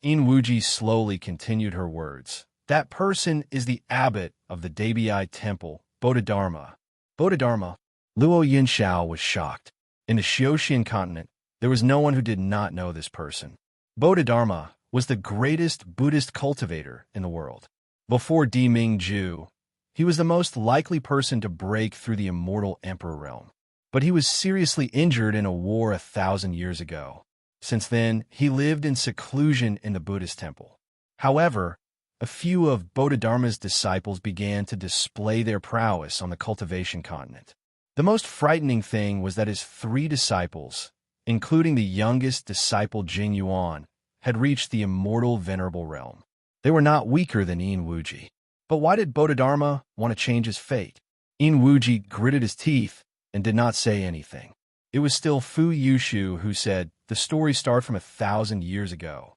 In Wuji slowly continued her words. That person is the abbot of the Debiai Temple, Bodhidharma. Bodhidharma? Luo Yunxiao was shocked. In the Xiojin continent, there was no one who did not know this person. Bodhidharma was the greatest Buddhist cultivator in the world. Before Di Mingju, he was the most likely person to break through the immortal emperor realm. But he was seriously injured in a war 1,000 years ago. Since then, he lived in seclusion in the Buddhist temple. However, a few of Bodhidharma's disciples began to display their prowess on the cultivation continent. The most frightening thing was that his 3 disciples, including the youngest disciple Jing Yuan, had reached the immortal venerable realm. They were not weaker than Yin Wuji. But why did Bodhidharma want to change his fate? Yin Wuji gritted his teeth and did not say anything. It was still Fu Yushu who said, the story started from 1,000 years ago.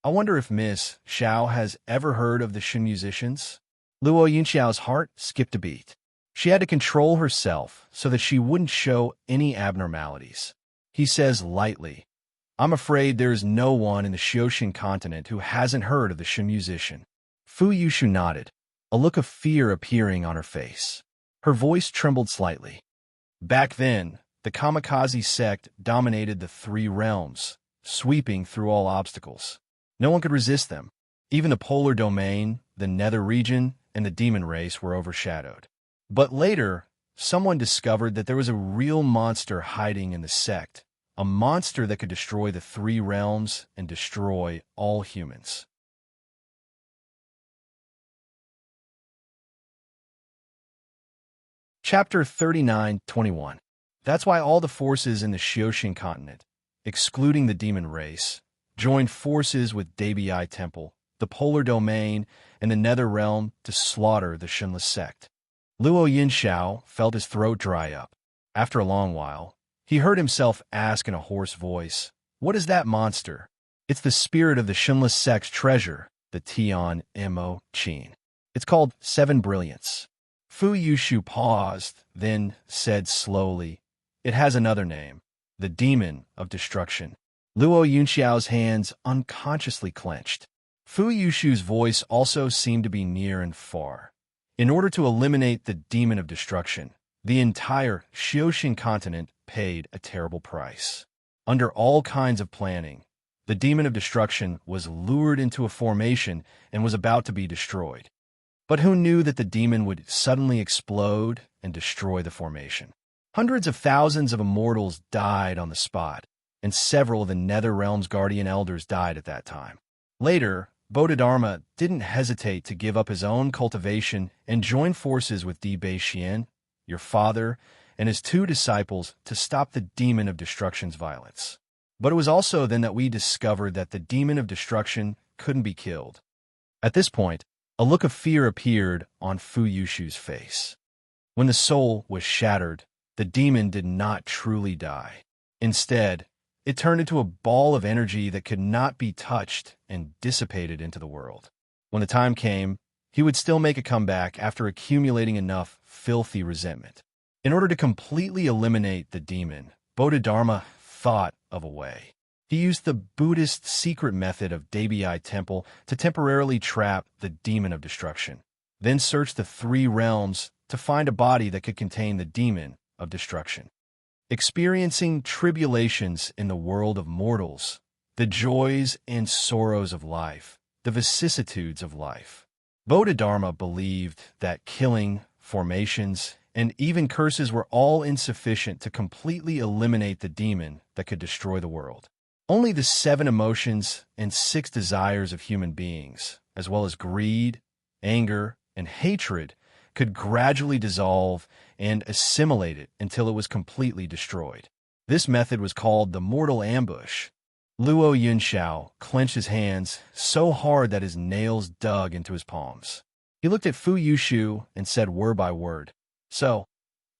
I wonder if Miss Xiao has ever heard of the Shin musicians? Luo Yunxiao's heart skipped a beat. She had to control herself so that she wouldn't show any abnormalities. He says lightly, I'm afraid there is no one in the Xiojin continent who hasn't heard of the Shin musician. Fu Yushu nodded, a look of fear appearing on her face. Her voice trembled slightly. Back then, the Kamikaze sect dominated the 3 realms, sweeping through all obstacles. No one could resist them. Even the polar domain, the nether region, and the demon race were overshadowed. But later, someone discovered that there was a real monster hiding in the sect, a monster that could destroy the 3 realms and destroy all humans. Chapter 39:21. That's why all the forces in the Xiojin continent, excluding the demon race, joined forces with Debiai Temple, the polar domain, and the nether realm to slaughter the Shinless sect. Luo Yunxiao felt his throat dry up. After a long while, he heard himself ask in a hoarse voice, What is that monster? It's the spirit of the Shinless sect's treasure, the Tian Mo Qin. It's called 7 Brilliants. Fu Yushu paused, then said slowly, It has another name. the demon of destruction. Luo Yunxiao's hands unconsciously clenched. Fu Yushu's voice also seemed to be near and far. In order to eliminate the demon of destruction, the entire Xiuxing continent paid a terrible price. Under all kinds of planning, the demon of destruction was lured into a formation and was about to be destroyed. But who knew that the demon would suddenly explode and destroy the formation? Hundreds of thousands of immortals died on the spot, and several of the Nether Realm's guardian elders died at that time. Later, Bodhidharma didn't hesitate to give up his own cultivation and join forces with Di Beixian, your father, and his 2 disciples to stop the demon of destruction's violence. But it was also then that we discovered that the demon of destruction couldn't be killed. At this point, a look of fear appeared on Fu Yushu's face. When the soul was shattered, the demon did not truly die. Instead, it turned into a ball of energy that could not be touched and dissipated into the world. When the time came, he would still make a comeback after accumulating enough filthy resentment. In order to completely eliminate the demon, Bodhidharma thought of a way. He used the Buddhist secret method of Debiai Temple to temporarily trap the demon of destruction, then searched the 3 realms to find a body that could contain the demon of destruction. Experiencing tribulations in the world of mortals, the joys and sorrows of life, the vicissitudes of life, Bodhidharma believed that killing, formations, and even curses were all insufficient to completely eliminate the demon that could destroy the world. Only the 7 emotions and 6 desires of human beings, as well as greed, anger, and hatred, could gradually dissolve and assimilate it until it was completely destroyed. This method was called the mortal ambush. Luo Yunxiao clenched his hands so hard that his nails dug into his palms. He looked at Fu Yushu and said word by word, "So,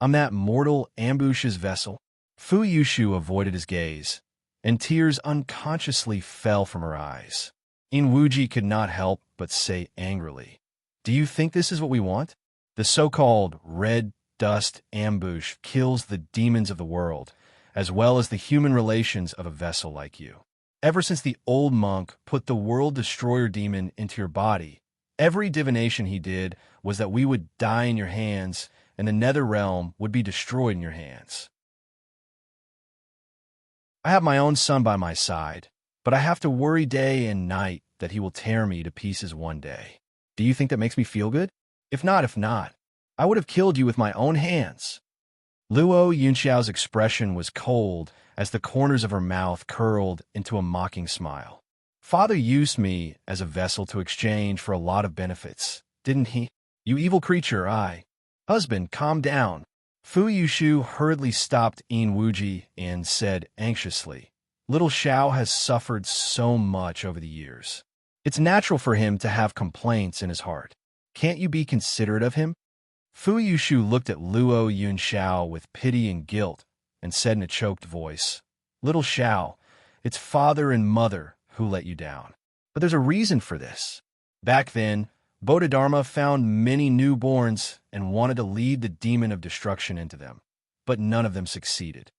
I'm that mortal ambush's vessel?" Fu Yushu avoided his gaze, and tears unconsciously fell from her eyes. Wuji could not help but say angrily, "Do you think this is what we want? The so-called red dust ambush kills the demons of the world, as well as the human relations of a vessel like you. Ever since the old monk put the world destroyer demon into your body, every divination he did was that we would die in your hands and the nether realm would be destroyed in your hands. I have my own son by my side, but I have to worry day and night that he will tear me to pieces one day. Do you think that makes me feel good? If not, I would have killed you with my own hands." Luo Yunxiao's expression was cold as the corners of her mouth curled into a mocking smile. "Father used me as a vessel to exchange for a lot of benefits, didn't he? You evil creature, Husband, calm down." Fu Yushu hurriedly stopped Wuji and said anxiously, "Little Xiao has suffered so much over the years. It's natural for him to have complaints in his heart. Can't you be considerate of him?" Fu Yushu looked at Luo Yunxiao with pity and guilt and said in a choked voice, "Little Xiao, it's father and mother who let you down. But there's a reason for this. Back then, Bodhidharma found many newborns and wanted to lead the demon of destruction into them, but none of them succeeded."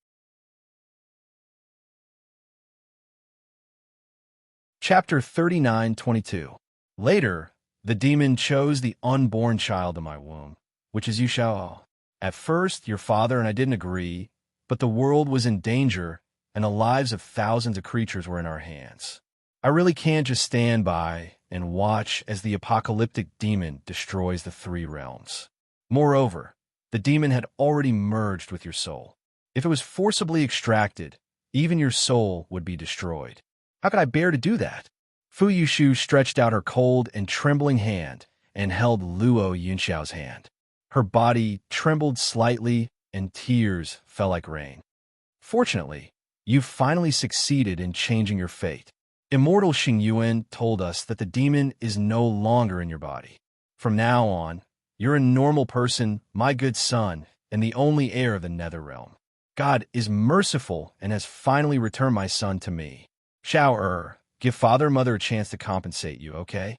Chapter 39:22. Later, the demon chose the unborn child in my womb, which is Yuxiao. At first, your father and I didn't agree, but the world was in danger and the lives of thousands of creatures were in our hands. I really can't just stand by and watch as the apocalyptic demon destroys the 3 realms. Moreover, the demon had already merged with your soul. If it was forcibly extracted, even your soul would be destroyed. How could I bear to do that? Fu Yushu stretched out her cold and trembling hand and held Luo Yunxiao's hand. Her body trembled slightly and tears fell like rain. "Fortunately, you've finally succeeded in changing your fate. Immortal Xingyuan told us that the demon is no longer in your body. From now on, you're a normal person, my good son, and the only heir of the Nether Realm. God is merciful and has finally returned my son to me. Xiao, give father and mother a chance to compensate you, okay?"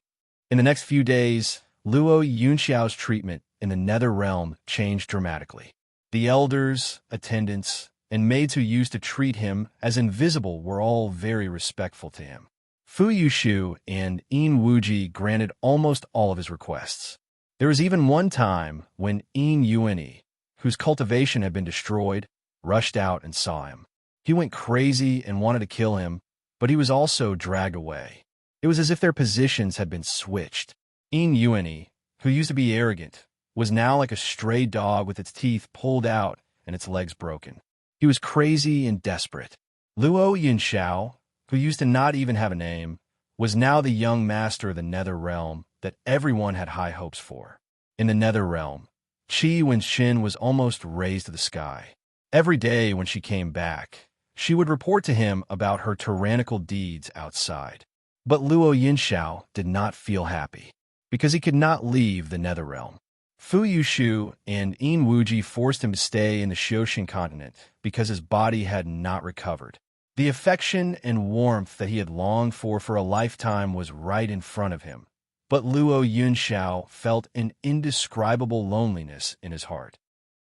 In the next few days, Luo Yunxiao's treatment in the Nether Realm changed dramatically. The elders, attendants, and maids who used to treat him as invisible were all very respectful to him. Fu Yushu and In Wuji granted almost all of his requests. There was even one time when In Yuani, whose cultivation had been destroyed, rushed out and saw him. He went crazy and wanted to kill him, but he was also dragged away. It was as if their positions had been switched. In Yuani, who used to be arrogant, was now like a stray dog with its teeth pulled out and its legs broken. He was crazy and desperate. Luo Yinxiao, who used to not even have a name, was now the young master of the Nether Realm that everyone had high hopes for. In the Nether Realm, Qi Wenxin was almost raised to the sky. Every day when she came back, she would report to him about her tyrannical deeds outside. But Luo Yinxiao did not feel happy, because he could not leave the Nether Realm. Fu Yushu and In Wuji forced him to stay in the Xioshin continent because his body had not recovered. The affection and warmth that he had longed for a lifetime was right in front of him, but Luo Yunxiao felt an indescribable loneliness in his heart.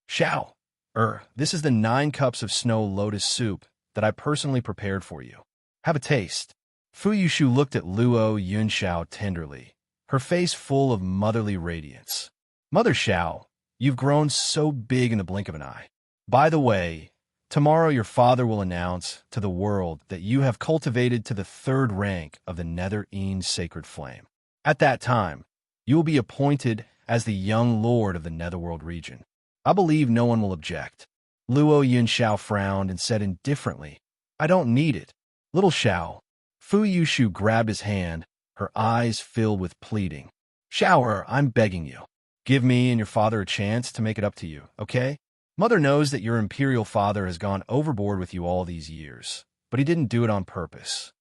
Xiao, this is the 9 cups of snow lotus soup that I personally prepared for you. Have a taste. Fu Yushu looked at Luo Yunxiao tenderly, her face full of motherly radiance. Mother Xiao, you've grown so big in the blink of an eye. By the way, tomorrow your father will announce to the world that you have cultivated to the 3rd rank of the Nether Een Sacred Flame. At that time, you will be appointed as the young lord of the Netherworld region. I believe no one will object. Luo Yunxiao frowned and said indifferently, I don't need it. Little Xiao. Fu Yushu grabbed his hand, her eyes filled with pleading. Xiao, I'm begging you. Give me and your father a chance to make it up to you, okay? Mother knows that your imperial father has gone overboard with you all these years, but he didn't do it on purpose.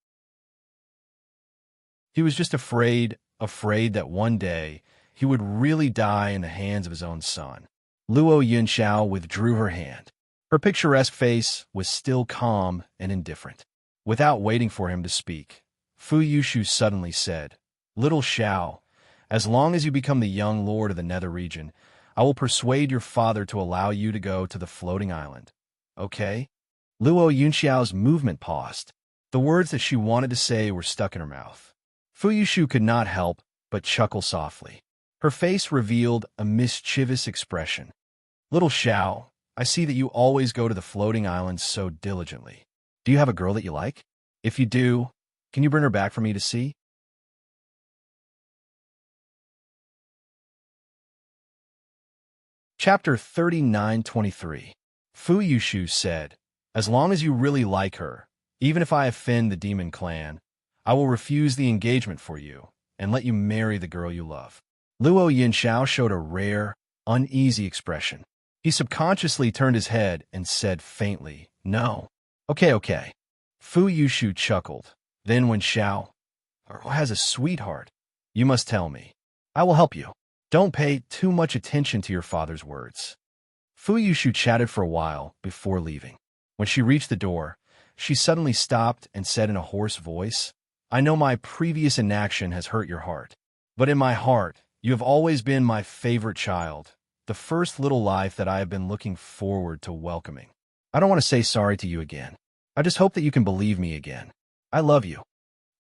He was just afraid that one day he would really die in the hands of his own son. Luo Yunxiao withdrew her hand. Her picturesque face was still calm and indifferent. Without waiting for him to speak, Fu Yushu suddenly said, Little Xiao, as long as you become the young lord of the Nether region, I will persuade your father to allow you to go to the floating island. Okay? Luo Yunxiao's movement paused. The words that she wanted to say were stuck in her mouth. Fu Yushu could not help but chuckle softly. Her face revealed a mischievous expression. Little Xiao, I see that you always go to the floating island so diligently. Do you have a girl that you like? If you do, can you bring her back for me to see? Chapter 39:23. Fu Yushu said, As long as you really like her, even if I offend the demon clan, I will refuse the engagement for you and let you marry the girl you love. Luo Yinxiao showed a rare, uneasy expression. He subconsciously turned his head and said faintly, No. Okay. Fu Yushu chuckled. Then when Xiao has a sweetheart, you must tell me. I will help you. Don't pay too much attention to your father's words. Fu Yushu chatted for a while before leaving. When she reached the door, she suddenly stopped and said in a hoarse voice, I know my previous inaction has hurt your heart, but in my heart, you have always been my favorite child, the first little life that I have been looking forward to welcoming. I don't want to say sorry to you again. I just hope that you can believe me again. I love you.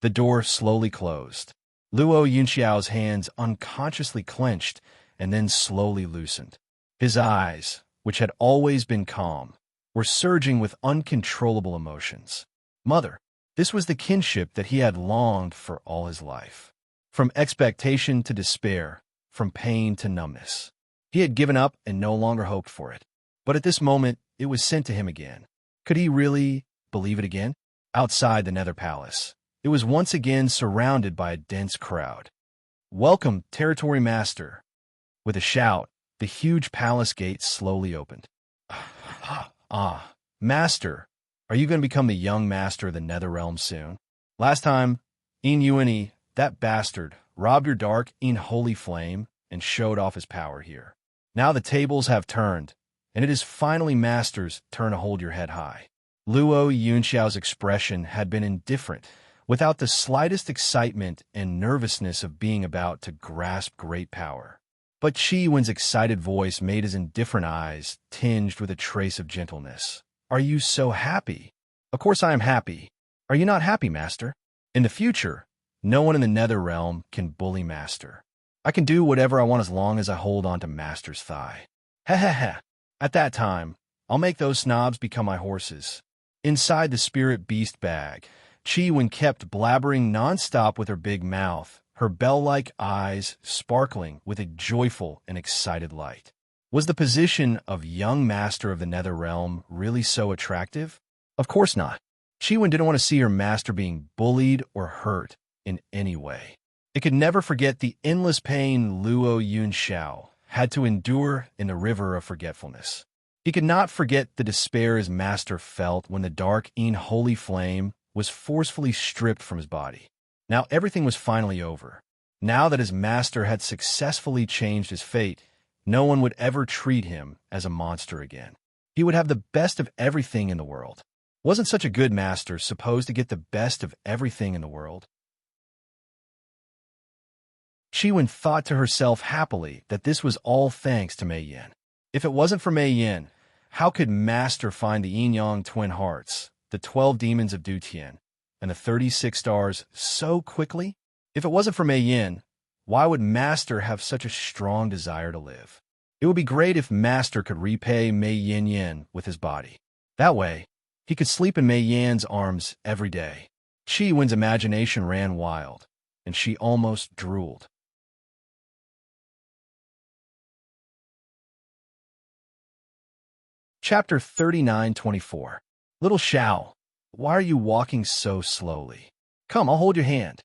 The door slowly closed. Luo Yunxiao's hands unconsciously clenched and then slowly loosened. His eyes, which had always been calm, were surging with uncontrollable emotions. Mother, this was the kinship that he had longed for all his life. From expectation to despair, from pain to numbness. He had given up and no longer hoped for it. But at this moment, it was sent to him again. Could he really believe it again? Outside the Nether Palace, it was once again surrounded by a dense crowd. Welcome, Territory Master. With a shout, the huge palace gate slowly opened. Master, are you going to become the young master of the Nether Realm soon? Last time, In Yuani, that bastard, robbed your dark in holy flame and showed off his power here. Now the tables have turned, and it is finally Master's turn to hold your head high. Luo Yunxiao's expression had been indifferent, without the slightest excitement and nervousness of being about to grasp great power. But Qi Wen's excited voice made his indifferent eyes tinged with a trace of gentleness. Are you so happy? Of course I am happy. Are you not happy, Master? In the future, no one in the Nether Realm can bully Master. I can do whatever I want as long as I hold on to Master's thigh. Ha ha ha. At that time, I'll make those snobs become my horses. Inside the spirit beast bag, Chi-Wen kept blabbering nonstop with her big mouth, her bell-like eyes sparkling with a joyful and excited light. Was the position of young master of the Nether Realm really so attractive? Of course not. Chi-Wen didn't want to see her master being bullied or hurt in any way. It could never forget the endless pain Luo Yunxiao had to endure in the river of forgetfulness. He could not forget the despair his master felt when the dark holy flame was forcefully stripped from his body. Now everything was finally over. Now that his master had successfully changed his fate, no one would ever treat him as a monster again. He would have the best of everything in the world. Wasn't such a good master supposed to get the best of everything in the world? Chi-Wen thought to herself happily that this was all thanks to Mei Yin. If it wasn't for Mei Yin, how could Master find the Yin-Yang twin hearts, the 12 demons of Dutian, and the 36 stars so quickly? If it wasn't for Mei Yin, why would Master have such a strong desire to live? It would be great if Master could repay Mei Yin with his body. That way, he could sleep in Mei Yan's arms every day. Chi-Wen's imagination ran wild, and she almost drooled. Chapter 39:24. Little Xiao, why are you walking so slowly? Come, I'll hold your hand.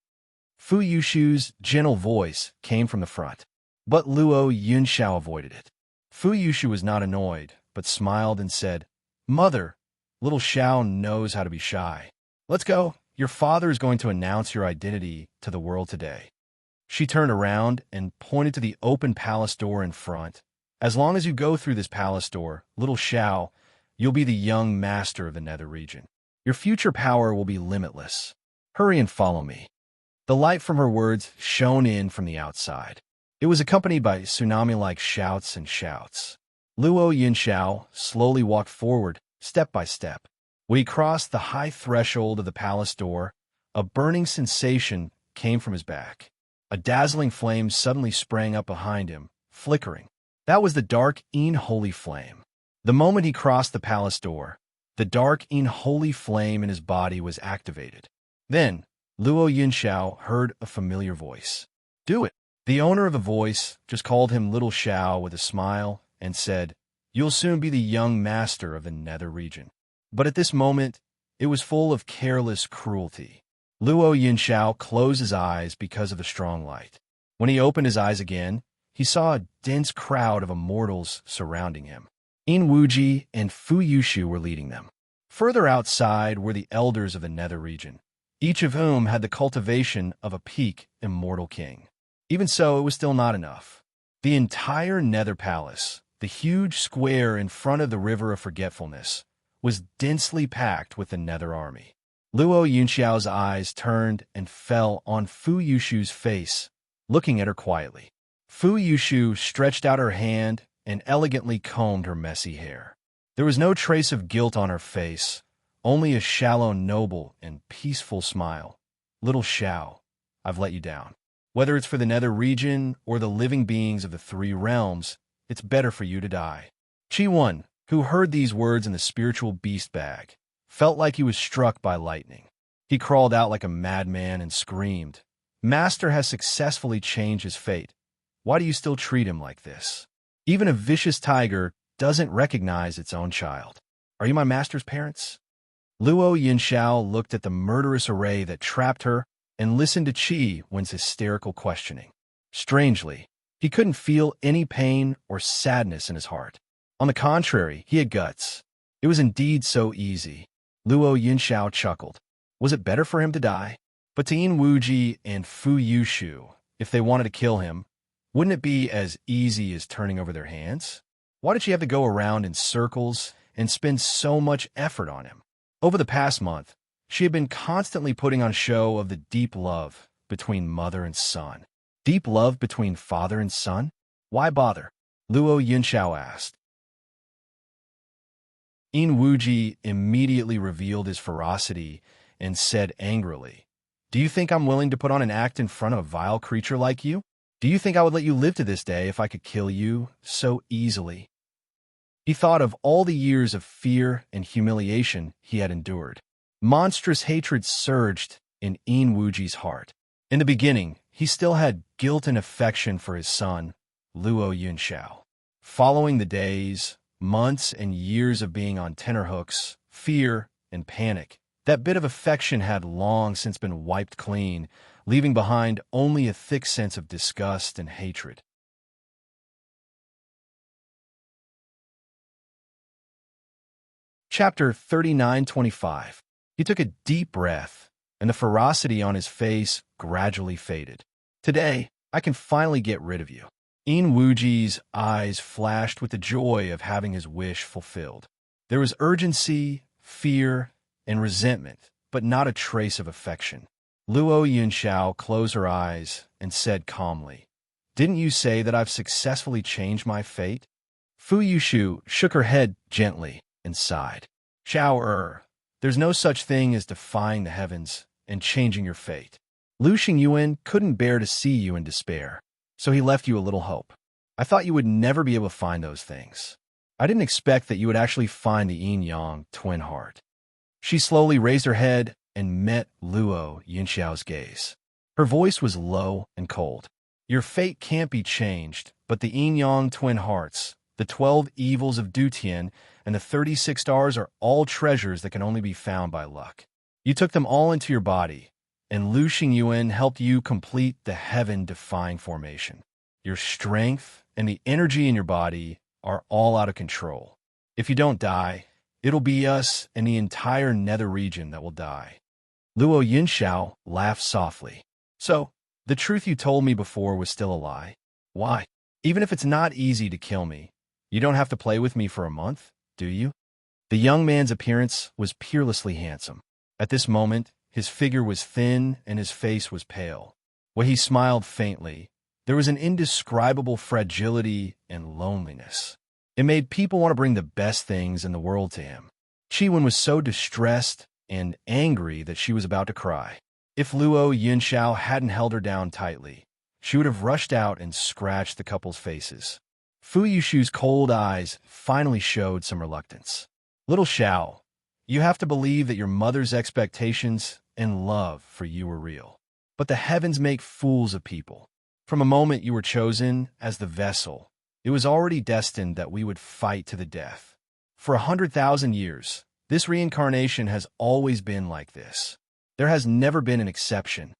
Fu Yushu's gentle voice came from the front, but Luo Yunxiao avoided it. Fu Yushu was not annoyed, but smiled and said, Mother, little Xiao knows how to be shy. Let's go. Your father is going to announce your identity to the world today. She turned around and pointed to the open palace door in front. As long as you go through this palace door, little Xiao, you'll be the young master of the Nether region. Your future power will be limitless. Hurry and follow me. The light from her words shone in from the outside. It was accompanied by tsunami-like shouts and shouts. Luo Yunxiao slowly walked forward, step by step. When he crossed the high threshold of the palace door, a burning sensation came from his back. A dazzling flame suddenly sprang up behind him, flickering. That was the dark holy flame. The moment he crossed the palace door, the dark holy flame in his body was activated. Then, Luo Yunxiao heard a familiar voice. Do it. The owner of the voice just called him Little Xiao with a smile and said, You'll soon be the young master of the Nether region. But at this moment, it was full of careless cruelty. Luo Yunxiao closed his eyes because of the strong light. When he opened his eyes again, he saw a dense crowd of immortals surrounding him. In Wuji and Fu Yushu were leading them. Further outside were the elders of the Nether region, each of whom had the cultivation of a peak immortal king. Even so, it was still not enough. The entire Nether Palace, the huge square in front of the River of Forgetfulness, was densely packed with the Nether army. Luo Yunxiao's eyes turned and fell on Fu Yushu's face, looking at her quietly. Fu Yushu stretched out her hand and elegantly combed her messy hair. There was no trace of guilt on her face, only a shallow, noble, and peaceful smile. Little Xiao, I've let you down. Whether it's for the Nether region or the living beings of the three realms, it's better for you to die. Chi-Wen, who heard these words in the spiritual beast bag, felt like he was struck by lightning. He crawled out like a madman and screamed, Master has successfully changed his fate. Why do you still treat him like this? Even a vicious tiger doesn't recognize its own child. Are you my master's parents? Luo Yunxiao looked at the murderous array that trapped her and listened to Chi-Wen's hysterical questioning. Strangely, he couldn't feel any pain or sadness in his heart. On the contrary, he had guts. It was indeed so easy. Luo Yunxiao chuckled. Was it better for him to die? But to Yin Wuji and Fu Yushu, if they wanted to kill him, wouldn't it be as easy as turning over their hands? Why did she have to go around in circles and spend so much effort on him? Over the past month, she had been constantly putting on show of the deep love between mother and son. Deep love between father and son? Why bother? Luo Yunxiao asked. Enwuji immediately revealed his ferocity and said angrily, "Do you think I'm willing to put on an act in front of a vile creature like you? Do you think I would let you live to this day if I could kill you so easily?" He thought of all the years of fear and humiliation he had endured. Monstrous hatred surged in Enwuji's heart. In the beginning, he still had guilt and affection for his son, Luo Yunxiao. Following the days, months, and years of being on tenterhooks, fear, and panic, that bit of affection had long since been wiped clean, leaving behind only a thick sense of disgust and hatred. Chapter 39:25. He took a deep breath, and the ferocity on his face gradually faded. "Today, I can finally get rid of you." Enwuji's eyes flashed with the joy of having his wish fulfilled. There was urgency, fear, and resentment, but not a trace of affection. Luo Yunxiao closed her eyes and said calmly, "Didn't you say that I've successfully changed my fate?" Fu Yushu shook her head gently and sighed. "Xiao there's no such thing as defying the heavens and changing your fate. Lu Xingyuan couldn't bear to see you in despair, so he left you a little hope. I thought you would never be able to find those things. I didn't expect that you would actually find the yin-yang twin heart." She slowly raised her head and met Luo Yunxiao's gaze. Her voice was low and cold. "Your fate can't be changed, but the yin-yang twin hearts, the 12 evils of Dutian, and the 36 stars are all treasures that can only be found by luck. You took them all into your body, and Lu Xingyuan helped you complete the heaven-defying formation. Your strength and the energy in your body are all out of control. If you don't die, it'll be us and the entire nether region that will die." Luo Yunxiao laughed softly. "So, the truth you told me before was still a lie? Why? Even if it's not easy to kill me, you don't have to play with me for a month, do you?" The young man's appearance was peerlessly handsome. At this moment, his figure was thin and his face was pale. When he smiled faintly, there was an indescribable fragility and loneliness. It made people want to bring the best things in the world to him. Chiwen was so distressed and angry that she was about to cry. If Luo Yunxiao hadn't held her down tightly, she would have rushed out and scratched the couple's faces. Fu Yushu's cold eyes finally showed some reluctance. "Little Xiao, you have to believe that your mother's expectations and love for you were real. But the heavens make fools of people. From a moment you were chosen as the vessel, it was already destined that we would fight to the death. For 100,000 years, this reincarnation has always been like this. There has never been an exception."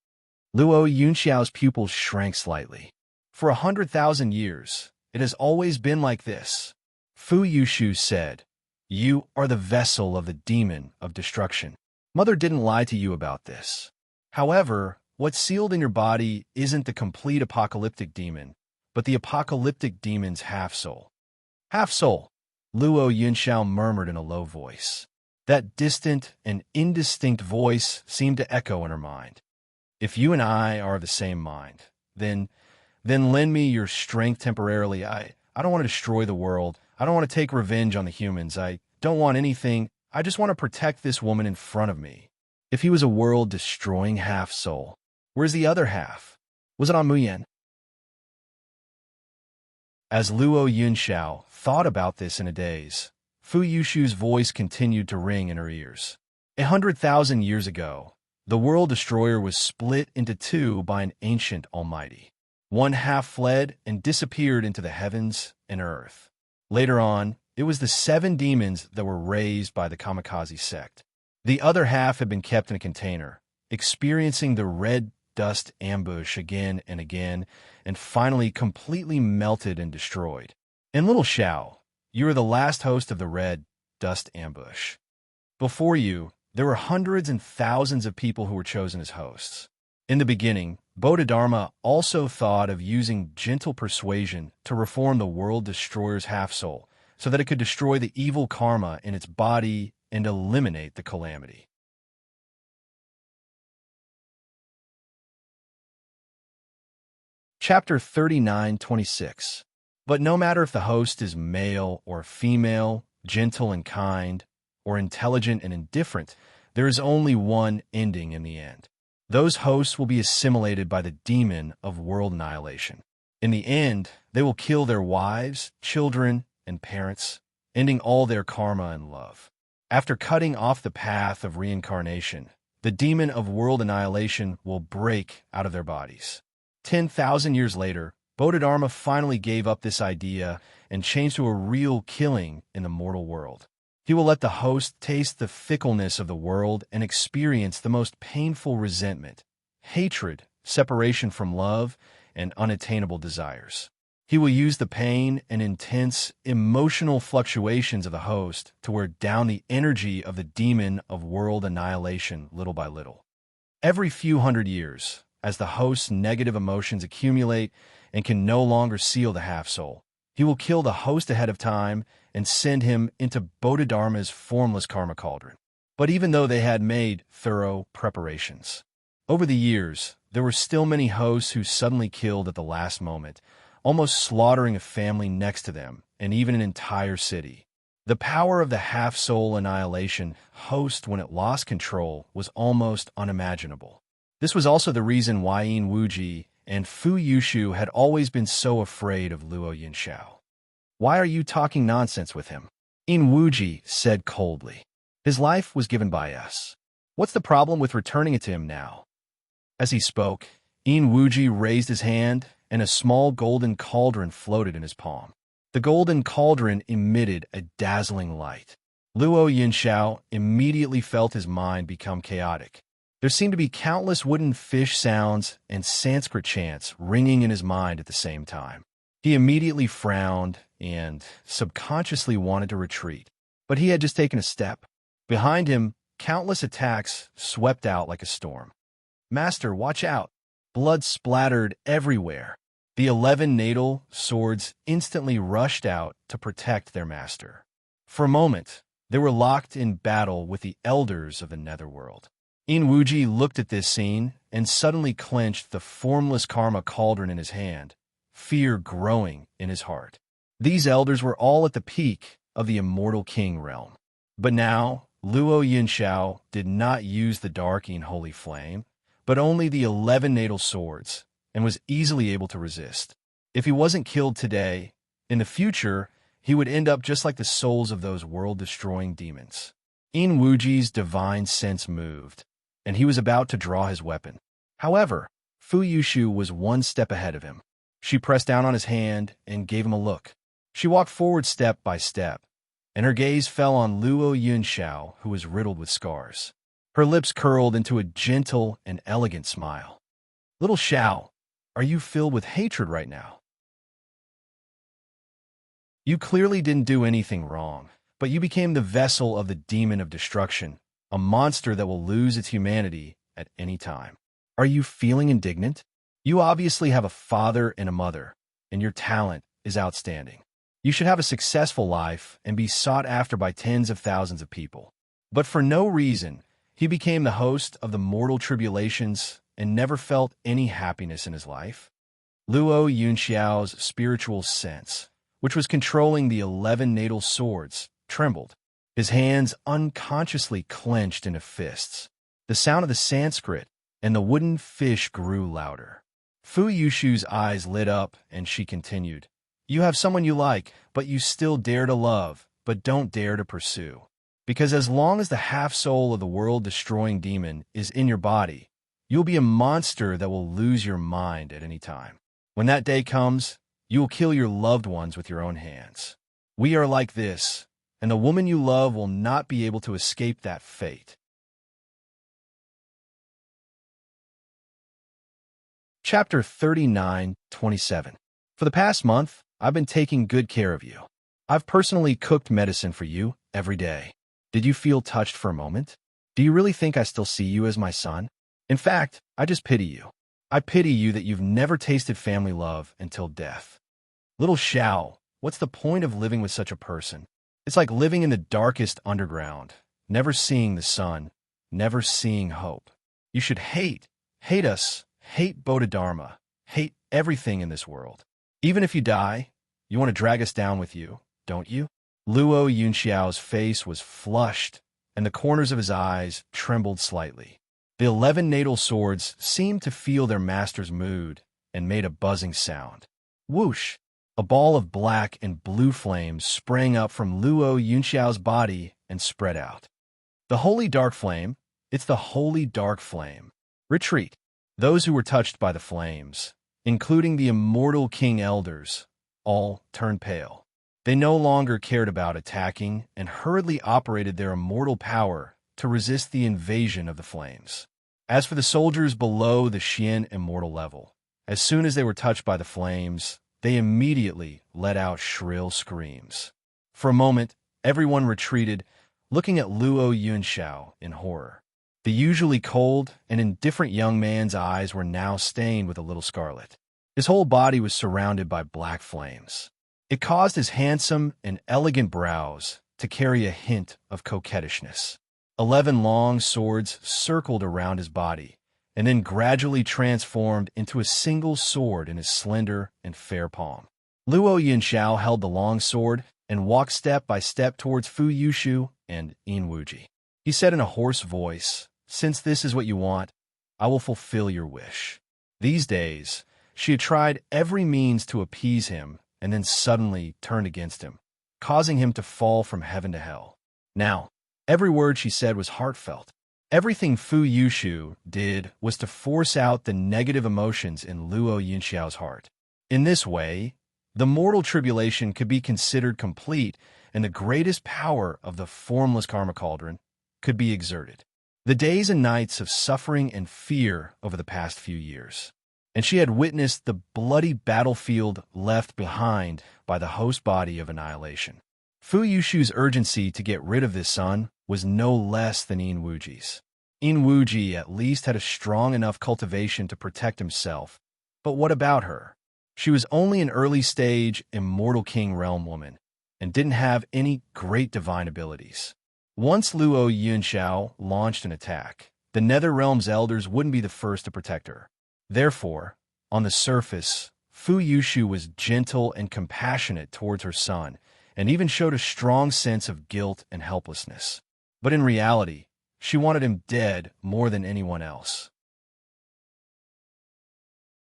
Luo Yunxiao's pupils shrank slightly. "For 100,000 years, it has always been like this." Fu Yushu said, "You are the vessel of the demon of destruction. Mother didn't lie to you about this. However, what's sealed in your body isn't the complete apocalyptic demon, but the apocalyptic demon's half-soul." "Half-soul," Luo Yunxiao murmured in a low voice. That distant and indistinct voice seemed to echo in her mind. "If you and I are of the same mind, then lend me your strength temporarily. I don't want to destroy the world. I don't want to take revenge on the humans. I don't want anything. I just want to protect this woman in front of me." If he was a world-destroying half-soul, where's the other half? Was it on Muyan? As Luo Yunxiao thought about this in a daze, Fu Yushu's voice continued to ring in her ears. 100,000 years ago, the world destroyer was split into two by an ancient almighty. One half fled and disappeared into the heavens and earth. Later on, it was the 7 demons that were raised by the kamikaze sect. The other half had been kept in a container, experiencing the red dust ambush again and again, and finally completely melted and destroyed. And little Xiao, you are the last host of the red dust ambush. Before you, there were hundreds and thousands of people who were chosen as hosts. In the beginning, Bodhidharma also thought of using gentle persuasion to reform the world destroyer's half-soul, so that it could destroy the evil karma in its body and eliminate the calamity. Chapter 39:26. But no matter if the host is male or female, gentle and kind, or intelligent and indifferent, there is only one ending in the end. Those hosts will be assimilated by the demon of world annihilation. In the end, they will kill their wives, children, and parents, ending all their karma and love. After cutting off the path of reincarnation, the demon of world annihilation will break out of their bodies. 10,000 years later, Bodhidharma finally gave up this idea and changed to a real killing in the mortal world. He will let the host taste the fickleness of the world and experience the most painful resentment, hatred, separation from love, and unattainable desires. He will use the pain and intense emotional fluctuations of the host to wear down the energy of the demon of world annihilation little by little. Every few hundred years, as the host's negative emotions accumulate and can no longer seal the half-soul, he will kill the host ahead of time and send him into Bodhidharma's formless karma cauldron. But even though they had made thorough preparations, over the years, there were still many hosts who suddenly killed at the last moment, almost slaughtering a family next to them and even an entire city. The power of the half-soul annihilation host when it lost control was almost unimaginable. This was also the reason why Yin Wuji and Fu Yushu had always been so afraid of Luo Yinxiao. "Why are you talking nonsense with him?" Yin Wuji said coldly. "His life was given by us. What's the problem with returning it to him now?" As he spoke, Yin Wuji raised his hand, and a small golden cauldron floated in his palm. The golden cauldron emitted a dazzling light. Luo Yinxiao immediately felt his mind become chaotic. There seemed to be countless wooden fish sounds and Sanskrit chants ringing in his mind at the same time. He immediately frowned and subconsciously wanted to retreat, but he had just taken a step. Behind him, countless attacks swept out like a storm. "Master, watch out!" Blood splattered everywhere. The 11 natal swords instantly rushed out to protect their master. For a moment, they were locked in battle with the elders of the netherworld. Yin Wuji looked at this scene and suddenly clenched the formless karma cauldron in his hand, fear growing in his heart. These elders were all at the peak of the immortal king realm. But now, Luo Yinxiao did not use the dark and holy flame, but only the 11 natal swords, and was easily able to resist. If he wasn't killed today, in the future, he would end up just like the souls of those world-destroying demons. Yin Wuji's divine sense moved, and he was about to draw his weapon. However, Fu Yushu was one step ahead of him. She pressed down on his hand and gave him a look. She walked forward step by step, and her gaze fell on Luo Yinxiao, who was riddled with scars. Her lips curled into a gentle and elegant smile. "Little Xiao, are you filled with hatred right now? You clearly didn't do anything wrong, but you became the vessel of the demon of destruction, a monster that will lose its humanity at any time. Are you feeling indignant? You obviously have a father and a mother, and your talent is outstanding. You should have a successful life and be sought after by tens of thousands of people. But for no reason, he became the host of the mortal tribulations and never felt any happiness in his life." Luo Yunxiao's spiritual sense, which was controlling the 11 natal swords, trembled. His hands unconsciously clenched into fists. The sound of the Sanskrit and the wooden fish grew louder. Fu Yushu's eyes lit up, and she continued, "You have someone you like, but you still dare to love, but don't dare to pursue. Because as long as the half-soul of the world-destroying demon is in your body, you'll be a monster that will lose your mind at any time. When that day comes, you will kill your loved ones with your own hands. We are like this, and the woman you love will not be able to escape that fate." Chapter 39:27. For the past month, I've been taking good care of you. I've personally cooked medicine for you every day. Did you feel touched for a moment? Do you really think I still see you as my son? In fact, I just pity you. I pity you that you've never tasted family love until death. Little Xiao, what's the point of living with such a person? It's like living in the darkest underground, never seeing the sun, never seeing hope. You should hate us, hate Bodhidharma, hate everything in this world. Even if you die, you want to drag us down with you, don't you? Luo Yunxiao's face was flushed, and the corners of his eyes trembled slightly. The 11 natal swords seemed to feel their master's mood and made a buzzing sound. Whoosh! A ball of black and blue flames sprang up from Luo Yunxiao's body and spread out. The holy dark flame, it's the holy dark flame. Retreat. Those who were touched by the flames, including the immortal king elders, all turned pale. They no longer cared about attacking and hurriedly operated their immortal power to resist the invasion of the flames. As for the soldiers below the Xian immortal level, as soon as they were touched by the flames, they immediately let out shrill screams. For a moment, everyone retreated, looking at Luo Yunxiao in horror. The usually cold and indifferent young man's eyes were now stained with a little scarlet. His whole body was surrounded by black flames. It caused his handsome and elegant brows to carry a hint of coquettishness. 11 long swords circled around his body, and then gradually transformed into a single sword in his slender and fair palm. Luo Yunxiao held the long sword and walked step by step towards Fu Yushu and Yin Wuji. He said in a hoarse voice, "Since this is what you want, I will fulfill your wish." These days, she had tried every means to appease him and then suddenly turned against him, causing him to fall from heaven to hell. Now, every word she said was heartfelt. Everything Fu Yushu did was to force out the negative emotions in Luo Yunxiao's heart. In this way, the mortal tribulation could be considered complete and the greatest power of the formless karma cauldron could be exerted. The days and nights of suffering and fear over the past few years, and she had witnessed the bloody battlefield left behind by the host body of annihilation. Fu Yushu's urgency to get rid of this son was no less than Yin Wuji's. Yin Wuji at least had a strong enough cultivation to protect himself, but what about her? She was only an early-stage immortal king realm woman and didn't have any great divine abilities. Once Luo Yunxiao launched an attack, the Nether Realm's elders wouldn't be the first to protect her. Therefore, on the surface, Fu Yushu was gentle and compassionate towards her son, and even showed a strong sense of guilt and helplessness. But in reality, she wanted him dead more than anyone else.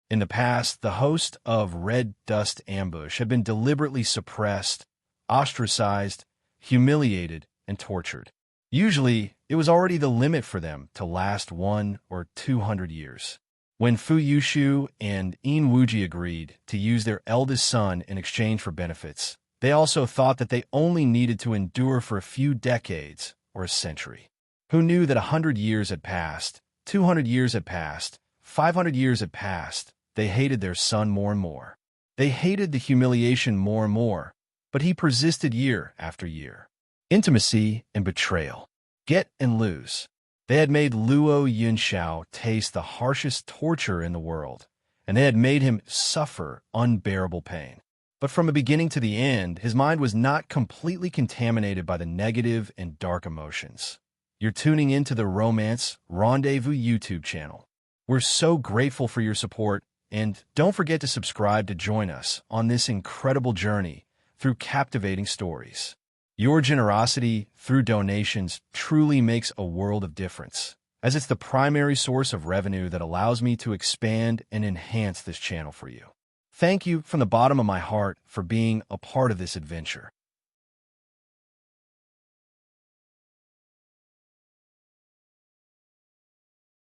In the past, the host of Red Dust Ambush had been deliberately suppressed, ostracized, humiliated, and tortured. Usually, it was already the limit for them to last 100 or 200 years. When Fu Yushu and Yin Wuji agreed to use their eldest son in exchange for benefits, they also thought that they only needed to endure for a few decades or a century. Who knew that 100 years had passed, 200 years had passed, 500 years had passed? They hated their son more and more. They hated the humiliation more and more, but he persisted year after year. Intimacy and betrayal. Get and lose. They had made Luo Yunxiao taste the harshest torture in the world, and they had made him suffer unbearable pain. But from the beginning to the end, his mind was not completely contaminated by the negative and dark emotions. You're tuning into the Romance Rendezvous YouTube channel. We're so grateful for your support, and don't forget to subscribe to join us on this incredible journey through captivating stories. Your generosity through donations truly makes a world of difference, as it's the primary source of revenue that allows me to expand and enhance this channel for you. Thank you from the bottom of my heart for being a part of this adventure.